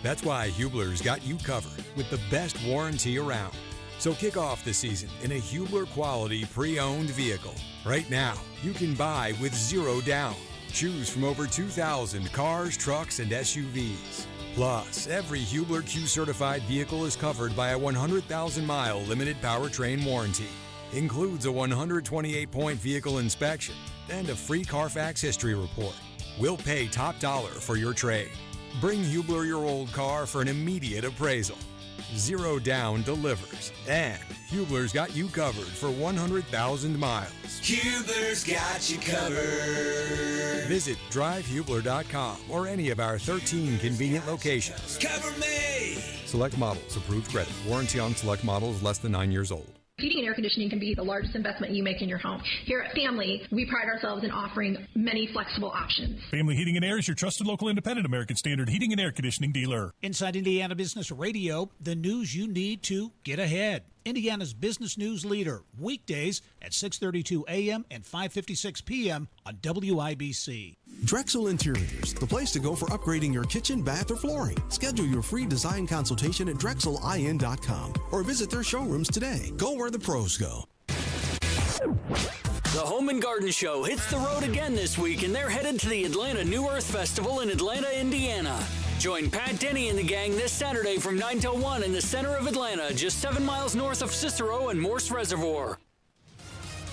That's why Hubler's got you covered with the best warranty around. So kick off the season in a Hubler quality pre-owned vehicle. Right now, you can buy with 0 down. Choose from over 2,000 cars, trucks, and SUVs. Plus, every Hubler Q-certified vehicle is covered by a 100,000-mile limited powertrain warranty. Includes a 128-point vehicle inspection and a free Carfax history report. We'll pay top dollar for your trade. Bring Hubler your old car for an immediate appraisal. 0 down delivers. And Hubler's got you covered for 100,000 miles. Hubler's got you covered. Visit drivehubler.com or any of our 13 convenient locations. Cover me. Select models, approved credit. Warranty on select models less than 9 years old. Heating and air conditioning can be the largest investment you make in your home. Here at Family, we pride ourselves in offering many flexible options. Family Heating and Air is your trusted local independent American Standard heating and air conditioning dealer. Inside Indiana Business Radio, the news you need to get ahead. Indiana's business news leader, weekdays at 6:32 a.m. and 5:56 p.m. on WIBC. Drexel Interiors, the place to go for upgrading your kitchen, bath, or flooring. Schedule your free design consultation at drexelin.com or visit their showrooms today. Go where the pros go. The Home and Garden Show hits the road again this week, and they're headed to the Atlanta New Earth Festival in Atlanta, Indiana. Join Pat Denny and the gang this Saturday from 9 till 1 in the center of Atlanta, just 7 miles north of Cicero and Morse Reservoir.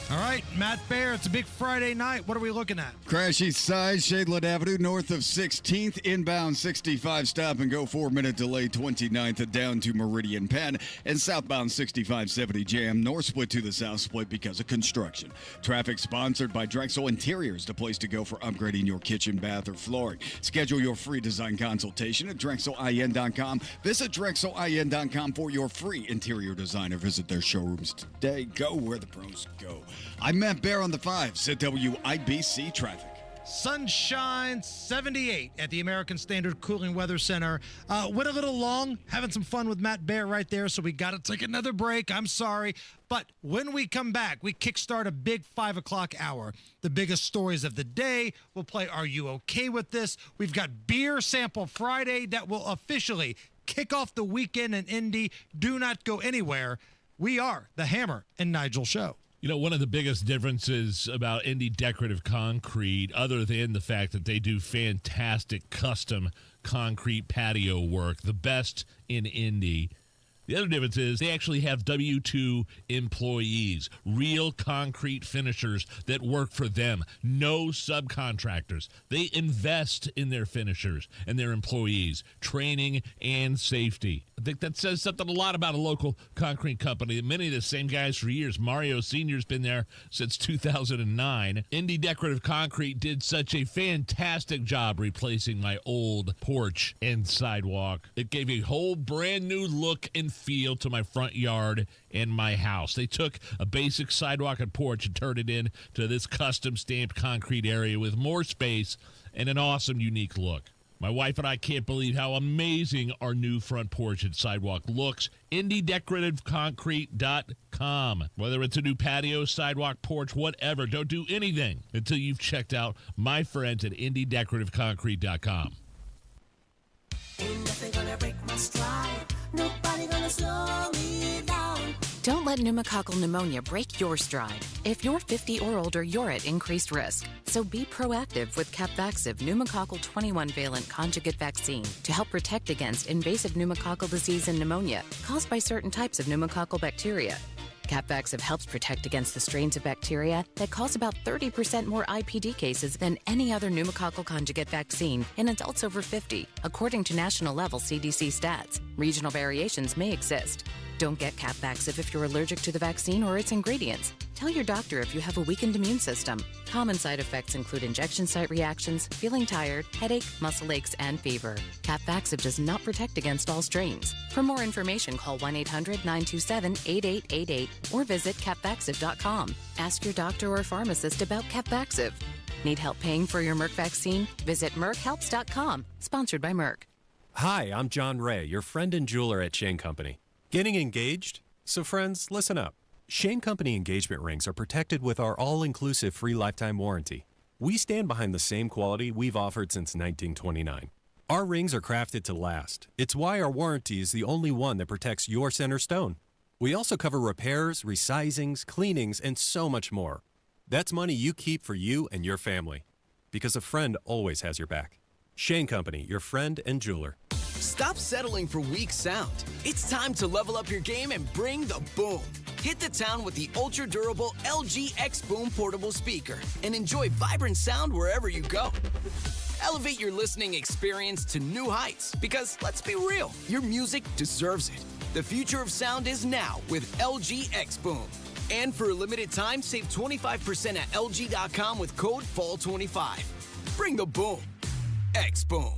All right, Matt Bear, it's a big Friday night. What are we looking at? Crash east side, Shadeland Avenue, north of 16th, inbound 65, stop and go 4-minute delay, 29th down to Meridian Penn, and southbound 6570 jam, north split to the south split because of construction. Traffic sponsored by Drexel Interiors, the place to go for upgrading your kitchen, bath, or flooring. Schedule your free design consultation at drexelin.com. Visit drexelin.com for your free interior design or visit their showrooms today. Go where the pros go. I'm Matt Bear on the 5s at WIBC Traffic. Sunshine 78 at the American Standard Cooling Weather Center. Went a little long, having some fun with Matt Bear right there, so we got to take another break. I'm sorry. But when we come back, we kickstart a big 5 o'clock hour. The biggest stories of the day. We'll play Are You Okay With This? We've got Beer Sample Friday that will officially kick off the weekend in Indy. Do not go anywhere. We are the Hammer and Nigel Show. You know, one of the biggest differences about Indy Decorative Concrete, other than the fact that they do fantastic custom concrete patio work, the best in Indy, the other difference is they actually have W-2 employees, real concrete finishers that work for them, no subcontractors. They invest in their finishers and their employees, training and safety. I think that says something a lot about a local concrete company. Many of the same guys for years. Mario Sr.'s been there since 2009. Indy Decorative Concrete did such a fantastic job replacing my old porch and sidewalk. It gave a whole brand new look and feel to my front yard and my house. They took a basic sidewalk and porch and turned it into this custom stamped concrete area with more space and an awesome, unique look. My wife and I can't believe how amazing our new front porch and sidewalk looks. IndyDecorativeConcrete.com. Whether it's a new patio, sidewalk, porch, whatever, don't do anything until you've checked out my friends at IndyDecorativeConcrete.com. Ain't nothing gonna break my stride. Nobody gonna slow me down. Don't let pneumococcal pneumonia break your stride. If you're 50 or older, you're at increased risk. So be proactive with Capvaxive pneumococcal 21-valent conjugate vaccine to help protect against invasive pneumococcal disease and pneumonia caused by certain types of pneumococcal bacteria. Capvaxive helps protect against the strains of bacteria that cause about 30% more IPD cases than any other pneumococcal conjugate vaccine in adults over 50, according to national-level CDC stats. Regional variations may exist. Don't get Capvaxive if you're allergic to the vaccine or its ingredients. Tell your doctor if you have a weakened immune system. Common side effects include injection site reactions, feeling tired, headache, muscle aches, and fever. Capvaxive does not protect against all strains. For more information, call 1-800-927-8888 or visit capvaxive.com. Ask your doctor or pharmacist about Capvaxive. Need help paying for your Merck vaccine? Visit merckhelps.com. Sponsored by Merck. Hi, I'm John Ray, your friend and jeweler at Shane Company. Getting engaged? So friends, listen up. Shane Company engagement rings are protected with our all-inclusive free lifetime warranty. We stand behind the same quality we've offered since 1929. Our rings are crafted to last. It's why our warranty is the only one that protects your center stone. We also cover repairs, resizings, cleanings, and so much more. That's money you keep for you and your family. Because a friend always has your back. Shane Company, your friend and jeweler. Stop settling for weak sound. It's time to level up your game and bring the boom. Hit the town with the ultra-durable LG X Boom portable speaker and enjoy vibrant sound wherever you go. Elevate your listening experience to new heights because, let's be real, your music deserves it. The future of sound is now with LG X Boom. And for a limited time, save 25% at LG.com with code FALL25. Bring the boom. X Boom.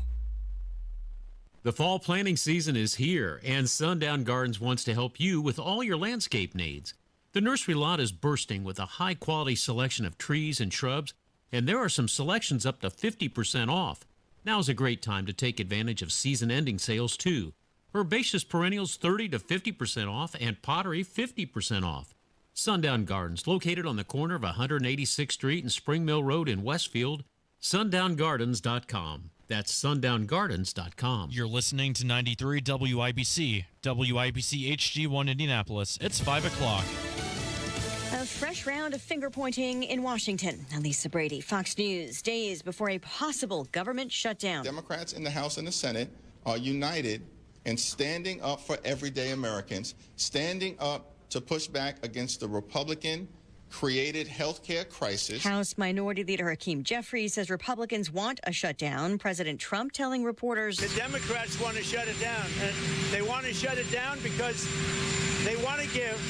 The fall planting season is here, and Sundown Gardens wants to help you with all your landscape needs. The nursery lot is bursting with a high-quality selection of trees and shrubs, and there are some selections up to 50% off. Now's a great time to take advantage of season-ending sales, too. Herbaceous perennials 30 to 50% off, and pottery 50% off. Sundown Gardens, located on the corner of 186th Street and Spring Mill Road in Westfield, sundown.gardens.com. That's sundown.gardens.com. You're listening to 93 WIBC, WIBC HD1 Indianapolis. It's 5 o'clock. A fresh round of finger-pointing in Washington. Lisa Brady, Fox News, days before a possible government shutdown. Democrats in the House and the Senate are united in standing up for everyday Americans, standing up to push back against the Republican-created healthcare crisis. House Minority Leader Hakeem Jeffries says Republicans want a shutdown. President Trump telling reporters the Democrats want to shut it down. And they want to shut it down because they want to give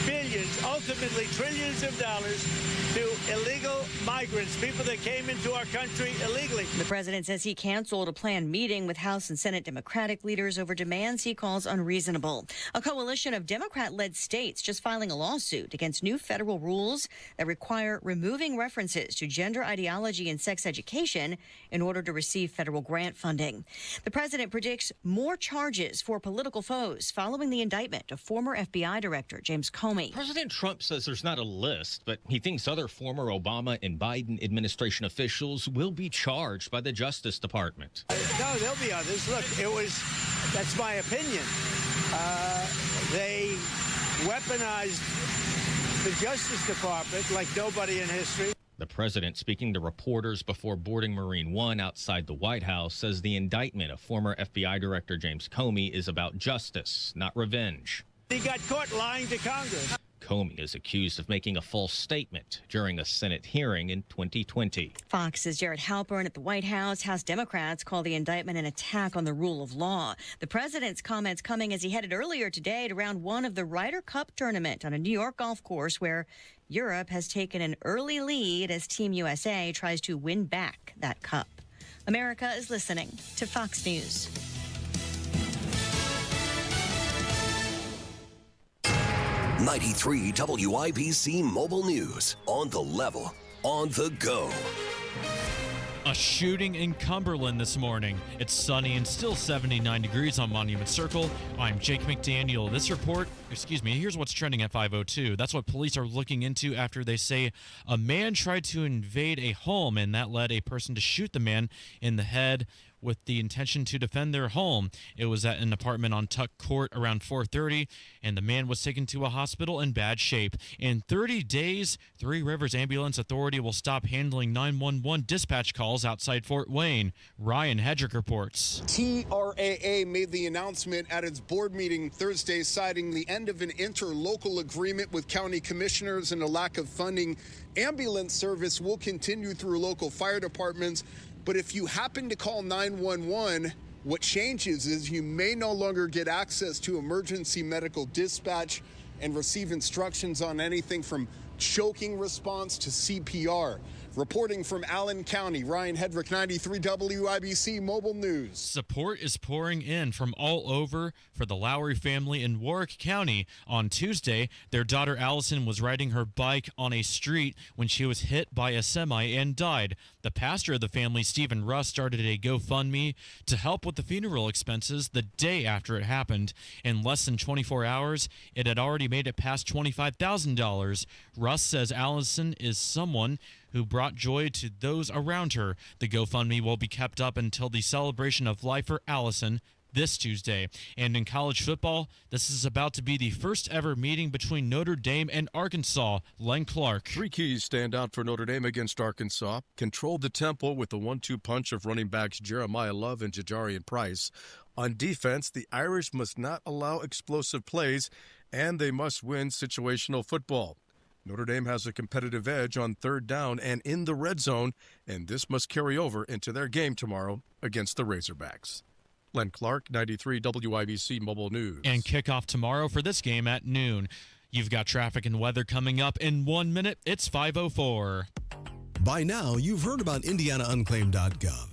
billions, ultimately trillions of dollars to illegal migrants, people that came into our country illegally. The president says he canceled a planned meeting with House and Senate Democratic leaders over demands he calls unreasonable. A coalition of Democrat-led states just filing a lawsuit against new federal rules that require removing references to gender ideology in sex education in order to receive federal grant funding. The president predicts more charges for political foes following the indictment of former FBI Director James Comey. President Trump says there's not a list, but he thinks other former Obama and Biden administration officials will be charged by the Justice Department. No, there'll be others. Look, that's my opinion. They weaponized the Justice Department like nobody in history. The president, speaking to reporters before boarding Marine One outside the White House, says the indictment of former FBI Director James Comey is about justice, not revenge. He got caught lying to Congress. Comey is accused of making a false statement during a Senate hearing in 2020. Fox's Jared Halpern at the White House. House Democrats call the indictment an attack on the rule of law. The president's comments coming as he headed earlier today to round one of the Ryder Cup tournament on a New York golf course where Europe has taken an early lead as Team USA tries to win back that cup. America is listening to Fox News. 93 WIBC Mobile News. On the level, on the go. A shooting in Cumberland this morning. It's sunny and still 79 degrees on Monument Circle. I'm Jake McDaniel. Here's what's trending at 5:02. That's what police are looking into after they say a man tried to invade a home, and that led a person to shoot the man in the head with the intention to defend their home. It was at an apartment on Tuck Court around 4:30, and the man was taken to a hospital in bad shape. In 30 days, Three Rivers Ambulance Authority will stop handling 911 dispatch calls outside Fort Wayne. Ryan Hedrick reports. TRAA made the announcement at its board meeting Thursday, citing the end of an interlocal agreement with county commissioners and a lack of funding. Ambulance service will continue through local fire departments, but if you happen to call 911, what changes is you may no longer get access to emergency medical dispatch and receive instructions on anything from choking response to CPR. Reporting from Allen County, Ryan Hedrick, 93 WIBC Mobile News. Support is pouring in from all over for the Lowry family in Warwick County. On Tuesday, their daughter Allison was riding her bike on a street when she was hit by a semi and died. The pastor of the family, Stephen Russ, started a GoFundMe to help with the funeral expenses the day after it happened. In less than 24 hours, it had already made it past $25,000. Russ says Allison is someone who brought joy to those around her. The GoFundMe will be kept up until the celebration of life for Allison this Tuesday. And in college football, this is about to be the first ever meeting between Notre Dame and Arkansas. Len Clark. 3 keys stand out for Notre Dame against Arkansas. Controlled the tempo with the 1-2 punch of running backs Jeremiah Love and Jajarian Price. On defense, the Irish must not allow explosive plays, and they must win situational football. Notre Dame has a competitive edge on third down and in the red zone, and this must carry over into their game tomorrow against the Razorbacks. Len Clark, 93 WIBC Mobile News. And kickoff tomorrow for this game at noon. You've got traffic and weather coming up in 1 minute. It's 5:04. By now, you've heard about IndianaUnclaimed.gov.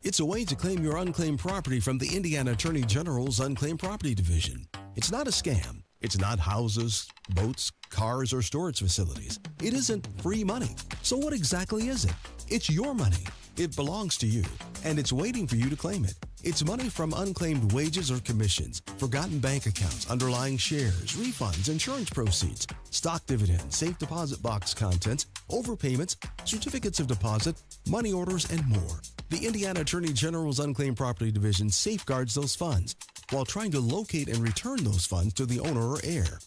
It's a way to claim your unclaimed property from the Indiana Attorney General's Unclaimed Property Division. It's not a scam. It's not houses, boats, cars, or storage facilities. It isn't free money. So what exactly is it? It's your money. It belongs to you, and it's waiting for you to claim it. It's money from unclaimed wages or commissions, forgotten bank accounts, underlying shares, refunds, insurance proceeds, stock dividends, safe deposit box contents, overpayments, certificates of deposit, money orders, and more. The Indiana Attorney General's Unclaimed Property Division safeguards those funds while trying to locate and return those funds to the owner or heir.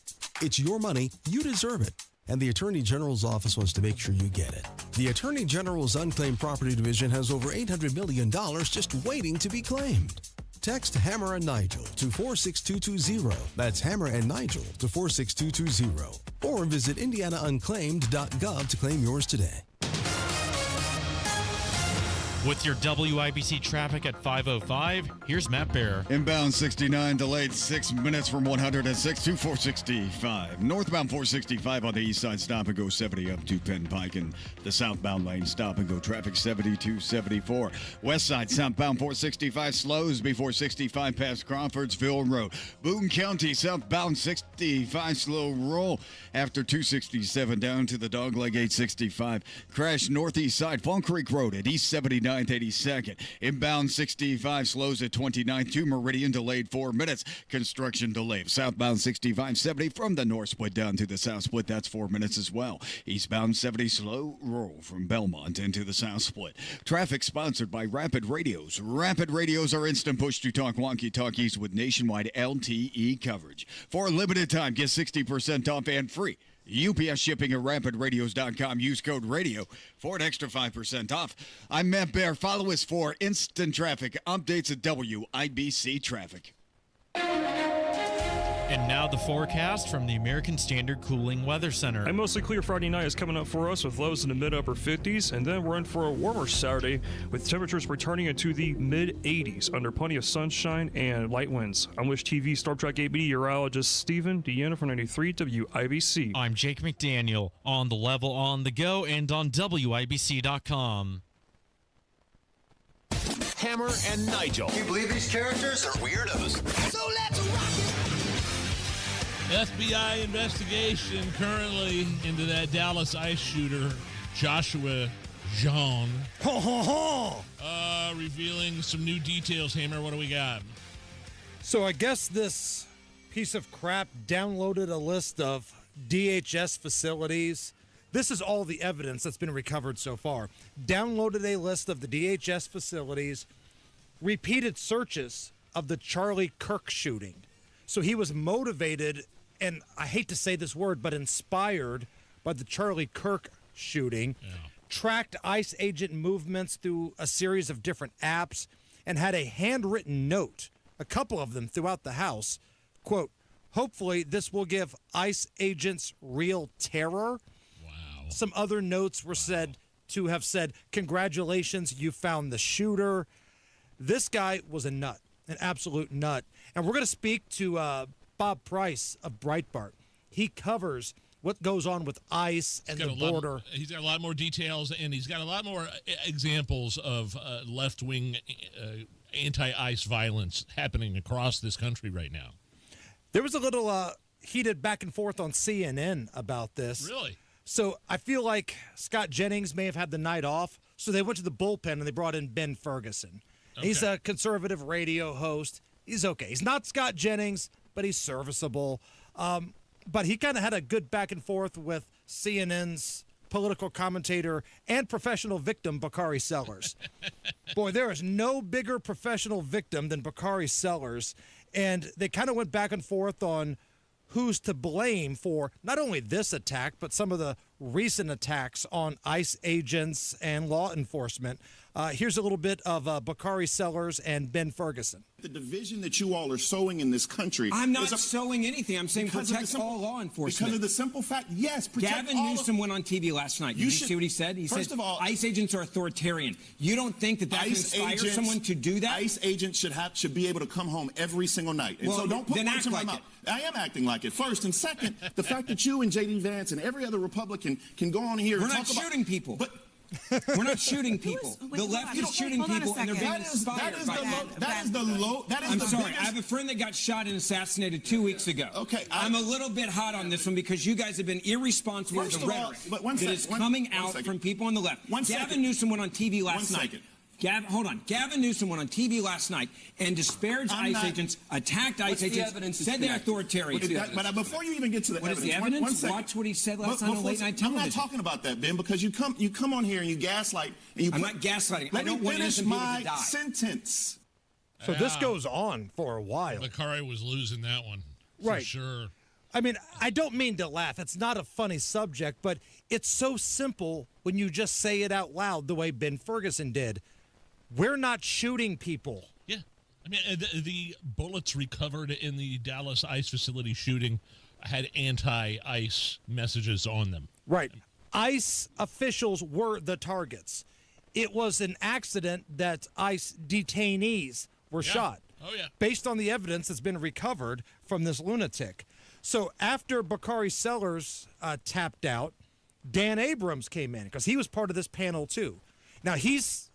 It's your money, you deserve it, and the Attorney General's office wants to make sure you get it. The Attorney General's Unclaimed Property Division has over $800 million just waiting to be claimed. Text Hammer and Nigel to 46220. That's Hammer and Nigel to 46220. Or visit IndianaUnclaimed.gov to claim yours today. With your WIBC traffic at 5:05, here's Matt Bear. Inbound 69 delayed 6 minutes from 106 to 465. Northbound 465 on the east side, stop and go 70 up to Penn Pike, and the southbound lane stop and go traffic 72-74. West side southbound 465 slows before 65 past Crawfordsville Road. Boone County southbound 65 slow roll after 267 down to the Dogleg 865. Crash northeast side Fall Creek Road at East 79th 82nd. Inbound 65 slows at 29th to Meridian, delayed 4 minutes. Construction delay. Southbound 65-70 from the north split down to the south split. That's 4 minutes as well. Eastbound 70 slow roll from Belmont into the south split. Traffic sponsored by Rapid Radios. Rapid Radios are instant push to talk walkie-talkies with nationwide LTE coverage. For a limited time, get 60% off and free UPS shipping at rapidradios.com. Use code radio for an extra 5% off. I'm Matt Bear. Follow us for instant traffic updates at WIBC Traffic. And now the forecast from the American Standard Cooling Weather Center. A mostly clear Friday night is coming up for us with lows in the mid-upper 50s, and then we're in for a warmer Saturday with temperatures returning into the mid-80s under plenty of sunshine and light winds. I'm Wish TV Storm Track 8 meteorologist Stephen Deanna for 93 WIBC. I'm Jake McDaniel, on the level, on the go, and on WIBC.com. Hammer and Nigel. Can you believe these characters are weirdos? So let's rock it! FBI investigation currently into that Dallas ICE shooter, Joshua Jean. Revealing some new details. Hammer, what do we got? So I guess this piece of crap downloaded a list of DHS facilities. This is all the evidence that's been recovered so far. Downloaded a list of the DHS facilities repeated searches of the Charlie Kirk shooting. So he was motivated, and I hate to say this word, but inspired by the Charlie Kirk shooting, tracked ICE agent movements through a series of different apps, and had a handwritten note, a couple of them throughout the house, quote, "Hopefully this will give ICE agents real terror." Wow. Some other notes were said to have said, "Congratulations, you found the shooter." This guy was a nut, an absolute nut. And we're going to speak to Bob Price of Breitbart. He covers what goes on with ICE and the border. He's got a lot more details, and he's got a lot more examples of left-wing anti-ICE violence happening across this country right now. There was a little heated back and forth on CNN about this. Really? So I feel like Scott Jennings may have had the night off, so they went to the bullpen and they brought in Ben Ferguson. Okay. He's a conservative radio host. He's okay. He's not Scott Jennings, but he's serviceable. But he kind of had a good back and forth with CNN's political commentator and professional victim, Bakari Sellers. Boy, there is no bigger professional victim than Bakari Sellers. And they kind of went back and forth on who's to blame for not only this attack, but some of the recent attacks on ICE agents and law enforcement. Here's a little bit of Bakari Sellers and Ben Ferguson. The division that you all are sowing in this country. I'm not sowing anything. I'm saying protect all law enforcement. Because of the simple fact, yes, protect Gavin Newsom went on TV last night. Did you see what he said? He said ICE agents are authoritarian. You don't think that that can inspire someone to do that? ICE agents should be able to come home every single night. And so don't put words in my mouth. I am acting like it, first. And second, the fact that you and J.D. Vance and every other Republican can go on here and talk about... We're not shooting people. But we're not shooting people. The left is shooting people, and they're being inspired by that. That is the low. I'm sorry. I have a friend that got shot and assassinated 2 weeks ago. Okay. I'm a little bit hot on this one because you guys have been irresponsible with the rhetoric that is coming out from people on the left. Gavin Newsom went on TV last night. Hold on. Gavin Newsom went on TV last night and disparaged ICE agents, attacked ICE agents, said they're authoritarian. But before you even get to the evidence, the evidence? Watch what he said last night on late night television. I'm not talking about that, Ben, because you come on here and you gaslight. And you I'm not gaslighting. Let me finish my sentence. So this goes on for a while. Bakari was losing that one. Right. For sure. I mean, I don't mean to laugh. It's not a funny subject, but it's so simple when you just say it out loud the way Ben Ferguson did. We're not shooting people. Yeah. I mean, the bullets recovered in the Dallas ICE facility shooting had anti-ICE messages on them. Right. ICE officials were the targets. It was an accident that ICE detainees were shot. Oh, yeah. Based on the evidence that's been recovered from this lunatic. So after Bakari Sellers tapped out, Dan Abrams came in because he was part of this panel too. Now, he's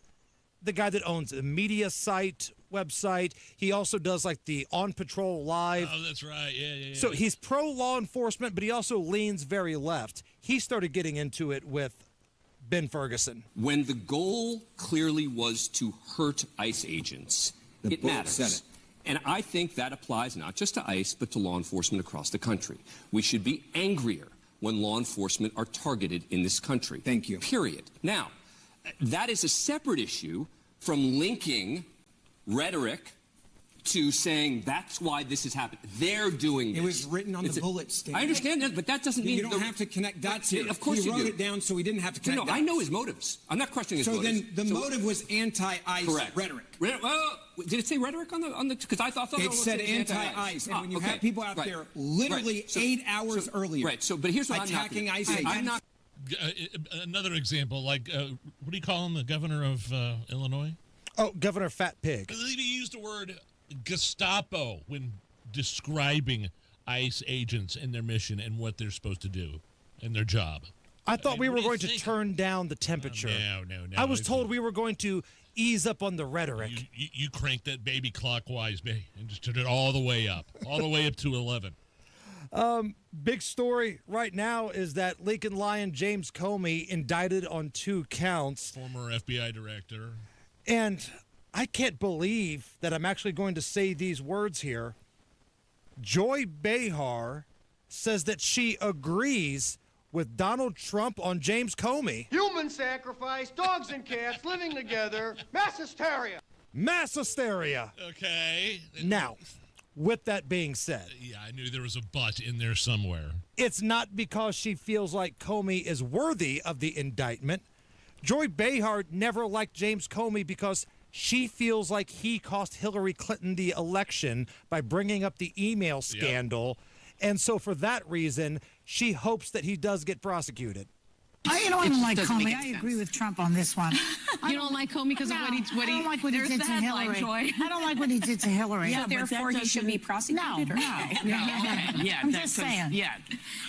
the guy that owns a media site, website. He also does like the On Patrol Live. Oh, that's right. Yeah. So he's pro law enforcement, but he also leans very left. He started getting into it with Ben Ferguson. When the goal clearly was to hurt ICE agents, it matters. And I think that applies not just to ICE, but to law enforcement across the country. We should be angrier when law enforcement are targeted in this country. Thank you. Period. Now, that is a separate issue from linking rhetoric to saying that's why this has happened. They're doing this. It was written on the bullet stand. I understand that, but that doesn't mean... You don't have to connect dots here. Of course he you do. wrote it down so he didn't have to connect dots. I know his motives. I'm not questioning his motives. So then the motive was anti-ICE rhetoric. Well, did it say rhetoric on the? Because I thought it said anti-ICE, and when you have people out there literally 8 hours earlier, but here's what attacking I'm not ICE agents. I'm not. Another example, like what do you call him? The governor of Illinois? Oh, Governor Fat Pig. He used the word Gestapo when describing ICE agents and their mission and what they're supposed to do and their job. I thought we were going to turn down the temperature. No. I was told we were going to ease up on the rhetoric. You crank that baby clockwise, baby, and just turn it all the way up to 11. Big story right now is that Lincoln Lion James Comey indicted on 2 counts. Former FBI director. And I can't believe that I'm actually going to say these words here. Joy Behar says that she agrees with Donald Trump on James Comey. Human sacrifice, dogs and cats living together, mass hysteria. Mass hysteria. Okay. Now, with that being said, yeah, I knew there was a but in there somewhere. It's not because she feels like Comey is worthy of the indictment. Joy Behar never liked James Comey because she feels like he cost Hillary Clinton the election by bringing up the email scandal. Yep. And so for that reason, she hopes that he does get prosecuted. I don't like Comey. I agree with Trump on this one. You don't like Comey because of what he I don't like what he did to Hillary. Joy. I don't like what he did to Hillary. Yeah, therefore he should be prosecuted. No. Yeah, I'm just saying. Yeah.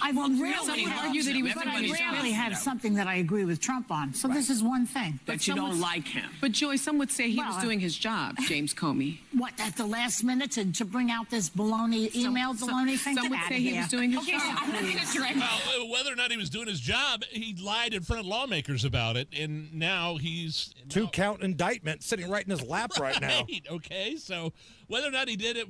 I would argue that he was but I doing his job. rarely have something that I agree with Trump on. So this is one thing. But you don't like him. But Joy, some would say he was doing his job, James Comey. What, at the last minute to bring out this baloney email baloney thing? Some would say he was doing his job. Well, whether or not he was doing his job, he lied in front of lawmakers about it, and now he's two-count indictment sitting right in his lap right now. Okay, so whether or not he did it,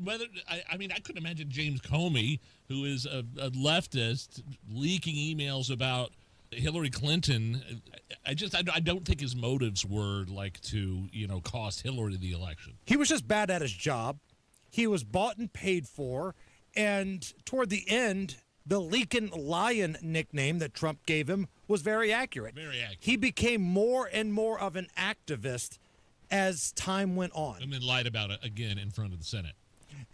I mean, I couldn't imagine James Comey, who is a leftist, leaking emails about Hillary Clinton. I don't think his motives were like to cost Hillary the election. He was just bad at his job. He was bought and paid for, and toward the end, the Leakin' Lion nickname that Trump gave him was very accurate. Very accurate. He became more and more of an activist as time went on. And then lied about it again in front of the Senate.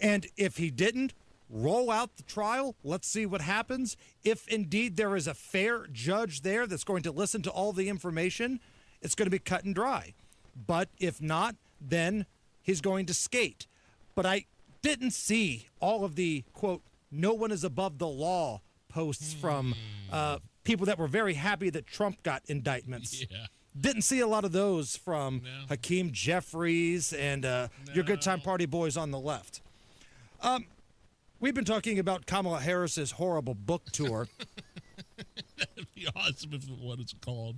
And if he didn't, roll out the trial. Let's see what happens. If indeed there is a fair judge there that's going to listen to all the information, it's going to be cut and dry. But if not, then he's going to skate. But I didn't see all of the, quote, no one is above the law posts from people that were very happy that Trump got indictments. Yeah. Didn't see a lot of those from Hakeem Jeffries and your good time party boys on the left. We've been talking about Kamala Harris's horrible book tour. That'd be awesome if what it's called.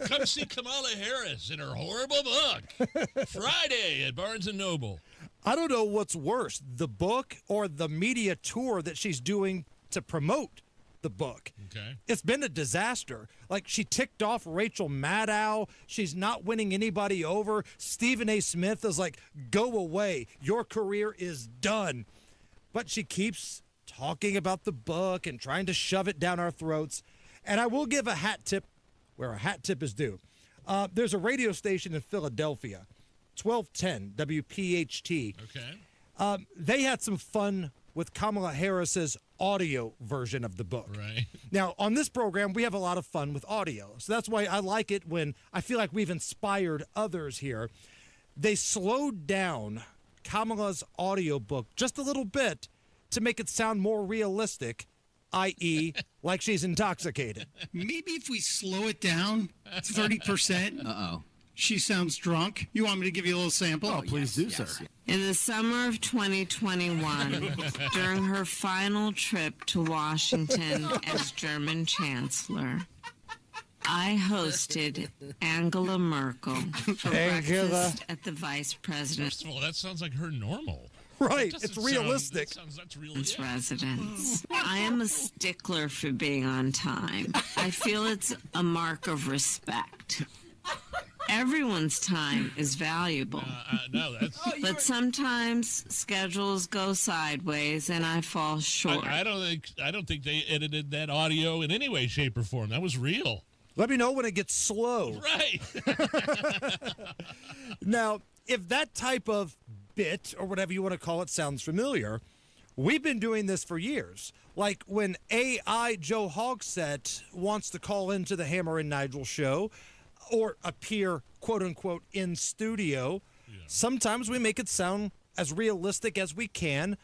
Come see Kamala Harris in her horrible book Friday at Barnes & Noble. I don't know what's worse, the book or the media tour that she's doing to promote the book. Okay. It's been a disaster. Like, she ticked off Rachel Maddow. She's not winning anybody over. Stephen A. Smith is like, go away. Your career is done. But she keeps talking about the book and trying to shove it down our throats. And I will give a hat tip where a hat tip is due. There's a radio station in Philadelphia, 1210 WPHT. Okay. They had some fun with Kamala Harris's audio version of the book. Right. Now, on this program, we have a lot of fun with audio. So that's why I like it when I feel like we've inspired others here. They slowed down Kamala's audio book just a little bit to make it sound more realistic, i.e., like she's intoxicated. Maybe if we slow it down 30%. She sounds drunk. You want me to give you a little sample? Oh, please do, sir. In the summer of 2021, during her final trip to Washington as German Chancellor, I hosted Angela Merkel for breakfast at the Vice President's First of all, that sounds like her normal. Right, it's realistic. That's realistic. residence. I am a stickler for being on time. I feel it's a mark of respect. Everyone's time is valuable. No, that's. But sometimes schedules go sideways and I fall short. I don't think they edited that audio in any way, shape, or form. That was real. Let me know when it gets slow. Right. Now, if that type of bit, or whatever you want to call it, sounds familiar, we've been doing this for years. Like when AI Joe Hogsett wants to call into the Hammer and Nigel show or appear, quote-unquote, in studio, sometimes we make it sound as realistic as we can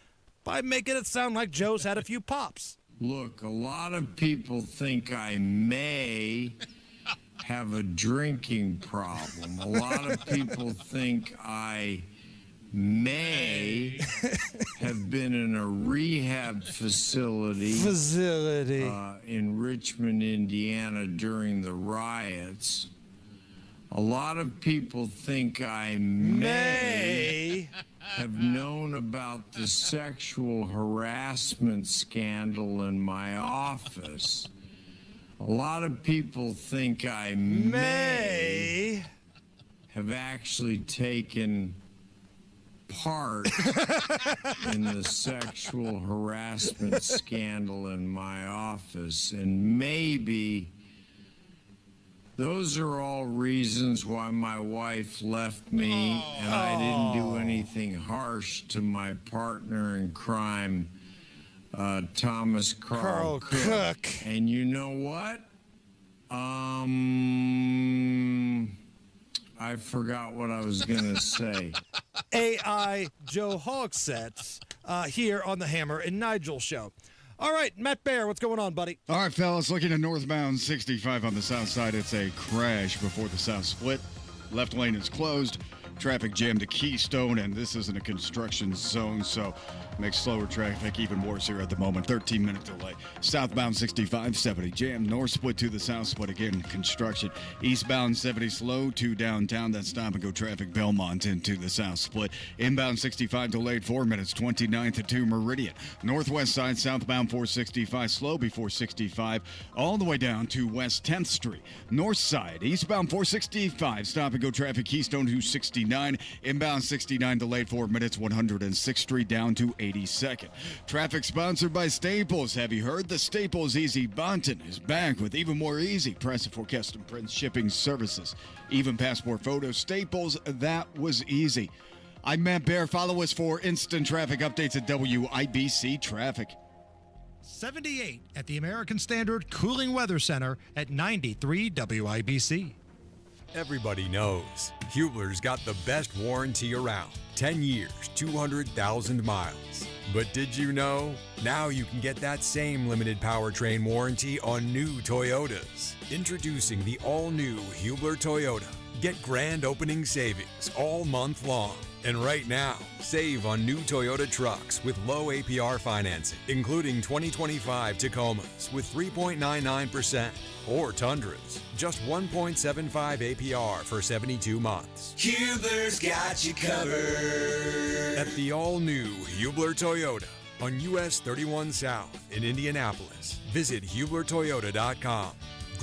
by making it sound like Joe's had a few pops. Look, a lot of people think I may have a drinking problem. A lot of people think I may have been in a rehab facility in Richmond, Indiana during the riots. A lot of people think I may have known about the sexual harassment scandal in my office. A lot of people think I may have actually taken part in the sexual harassment scandal in my office, and maybe those are all reasons why my wife left me, and I didn't do anything harsh to my partner in crime, Thomas Carl Cook. And you know what? I forgot what I was going to say. AI Joe Hogsets here on the Hammer and Nigel show. All right, Matt Bear, what's going on, buddy? All right, fellas, looking at northbound 65 on the south side. It's a crash before the south split. Left lane is closed. Traffic jammed to Keystone, and this isn't a construction zone, so makes slower traffic even worse here at the moment. 13-minute delay. Southbound 65, 70 jam. North split to the south split again, construction. Eastbound 70 slow to downtown. That's stop-and-go traffic. Belmont into the south split. Inbound 65 delayed 4 minutes, 29th to Meridian. Northwest side, southbound 465 slow before 65, all the way down to West 10th Street. North side, eastbound 465, stop-and-go traffic. Keystone to 69. Inbound 69 delayed 4 minutes, 106th Street down to 82nd. Traffic sponsored by Staples. Have you heard? The Staples Easy Bonton is back with even more easy press for custom print shipping services. Even passport photos. Staples, that was easy. I'm Matt Bear. Follow us for instant traffic updates at WIBC Traffic. 78 at the American Standard Cooling Weather Center at 93 WIBC. Everybody knows Hubler's got the best warranty around. 10 years, 200,000 miles. But did you know? Now you can get that same limited powertrain warranty on new Toyotas. Introducing the all-new Hubler Toyota. Get grand opening savings all month long. And right now, save on new Toyota trucks with low APR financing, including 2025 Tacomas with 3.99% or Tundras, just 1.75 APR for 72 months. Hubler's got you covered. At the all-new Hubler Toyota on US 31 South in Indianapolis. Visit HublerToyota.com.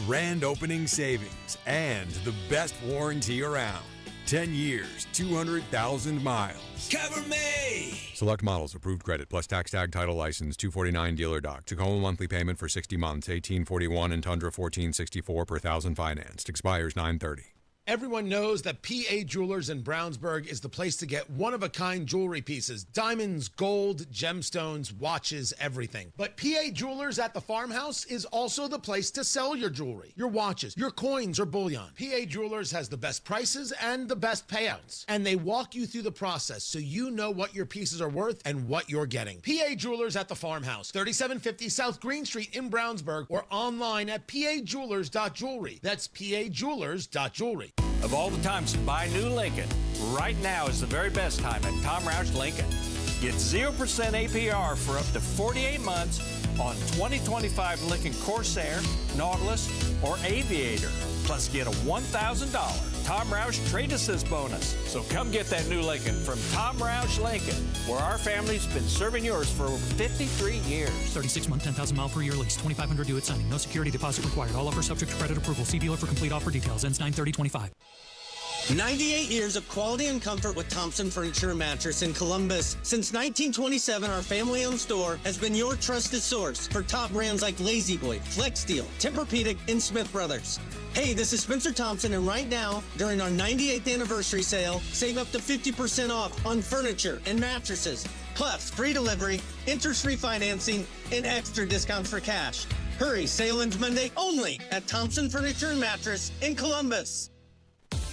Grand opening savings and the best warranty around. 10 years, 200,000 miles. Cover me! Select models, approved credit, plus tax tag, title license, 249 dealer doc. Tacoma monthly payment for 60 months, 1841, and Tundra 1464 per thousand financed. Expires 9/30. Everyone knows that PA Jewelers in Brownsburg is the place to get one-of-a-kind jewelry pieces. Diamonds, gold, gemstones, watches, everything. But PA Jewelers at the farmhouse is also the place to sell your jewelry, your watches, your coins, or bullion. PA Jewelers has the best prices and the best payouts. And they walk you through the process so you know what your pieces are worth and what you're getting. PA Jewelers at the farmhouse, 3750 South Green Street in Brownsburg, or online at pajewelers.jewelry. That's pajewelers.jewelry. Of all the times to buy a new Lincoln, right now is the very best time at Tom Roush Lincoln. Get 0% APR for up to 48 months on 2025 Lincoln Corsair, Nautilus, or Aviator. Plus get a $1,000 Tom Roush Trade Assist bonus. So come get that new Lincoln from Tom Roush Lincoln, where our family's been serving yours for over 53 years. 36-month, 10,000-mile per year lease. $2,500 due at signing. No security deposit required. All offers subject to credit approval. See dealer for complete offer details. Ends 9/30/25. 98 years of quality and comfort with Thompson Furniture and Mattress in Columbus. Since 1927, our family-owned store has been your trusted source for top brands like Lazy Boy, Flex Steel, Tempur-Pedic, and Smith Brothers. Hey, this is Spencer Thompson, and right now, during our 98th anniversary sale, save up to 50% off on furniture and mattresses, plus free delivery, interest-free financing, and extra discounts for cash. Hurry, sale ends Monday only at Thompson Furniture and Mattress in Columbus.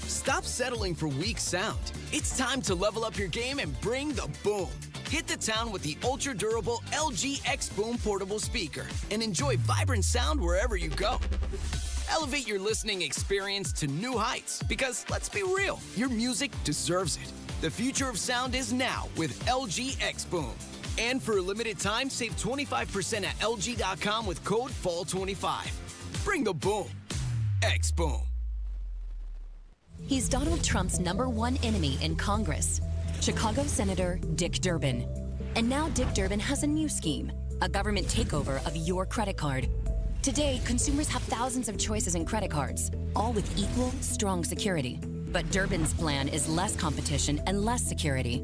Stop settling for weak sound. It's time to level up your game and bring the boom. Hit the town with the ultra-durable LG X Boom portable speaker and enjoy vibrant sound wherever you go. Elevate your listening experience to new heights because, let's be real, your music deserves it. The future of sound is now with LG X Boom. And for a limited time, save 25% at LG.com with code FALL25. Bring the boom. X Boom. He's Donald Trump's #1 enemy in Congress, Chicago Senator Dick Durbin. And now Dick Durbin has a new scheme, a government takeover of your credit card. Today, consumers have thousands of choices in credit cards, all with equal, strong security. But Durbin's plan is less competition and less security.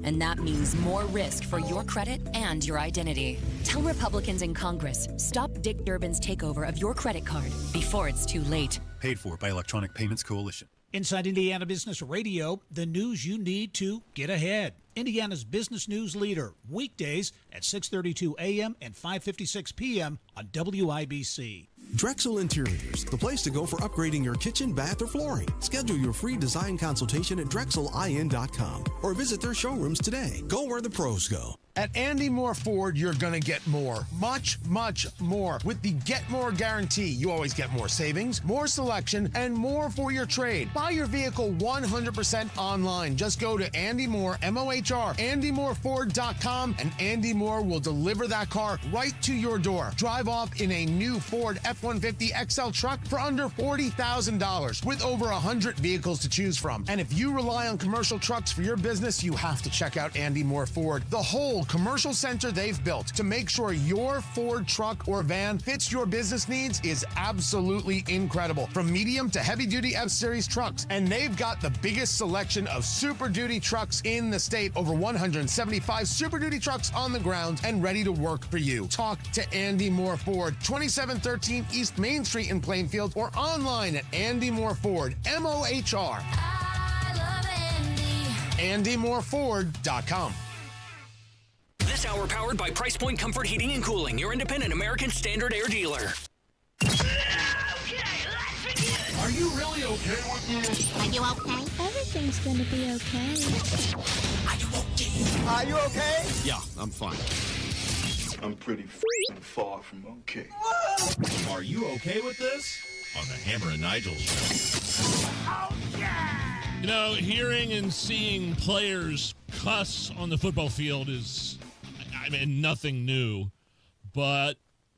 And that means more risk for your credit and your identity. Tell Republicans in Congress, stop Dick Durbin's takeover of your credit card before it's too late. Paid for by Electronic Payments Coalition. Inside Indiana Business Radio, the news you need to get ahead. Indiana's business news leader, weekdays at 6:32 a.m. and 5:56 p.m. on WIBC. Drexel Interiors, the place to go for upgrading your kitchen, bath, or flooring. Schedule your free design consultation at drexelin.com or visit their showrooms today. Go where the pros go. At Andy Moore Ford, you're going to get more. Much, much more. With the Get More Guarantee, you always get more savings, more selection, and more for your trade. Buy your vehicle 100% online. Just go to Andy Moore, M-O-H-R, AndyMooreFord.com, and Andy Moore will deliver that car right to your door. Drive off in a new Ford F-150 XL truck for under $40,000 with over 100 vehicles to choose from. And if you rely on commercial trucks for your business, you have to check out Andy Moore Ford. The whole commercial center they've built to make sure your Ford truck or van fits your business needs is absolutely incredible. From medium to heavy-duty F-Series trucks. And they've got the biggest selection of Super Duty trucks in the state. Over 175 Super Duty trucks on the ground and ready to work for you. Talk to Andy Moore Ford, 2713 East Main Street in Plainfield, or online at Andy Moore Ford, M-O-H-R. AndyMooreFord.com. This hour powered by Price Point Comfort Heating and Cooling, your independent American Standard Air dealer. Are you really okay with this? Are you okay? Everything's gonna be okay. Are you okay? Are you okay? Yeah, I'm fine. I'm pretty far from okay. Are you okay with this? On the Hammer and Nigel show. Oh, yeah! You know, hearing and seeing players cuss on the football field is, I mean, nothing new. But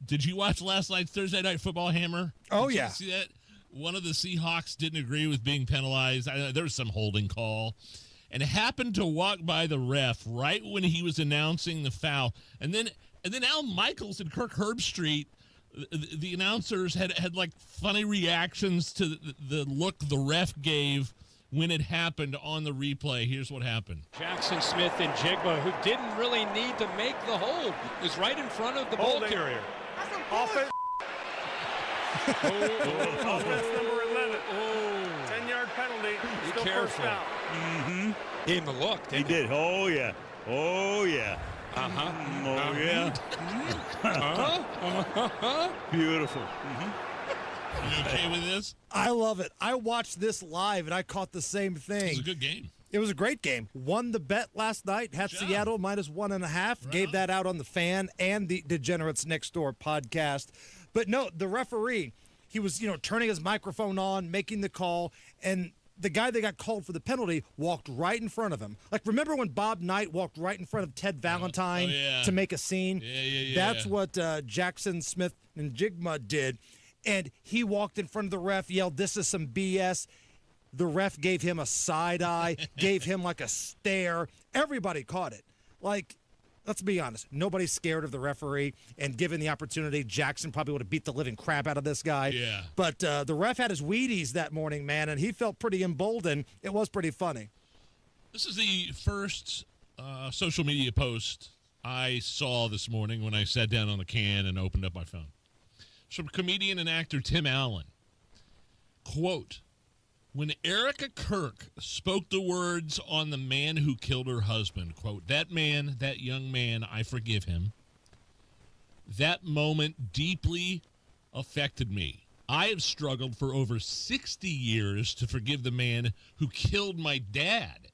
did you watch last night's Thursday Night Football, Hammer? Oh, Did yeah. you see that? One of the Seahawks didn't agree with being penalized. There was some holding call. And happened to walk by the ref right when he was announcing the foul. And then Al Michaels and Kirk Herbstreit, the announcers had like funny reactions to the look the ref gave when it happened on the replay. Here's what happened. Jackson Smith and Jigba, who didn't really need to make the hold, was right in front of the ball carrier. Offense. Offense number 11. 10-yard penalty. Be Still careful. first down. Mm-hmm. Gave him the look. He did. Oh, yeah. Oh, yeah. Uh-huh. Oh, yeah. Uh-huh. Beautiful. You okay with this? I love it. I watched this live, and I caught the same thing. It was a good game. It was a great game. Won the bet last night. Had Seattle minus 1.5. Gave that out on the Fan and the Degenerates Next Door podcast. But no, the referee, he was, turning his microphone on, making the call, and the guy that got called for the penalty walked right in front of him. Like, remember when Bob Knight walked right in front of Ted Valentine to make a scene? Yeah. That's what Jackson Smith and Jigma did. And he walked in front of the ref, yelled, "This is some BS." The ref gave him a side eye, gave him like a stare. Everybody caught it. Like, let's be honest. Nobody's scared of the referee. And given the opportunity, Jackson probably would have beat the living crap out of this guy. Yeah. But the ref had his Wheaties that morning, man, and he felt pretty emboldened. It was pretty funny. This is the first social media post I saw this morning when I sat down on the can and opened up my phone. It's from comedian and actor Tim Allen. Quote, "When Erica Kirk spoke the words on the man who killed her husband, quote, that man, that young man, I forgive him. That moment deeply affected me. I have struggled for over 60 years to forgive the man who killed my dad.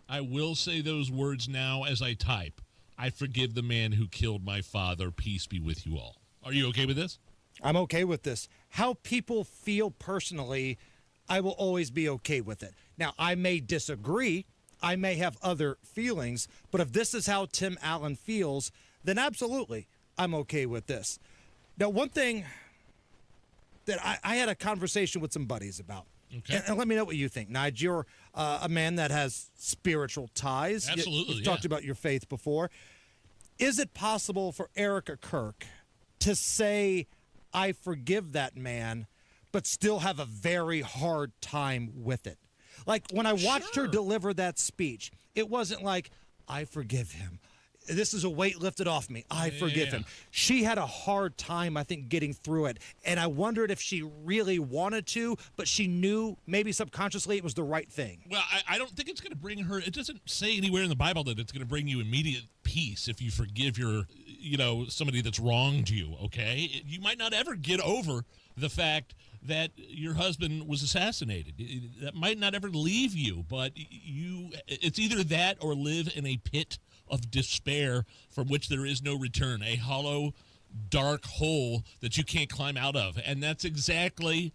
I will say those words now as I type. I forgive the man who killed my father. Peace be with you all." Are you okay with this? I'm okay with this. How people feel personally, I will always be okay with it. Now, I may disagree. I may have other feelings. But if this is how Tim Allen feels, then absolutely, I'm okay with this. Now, one thing that I had a conversation with some buddies about. Okay. And let me know what you think. Nigel, you're a man that has spiritual ties. Absolutely, You've talked about your faith before. Is it possible for Erica Kirk to say, I forgive that man, but still have a very hard time with it? Like, when I watched her deliver that speech, it wasn't like, I forgive him. This is a weight lifted off me. I forgive him. She had a hard time, I think, getting through it. And I wondered if she really wanted to, but she knew maybe subconsciously it was the right thing. Well, I don't think it's going to bring her. It doesn't say anywhere in the Bible that it's going to bring you immediate peace if you forgive somebody that's wronged you, okay? You might not ever get over the fact that your husband was assassinated. That might not ever leave you, but it's either that or live in a pit of despair from which there is no return, a hollow, dark hole that you can't climb out of. And that's exactly,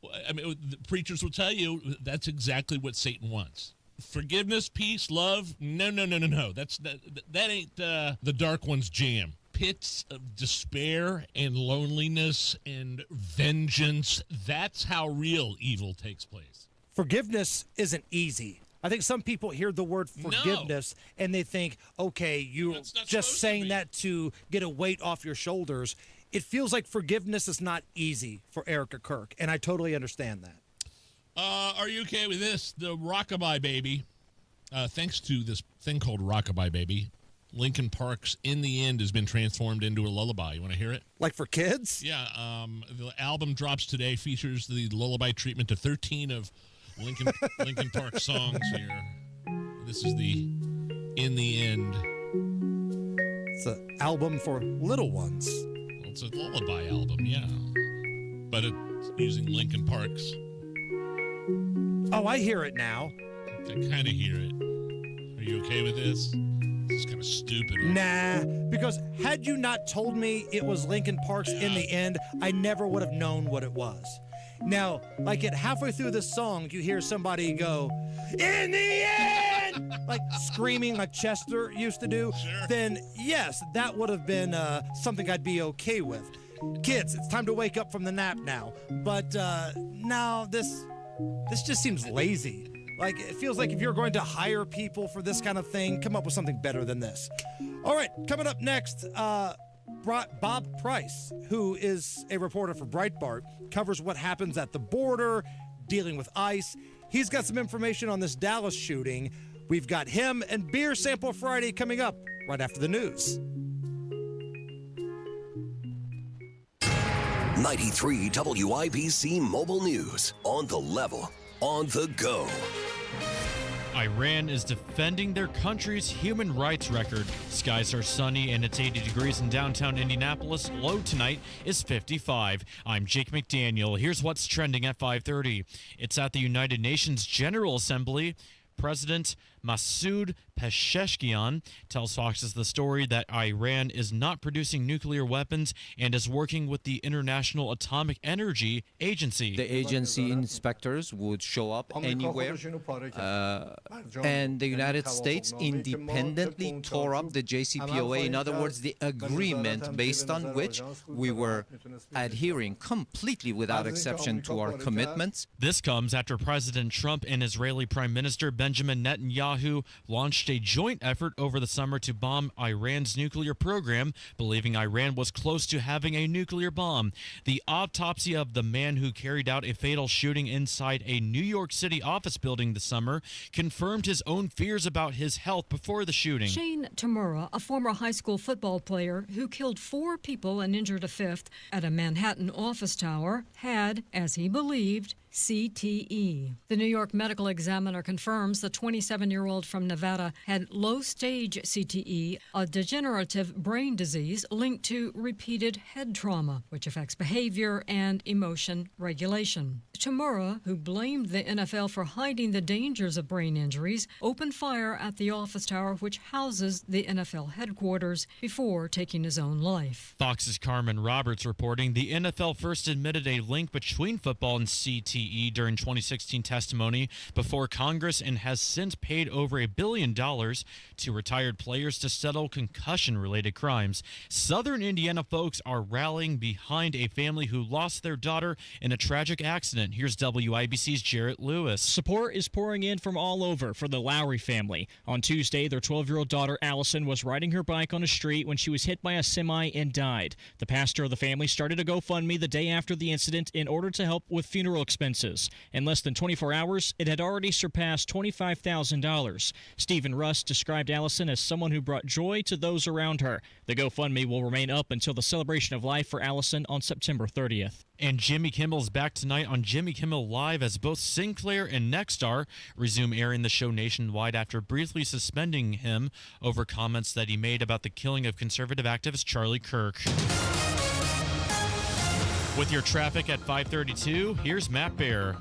the preachers will tell you, that's exactly what Satan wants. Forgiveness, peace, love, no. That ain't the dark one's jam. Pits of despair and loneliness and vengeance, that's how real evil takes place. Forgiveness isn't easy. I think some people hear the word forgiveness and they think, okay, you're just saying that to get a weight off your shoulders. It feels like forgiveness is not easy for Erica Kirk, and I totally understand that. Are you okay with this? The Rockabye Baby, thanks to this thing called Rockabye Baby, Linkin Park's In the End has been transformed into a lullaby. You want to hear it? Like for kids? Yeah. The album drops today, features the lullaby treatment to 13 of Linkin Park songs here. This is the In the End. It's an album for little ones. Well, it's a lullaby album, yeah. But it's using Linkin Park's. Oh, I hear it now. I kind of hear it. Are you okay with this? This is kind of stupid. Nah, because had you not told me it was Linkin Park's In the End, I never would have known what it was. Now, like at halfway through the song, you hear somebody go, "In the end!" like screaming like Chester used to do, then yes, that would have been something I'd be okay with. Kids, it's time to wake up from the nap now. But now this just seems lazy. Like, it feels like if you're going to hire people for this kind of thing, come up with something better than this. All right, coming up next, Bob Price, who is a reporter for Breitbart, covers what happens at the border, dealing with ICE. He's got some information on this Dallas shooting. We've got him and Beer Sample Friday coming up right after the news. 93 WIBC Mobile News. On the level, on the go. Iran is defending their country's human rights record. Skies are sunny and it's 80 degrees in downtown Indianapolis. Low tonight is 55. I'm Jake McDaniel. Here's what's trending at 5:30. It's at the United Nations General Assembly. President Masoud Pezeshkian tells Fox the story that Iran is not producing nuclear weapons and is working with the International Atomic Energy Agency. The agency inspectors would show up anywhere, and the United States independently tore up the JCPOA. In other words, the agreement based on which we were adhering completely without exception to our commitments. This comes after President Trump and Israeli Prime Minister Benjamin Netanyahu launched a joint effort over the summer to bomb Iran's nuclear program, believing Iran was close to having a nuclear bomb. The autopsy of the man who carried out a fatal shooting inside a New York City office building this summer confirmed his own fears about his health before the shooting. Shane Tamura, a former high school football player who killed 4 people and injured a 5th at a Manhattan office tower, had, as he believed, CTE. The New York Medical Examiner confirms the 27-year-old from Nevada had low-stage CTE, a degenerative brain disease linked to repeated head trauma, which affects behavior and emotion regulation. Tamura, who blamed the NFL for hiding the dangers of brain injuries, opened fire at the office tower which houses the NFL headquarters before taking his own life. Fox's Carmen Roberts reporting the NFL first admitted a link between football and CTE during 2016 testimony before Congress and has since paid over $1 billion to retired players to settle concussion-related crimes. Southern Indiana folks are rallying behind a family who lost their daughter in a tragic accident. Here's WIBC's Jarrett Lewis. Support is pouring in from all over for the Lowry family. On Tuesday, their 12-year-old daughter Allison was riding her bike on a street when she was hit by a semi and died. The pastor of the family started a GoFundMe the day after the incident in order to help with funeral expenses expenses. In less than 24 hours, it had already surpassed $25,000. Stephen Russ described Allison as someone who brought joy to those around her. The GoFundMe will remain up until the celebration of life for Allison on September 30th. And Jimmy Kimmel's back tonight on Jimmy Kimmel Live as both Sinclair and Nexstar resume airing the show nationwide after briefly suspending him over comments that he made about the killing of conservative activist Charlie Kirk. With your traffic at 5:32, here's Matt Bear.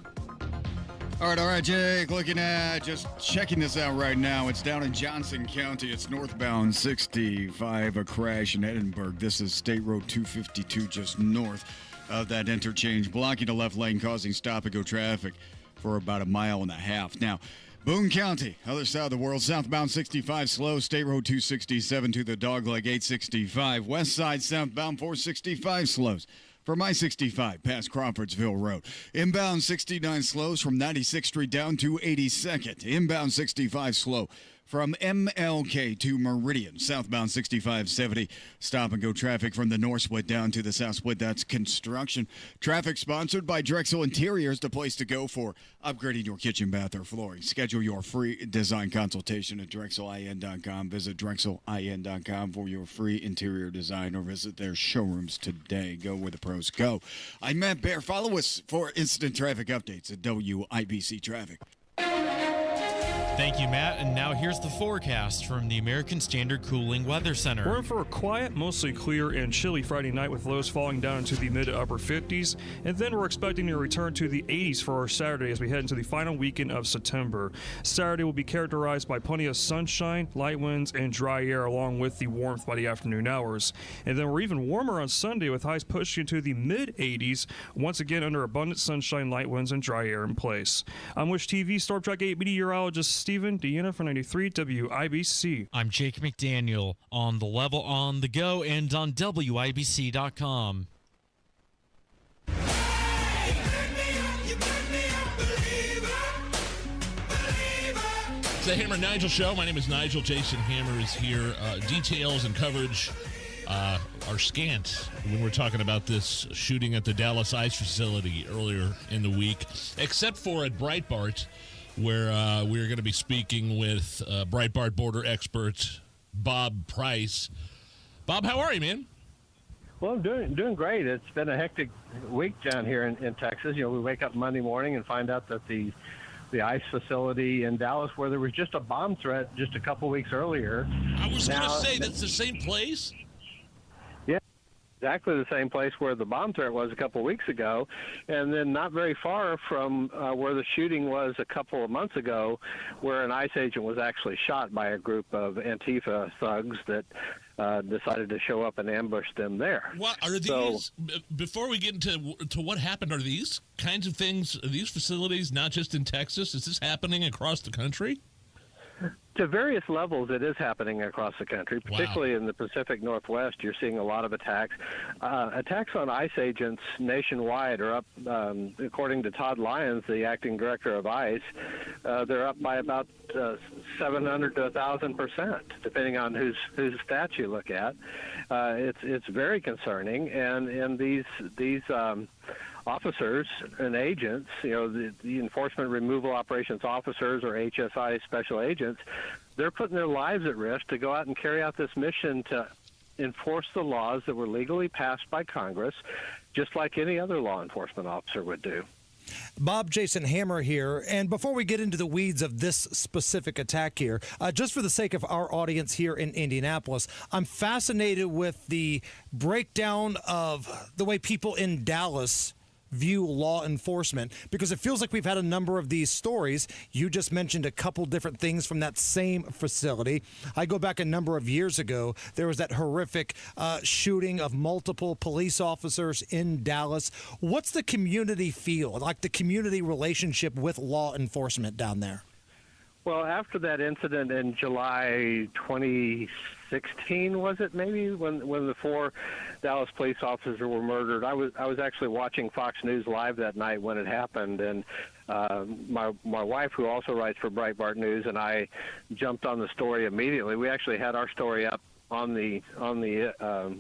All right, Jake. Looking at just checking this out right now. It's down in Johnson County. It's northbound 65, a crash in Edinburgh. This is State Road 252, just north of that interchange, blocking the left lane, causing stop-and-go traffic for about 1.5 miles. Now, Boone County, other side of the world, southbound 65 slow, State Road 267 to the Dogleg 865. West side southbound 465 slows from I-65 past Crawfordsville Road. Inbound 69 slows from 96th Street down to 82nd. Inbound 65 slow from MLK to Meridian. Southbound 6570. Stop and go traffic from the north split down to the south split. That's construction. Traffic sponsored by Drexel Interiors, the place to go for upgrading your kitchen, bath, or flooring. Schedule your free design consultation at DrexelIN.com. Visit DrexelIN.com for your free interior design or visit their showrooms today. Go where the pros go. I'm Matt Bear. Follow us for instant traffic updates at WIBC Traffic. Thank you, Matt. And now here's the forecast from the American Standard Cooling Weather Center. We're in for a quiet, mostly clear and chilly Friday night with lows falling down into the mid to upper 50s. And then we're expecting a return to the 80s for our Saturday as we head into the final weekend of September. Saturday will be characterized by plenty of sunshine, light winds, and dry air along with the warmth by the afternoon hours. And then we're even warmer on Sunday with highs pushing into the mid 80s, once again under abundant sunshine, light winds, and dry air in place. I'm Wish TV Storm Track 8 meteorologist Stephen Deanna for 93 WIBC. I'm Jake McDaniel on the level, on the go, and on WIBC.com. It's the Hammer and Nigel Show. My name is Nigel. Jason Hammer is here. Details and coverage are scant when we're talking about this shooting at the Dallas ICE facility earlier in the week, except for at Breitbart, where we're going to be speaking with Breitbart border expert Bob Price. Bob, how are you, man? Well, I'm doing great. It's been a hectic week down here in Texas. You know, we wake up Monday morning and find out that the ICE facility in Dallas, where there was just a bomb threat just a couple weeks earlier. I was going to say, that's the same place? Yeah, exactly the same place where the bomb threat was a couple weeks ago, and then not very far from where the shooting was a couple of months ago, where an ICE agent was actually shot by a group of Antifa thugs that decided to show up and ambush them there. What are these? Before we get into what happened, are these kinds of things, are these facilities not just in Texas? Is this happening across the country? To various levels, it is happening across the country, particularly in the Pacific Northwest. You're seeing a lot of attacks. Attacks on ICE agents nationwide are up, according to Todd Lyons, the acting director of ICE, they're up by about 700 to 1,000%, depending on whose stats you look at. It's very concerning, and these officers and agents, you know, the Enforcement Removal Operations Officers, or HSI special agents, they're putting their lives at risk to go out and carry out this mission to enforce the laws that were legally passed by Congress, just like any other law enforcement officer would do. Bob, Jason Hammer here. And before we get into the weeds of this specific attack here, just for the sake of our audience here in Indianapolis, I'm fascinated with the breakdown of the way people in Dallas view law enforcement, because it feels like we've had a number of these stories. You just mentioned a couple different things from that same facility. I go back a number of years ago. There was that horrific shooting of multiple police officers in Dallas. What's the community feel, like the community relationship with law enforcement down there? Well, after that incident in July 2016, was it maybe, when the 4 Dallas police officers were murdered? I was actually watching Fox News Live that night when it happened, and my wife, who also writes for Breitbart News, and I jumped on the story immediately. We actually had our story up on the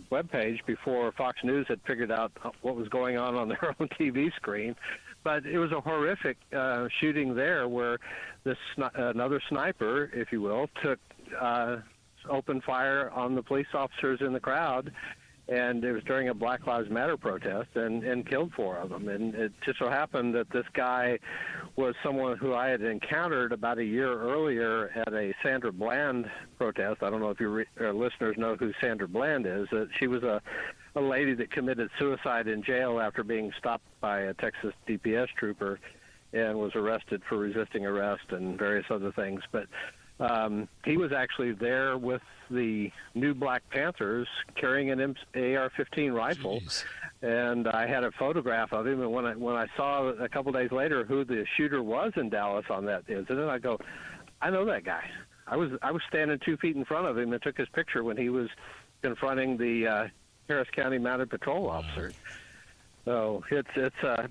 webpage before Fox News had figured out what was going on their own TV screen. But it was a horrific shooting there where another sniper, if you will, took open fire on the police officers in the crowd, and it was during a Black Lives Matter protest, and killed 4 of them. And it just so happened that this guy was someone who I had encountered about a year earlier at a Sandra Bland protest. I don't know if your listeners know who Sandra Bland is. She was a lady that committed suicide in jail after being stopped by a Texas DPS trooper and was arrested for resisting arrest and various other things. But he was actually there with the new Black Panthers carrying an AR-15 rifle. Jeez. And I had a photograph of him, and when I saw a couple days later who the shooter was in Dallas on that incident, I go, I know that guy. I was standing 2 feet in front of him and took his picture when he was confronting the Harris County Mounted Patrol officer. So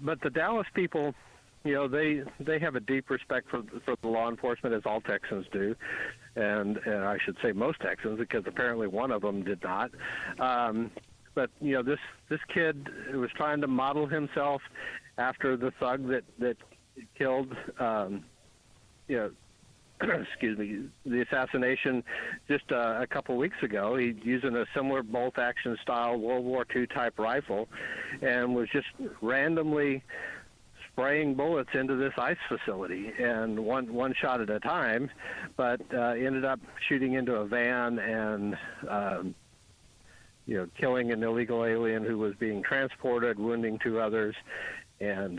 but the Dallas people, they have a deep respect for the law enforcement, as all Texans do, and I should say most Texans, because apparently one of them did not. But this kid was trying to model himself after the thug that killed, excuse me, the assassination just a couple weeks ago. He using a similar bolt-action style World War II type rifle, and was just randomly spraying bullets into this ICE facility, and one shot at a time, but ended up shooting into a van and killing an illegal alien who was being transported, wounding 2 others, and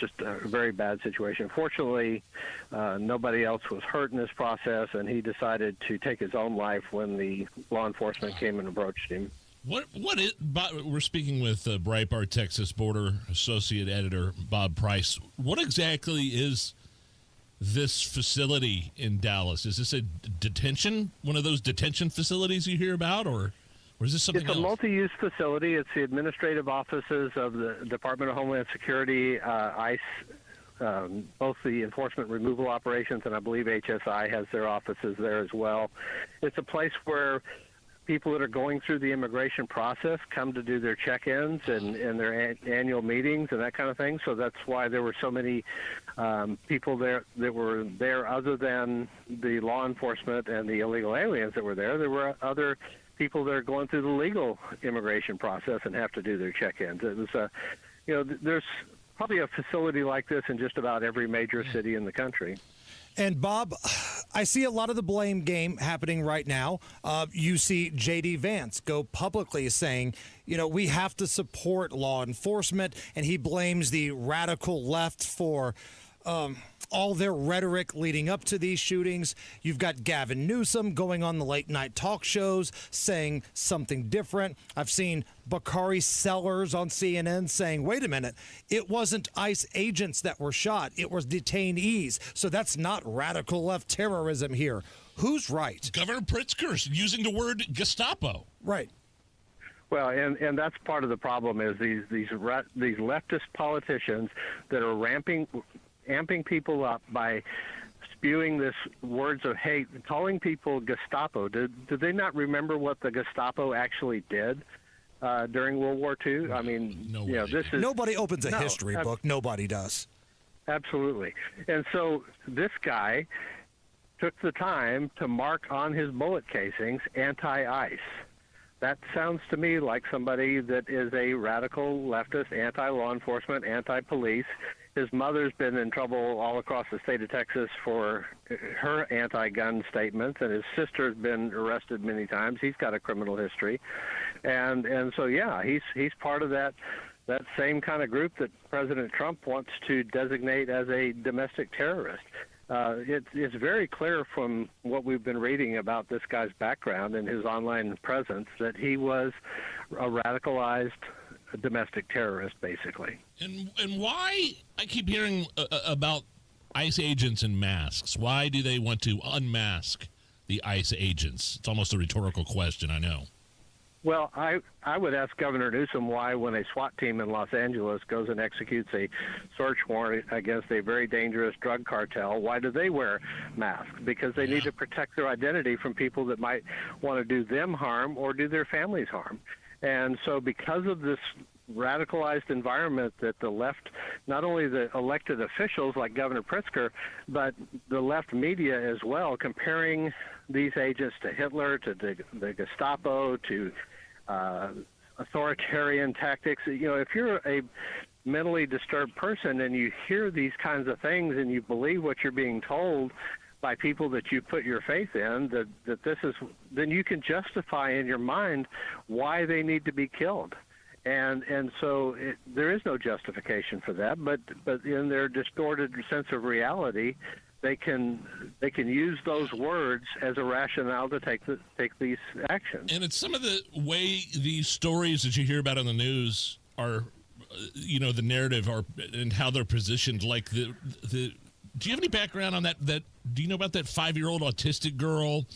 just a very bad situation. Fortunately, nobody else was hurt in this process, and he decided to take his own life when the law enforcement came and approached him. What is, we're speaking with Breitbart Texas Border Associate Editor Bob Price. What exactly is this facility in Dallas? Is this a detention, one of those detention facilities you hear about, or is this something else? It's a multi-use facility. It's the administrative offices of the Department of Homeland Security, ICE, both the enforcement removal operations, and I believe HSI has their offices there as well. It's a place where people that are going through the immigration process come to do their check-ins and their annual meetings and that kind of thing. So that's why there were so many people there that were there other than the law enforcement and the illegal aliens that were there. There were other people that are going through the legal immigration process and have to do their check-ins. It was there's probably a facility like this in just about every major city in the country. And Bob, I see a lot of the blame game happening right now. You see J.D. Vance go publicly saying, we have to support law enforcement, and he blames the radical left for all their rhetoric leading up to these shootings. You've got Gavin Newsom going on the late night talk shows saying something different. I've seen Bakari Sellers on CNN saying, wait a minute, it wasn't ICE agents that were shot, it was detainees. So that's not radical left terrorism here. Who's right? Governor Pritzker using the word Gestapo. Right. Well, and that's part of the problem is these leftist politicians that are amping people up by spewing this words of hate, calling people Gestapo. Did they not remember what the Gestapo actually did during World War II? I mean, nobody opens a history book. Nobody does. Absolutely. And so this guy took the time to mark on his bullet casings anti-ICE. That sounds to me like somebody that is a radical leftist, anti-law enforcement, anti-police. His mother's been in trouble all across the state of Texas for her anti-gun statements, and his sister's been arrested many times. He's got a criminal history. And so, yeah, he's part of that same kind of group that President Trump wants to designate as a domestic terrorist. It's very clear from what we've been reading about this guy's background and his online presence that he was a radicalized domestic terrorist, basically. And why, I keep hearing about ICE agents in masks. Why do they want to unmask the ICE agents? It's almost a rhetorical question, I know. Well, I would ask Governor Newsom why, when a SWAT team in Los Angeles goes and executes a search warrant against a very dangerous drug cartel, why do they wear masks? Because they need to protect their identity from people that might want to do them harm or do their families harm. And so because of this radicalized environment that the left, not only the elected officials like Governor Pritzker, but the left media as well, comparing these agents to Hitler, to the Gestapo, to authoritarian tactics. If you're a mentally disturbed person and you hear these kinds of things and you believe what you're being told by people that you put your faith in, that this is, then you can justify in your mind why they need to be killed. And so there is no justification for that, but in their distorted sense of reality, they can use those words as a rationale to take these actions. And it's some of the way these stories that you hear about on the news are, the narrative are and how they're positioned. Like the do you have any background on that? Do you know about that 5-year-old autistic girl?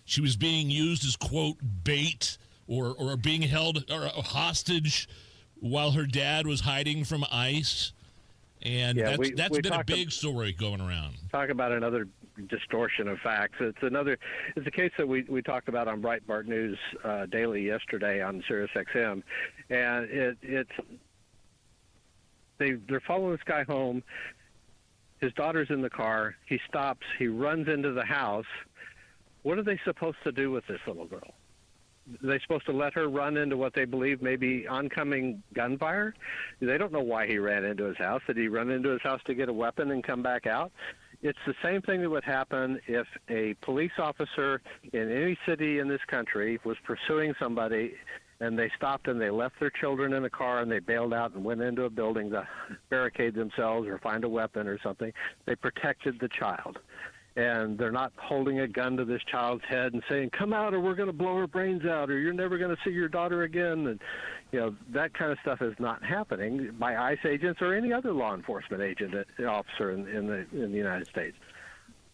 She was being used as, quote, bait or being held or a hostage while her dad was hiding from ICE. And that's been a big story going around. Talk about another distortion of facts. It's a case that we talked about on Breitbart News Daily yesterday on SiriusXM, and they're following this guy home. His daughter's in the car. He stops. He runs into the house. What are they supposed to do with this little girl? Are they supposed to let her run into what they believe may be oncoming gunfire? They don't know why he ran into his house. Did he run into his house to get a weapon and come back out? It's the same thing that would happen if a police officer in any city in this country was pursuing somebody and they stopped and they left their children in a car and they bailed out and went into a building to barricade themselves or find a weapon or something. They protected the child. And they're not holding a gun to this child's head and saying, come out or we're going to blow her brains out or you're never going to see your daughter again. And, that kind of stuff is not happening by ICE agents or any other law enforcement agent, officer in the United States.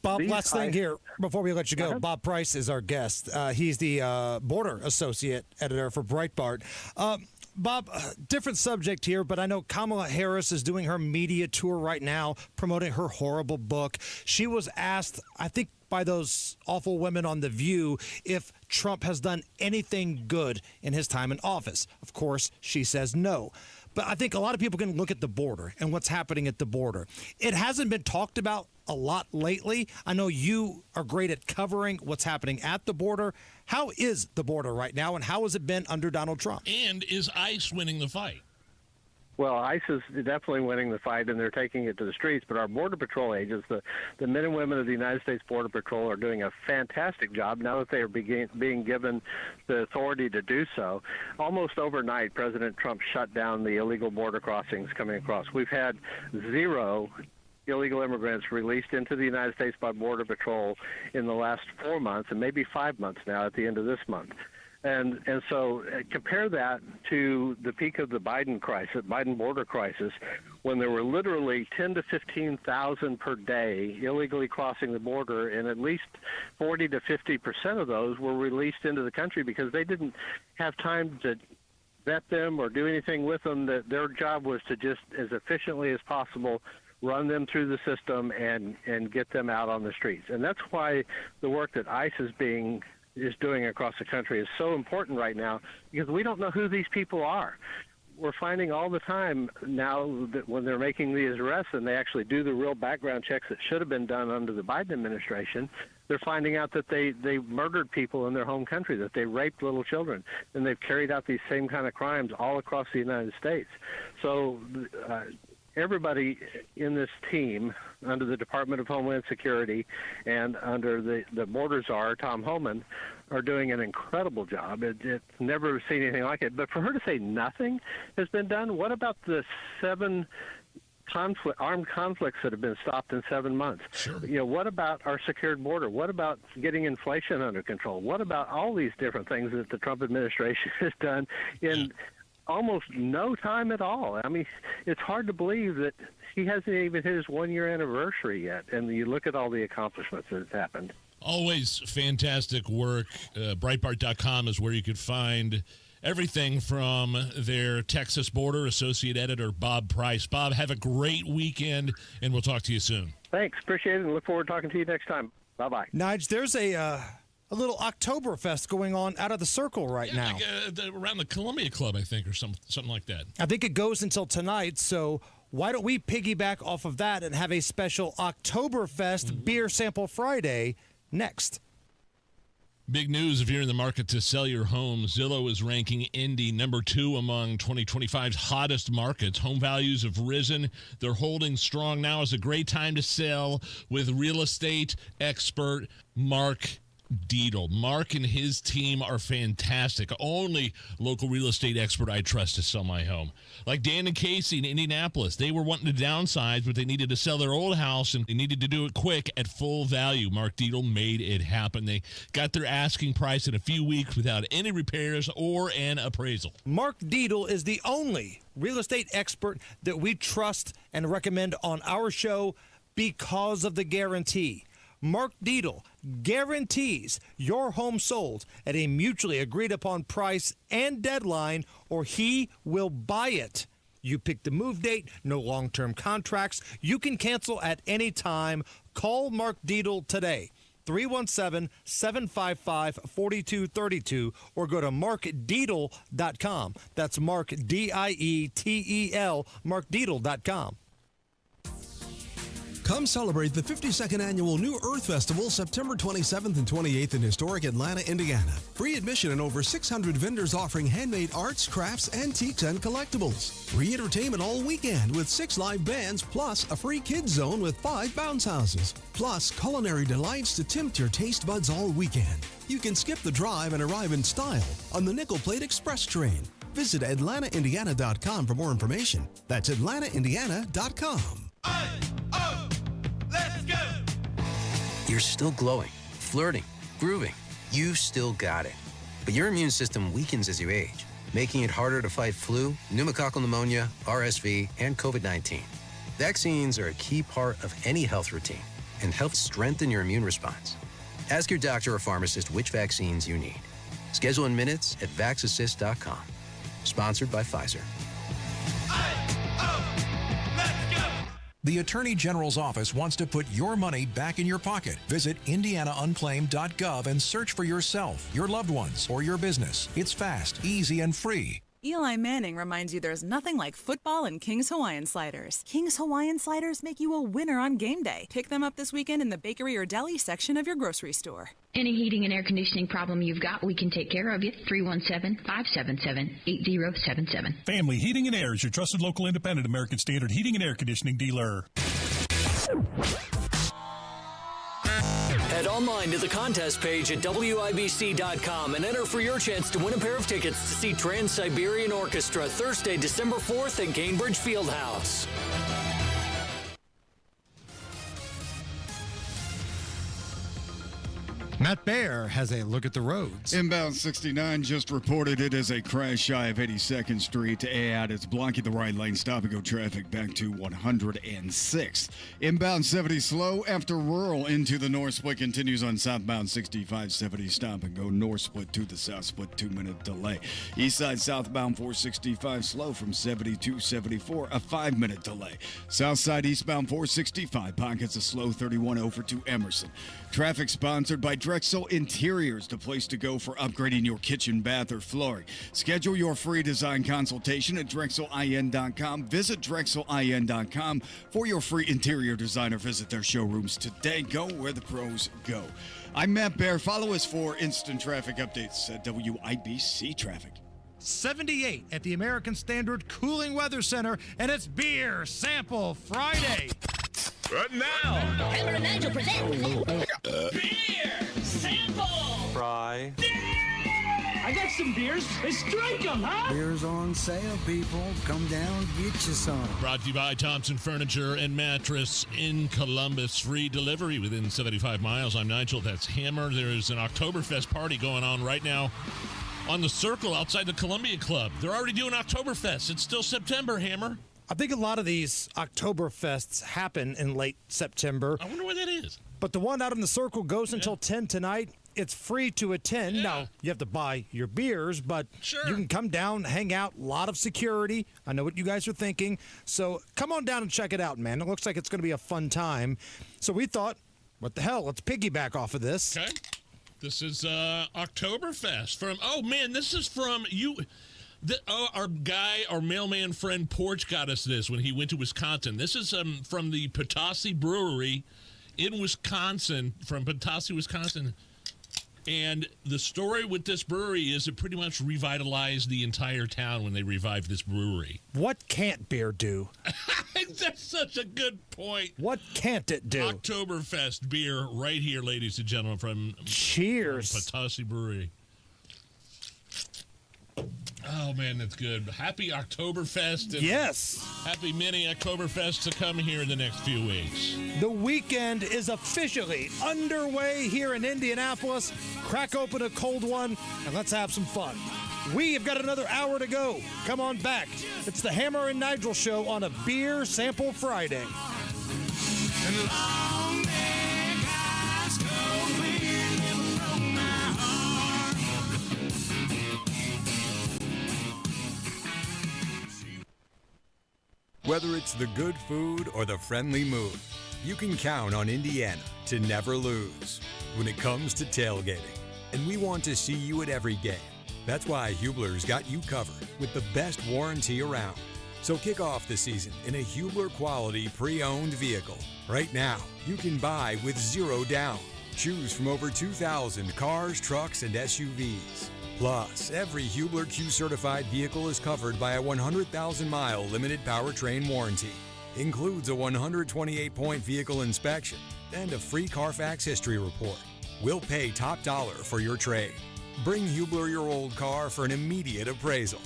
Bob, last thing here before we let you go. Bob Price is our guest. He's the border associate editor for Breitbart. Bob, different subject here, but I know Kamala Harris is doing her media tour right now, promoting her horrible book. She was asked, I think, by those awful women on The View if Trump has done anything good in his time in office. Of course, she says no. But I think a lot of people can look at the border and what's happening at the border. It hasn't been talked about a lot lately. I know you are great at covering what's happening at the border. How is the border right now, and how has it been under Donald Trump? And is ICE winning the fight? Well, ICE is definitely winning the fight, and they're taking it to the streets. But our Border Patrol agents, the men and women of the United States Border Patrol, are doing a fantastic job now that they are being given the authority to do so. Almost overnight, President Trump shut down the illegal border crossings coming across. We've had 0 illegal immigrants released into the United States by Border Patrol in the last 4 months, and maybe 5 months now at the end of this month. And so compare that to the peak of the Biden border crisis, when there were literally 10 to 15,000 per day illegally crossing the border, and at least 40 to 50% of those were released into the country because they didn't have time to vet them or do anything with them. That their job was to just as efficiently as possible run them through the system and get them out on the streets. And that's why the work that ICE is doing across the country is so important right now, because we don't know who these people are. We're finding all the time now that when they're making these arrests and they actually do the real background checks that should have been done under the Biden administration, they're finding out that they murdered people in their home country, that they raped little children, and they've carried out these same kind of crimes all across the United States. So everybody in this team, under the Department of Homeland Security and under the border czar, Tom Homan, are doing an incredible job. It's never seen anything like it. But for her to say nothing has been done, what about the 7 armed conflicts that have been stopped in 7 months? Sure. What about our secured border? What about getting inflation under control? What about all these different things that the Trump administration has done in almost no time at all? I mean, it's hard to believe that he hasn't even hit his 1-year anniversary yet, and you look at all the accomplishments that have happened. Always fantastic work. Breitbart.com is where you could find everything from their Texas border associate editor, Bob Price. Bob, have a great weekend, and we'll talk to you soon. Thanks. Appreciate it, and look forward to talking to you next time. Bye-bye. Nigel, there's a a little Oktoberfest going on out of the circle right now. Like, around the Columbia Club, I think, or something like that. I think it goes until tonight, so why don't we piggyback off of that and have a special Oktoberfest Beer Sample Friday next? Big news if you're in the market to sell your home. Zillow is ranking Indy number 2 among 2025's hottest markets. Home values have risen. They're holding strong. Now is a great time to sell with real estate expert Mark Deedle. Mark and his team are fantastic. Only local real estate expert I trust to sell my home. Like Dan and Casey in Indianapolis. They were wanting to downsize, but they needed to sell their old house, and they needed to do it quick at full value. Mark Deedle made it happen. They got their asking price in a few weeks without any repairs or an appraisal. Mark Deedle is the only real estate expert that we trust and recommend on our show because of the guarantee. Mark Deedle guarantees your home sold at a mutually agreed upon price and deadline, or he will buy it. You pick the move date, no long-term contracts. You can cancel at any time. Call Mark Deedle today, 317-755-4232, or go to markdeedle.com. That's Mark, D-I-E-T-E-L, markdeedle.com. Come celebrate the 52nd Annual New Earth Festival September 27th and 28th in historic Atlanta, Indiana. Free admission and over 600 vendors offering handmade arts, crafts, antiques, and collectibles. Free entertainment all weekend with 6 live bands, plus a free kids zone with 5 bounce houses. Plus culinary delights to tempt your taste buds all weekend. You can skip the drive and arrive in style on the Nickel Plate Express train. Visit AtlantaIndiana.com for more information. That's AtlantaIndiana.com. You're still glowing, flirting, grooving. You still got it. But your immune system weakens as you age, making it harder to fight flu, pneumococcal pneumonia, RSV, and COVID-19. Vaccines are a key part of any health routine and help strengthen your immune response. Ask your doctor or pharmacist which vaccines you need. Schedule in minutes at vaxassist.com. Sponsored by Pfizer. The Attorney General's office wants to put your money back in your pocket. Visit indianaunclaimed.gov and search for yourself, your loved ones, or your business. It's fast, easy, and free. Eli Manning reminds you there's nothing like football and King's Hawaiian Sliders. King's Hawaiian Sliders make you a winner on game day. Pick them up this weekend in the bakery or deli section of your grocery store. Any heating and air conditioning problem you've got, we can take care of you. 317-577-8077. Family Heating and Air is your trusted local independent American Standard heating and air conditioning dealer. Head online to the contest page at WIBC.com and enter for your chance to win a pair of tickets to see Trans-Siberian Orchestra Thursday, December 4th at Gainbridge Fieldhouse. Matt Baer has a look at the roads. Inbound 69 just reported it as a crash shy of 82nd Street to add. It's blocking the right lane. Stop and go traffic back to 106th. Inbound 70 slow after rural into the north split continues on southbound 6570. Stop and go north split to the south split, 2-minute delay. East side southbound 465 slow from 70 to 74, a 5-minute delay. South side eastbound 465 pockets of slow 31 over to Emerson. Traffic sponsored by Drexel Interiors, the place to go for upgrading your kitchen, bath, or flooring. Schedule your free design consultation at DrexelIN.com. Visit DrexelIN.com for your free interior designer. Visit their showrooms today. Go where the pros go. I'm Matt Baer. Follow us for instant traffic updates at WIBC Traffic. 78 at the American Standard Cooling Weather Center, and it's Beer Sample Friday. Right now. Hammer and Nigel present Beer Sample Fry. I got some beers. Let's drink them, huh? Beers on sale, people. Come down, get you some. Brought to you by Thompson Furniture and Mattress in Columbus. Free delivery within 75 miles. I'm Nigel. That's Hammer. There is an Oktoberfest party going on right now on the Circle outside the Columbia Club. They're already doing Oktoberfest. It's still September, Hammer. I think a lot of these Oktoberfests happen in late September. I wonder where that is. But the one out in the Circle goes until 10 tonight. It's free to attend. Yeah. Now, you have to buy your beers, but you can come down, hang out, a lot of security. I know what you guys are thinking. So come on down and check it out, man. It looks like it's going to be a fun time. So we thought, what the hell, let's piggyback off of this. Okay. This is Oktoberfest from. Oh man, this is from you. Our mailman friend Porch got us this when he went to Wisconsin. This is from the Potosi Brewery in Wisconsin, from Potosi, Wisconsin. And the story with this brewery is it pretty much revitalized the entire town when they revived this brewery. What can't beer do? That's such a good point. What can't it do? Oktoberfest beer right here, ladies and gentlemen, from Cheers. Potosi Brewery. Oh, man, that's good. Happy Oktoberfest. And yes. Happy mini Oktoberfest to come here in the next few weeks. The weekend is officially underway here in Indianapolis. Crack open a cold one, and let's have some fun. We have got another hour to go. Come on back. It's the Hammer and Nigel Show on a Beer Sample Friday. Whether it's the good food or the friendly mood, you can count on Indiana to never lose when it comes to tailgating. And we want to see you at every game. That's why Hubler's got you covered with the best warranty around. So kick off the season in a Hubler quality pre-owned vehicle. Right now, you can buy with 0 down. Choose from over 2,000 cars, trucks, and SUVs. Plus, every Hubler Q-certified vehicle is covered by a 100,000-mile limited powertrain warranty. Includes a 128-point vehicle inspection and a free Carfax history report. We'll pay top dollar for your trade. Bring Hubler your old car for an immediate appraisal.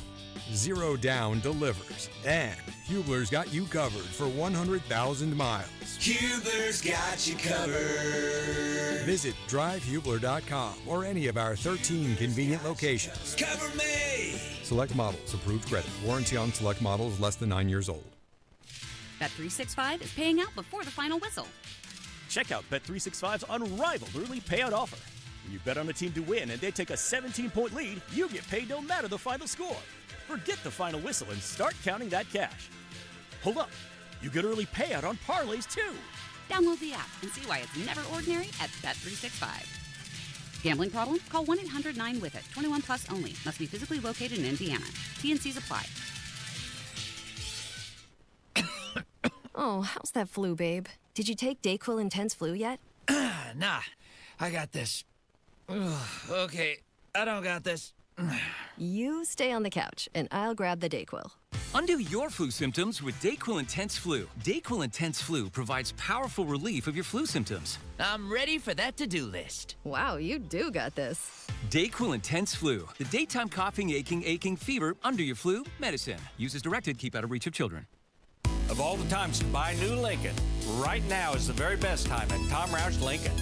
0 down delivers, and Hubler's got you covered for 100,000 miles. Hubler's got you covered. Visit drivehubler.com or any of our 13 convenient locations. Cover me. Select models, approved credit. Warranty on select models less than 9 years old. Bet365 is paying out before the final whistle. Check out Bet365's unrivaled early payout offer. When you bet on a team to win and they take a 17-point lead, you get paid no matter the final score. Forget the final whistle and start counting that cash. Hold up. You get early payout on parlays, too. Download the app and see why it's never ordinary at Bet365. Gambling problem? Call 1-800-9-WITH-IT. 21 plus only. Must be physically located in Indiana. T&Cs apply. Oh, how's that flu, babe? Did you take Dayquil Intense Flu yet? Nah, I got this. Ugh, okay, I don't got this. You stay on the couch, and I'll grab the Dayquil. Undo your flu symptoms with Dayquil Intense Flu. Dayquil Intense Flu provides powerful relief of your flu symptoms. I'm ready for that to-do list. Wow, you do got this. Dayquil Intense Flu. The daytime coughing, aching fever under your flu medicine. Use as directed. Keep out of reach of children. Of all the times to buy a new Lincoln, right now is the very best time at Tom Roush Lincoln.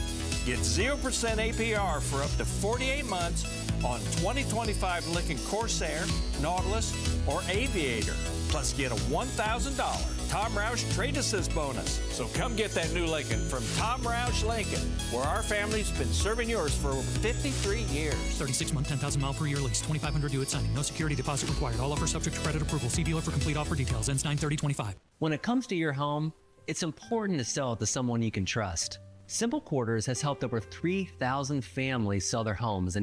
Get 0% APR for up to 48 months on 2025 Lincoln Corsair, Nautilus, or Aviator. Plus get a $1,000 Tom Roush Trade Assist bonus. So come get that new Lincoln from Tom Roush Lincoln, where our family's been serving yours for over 53 years. 36-month, 10,000-mile per year lease, 2,500 due at signing. No security deposit required. All offers subject to credit approval. See dealer for complete offer details. Ends 9/30/25. When it comes to your home, it's important to sell it to someone you can trust. Simple Quarters has helped over 3,000 families sell their homes and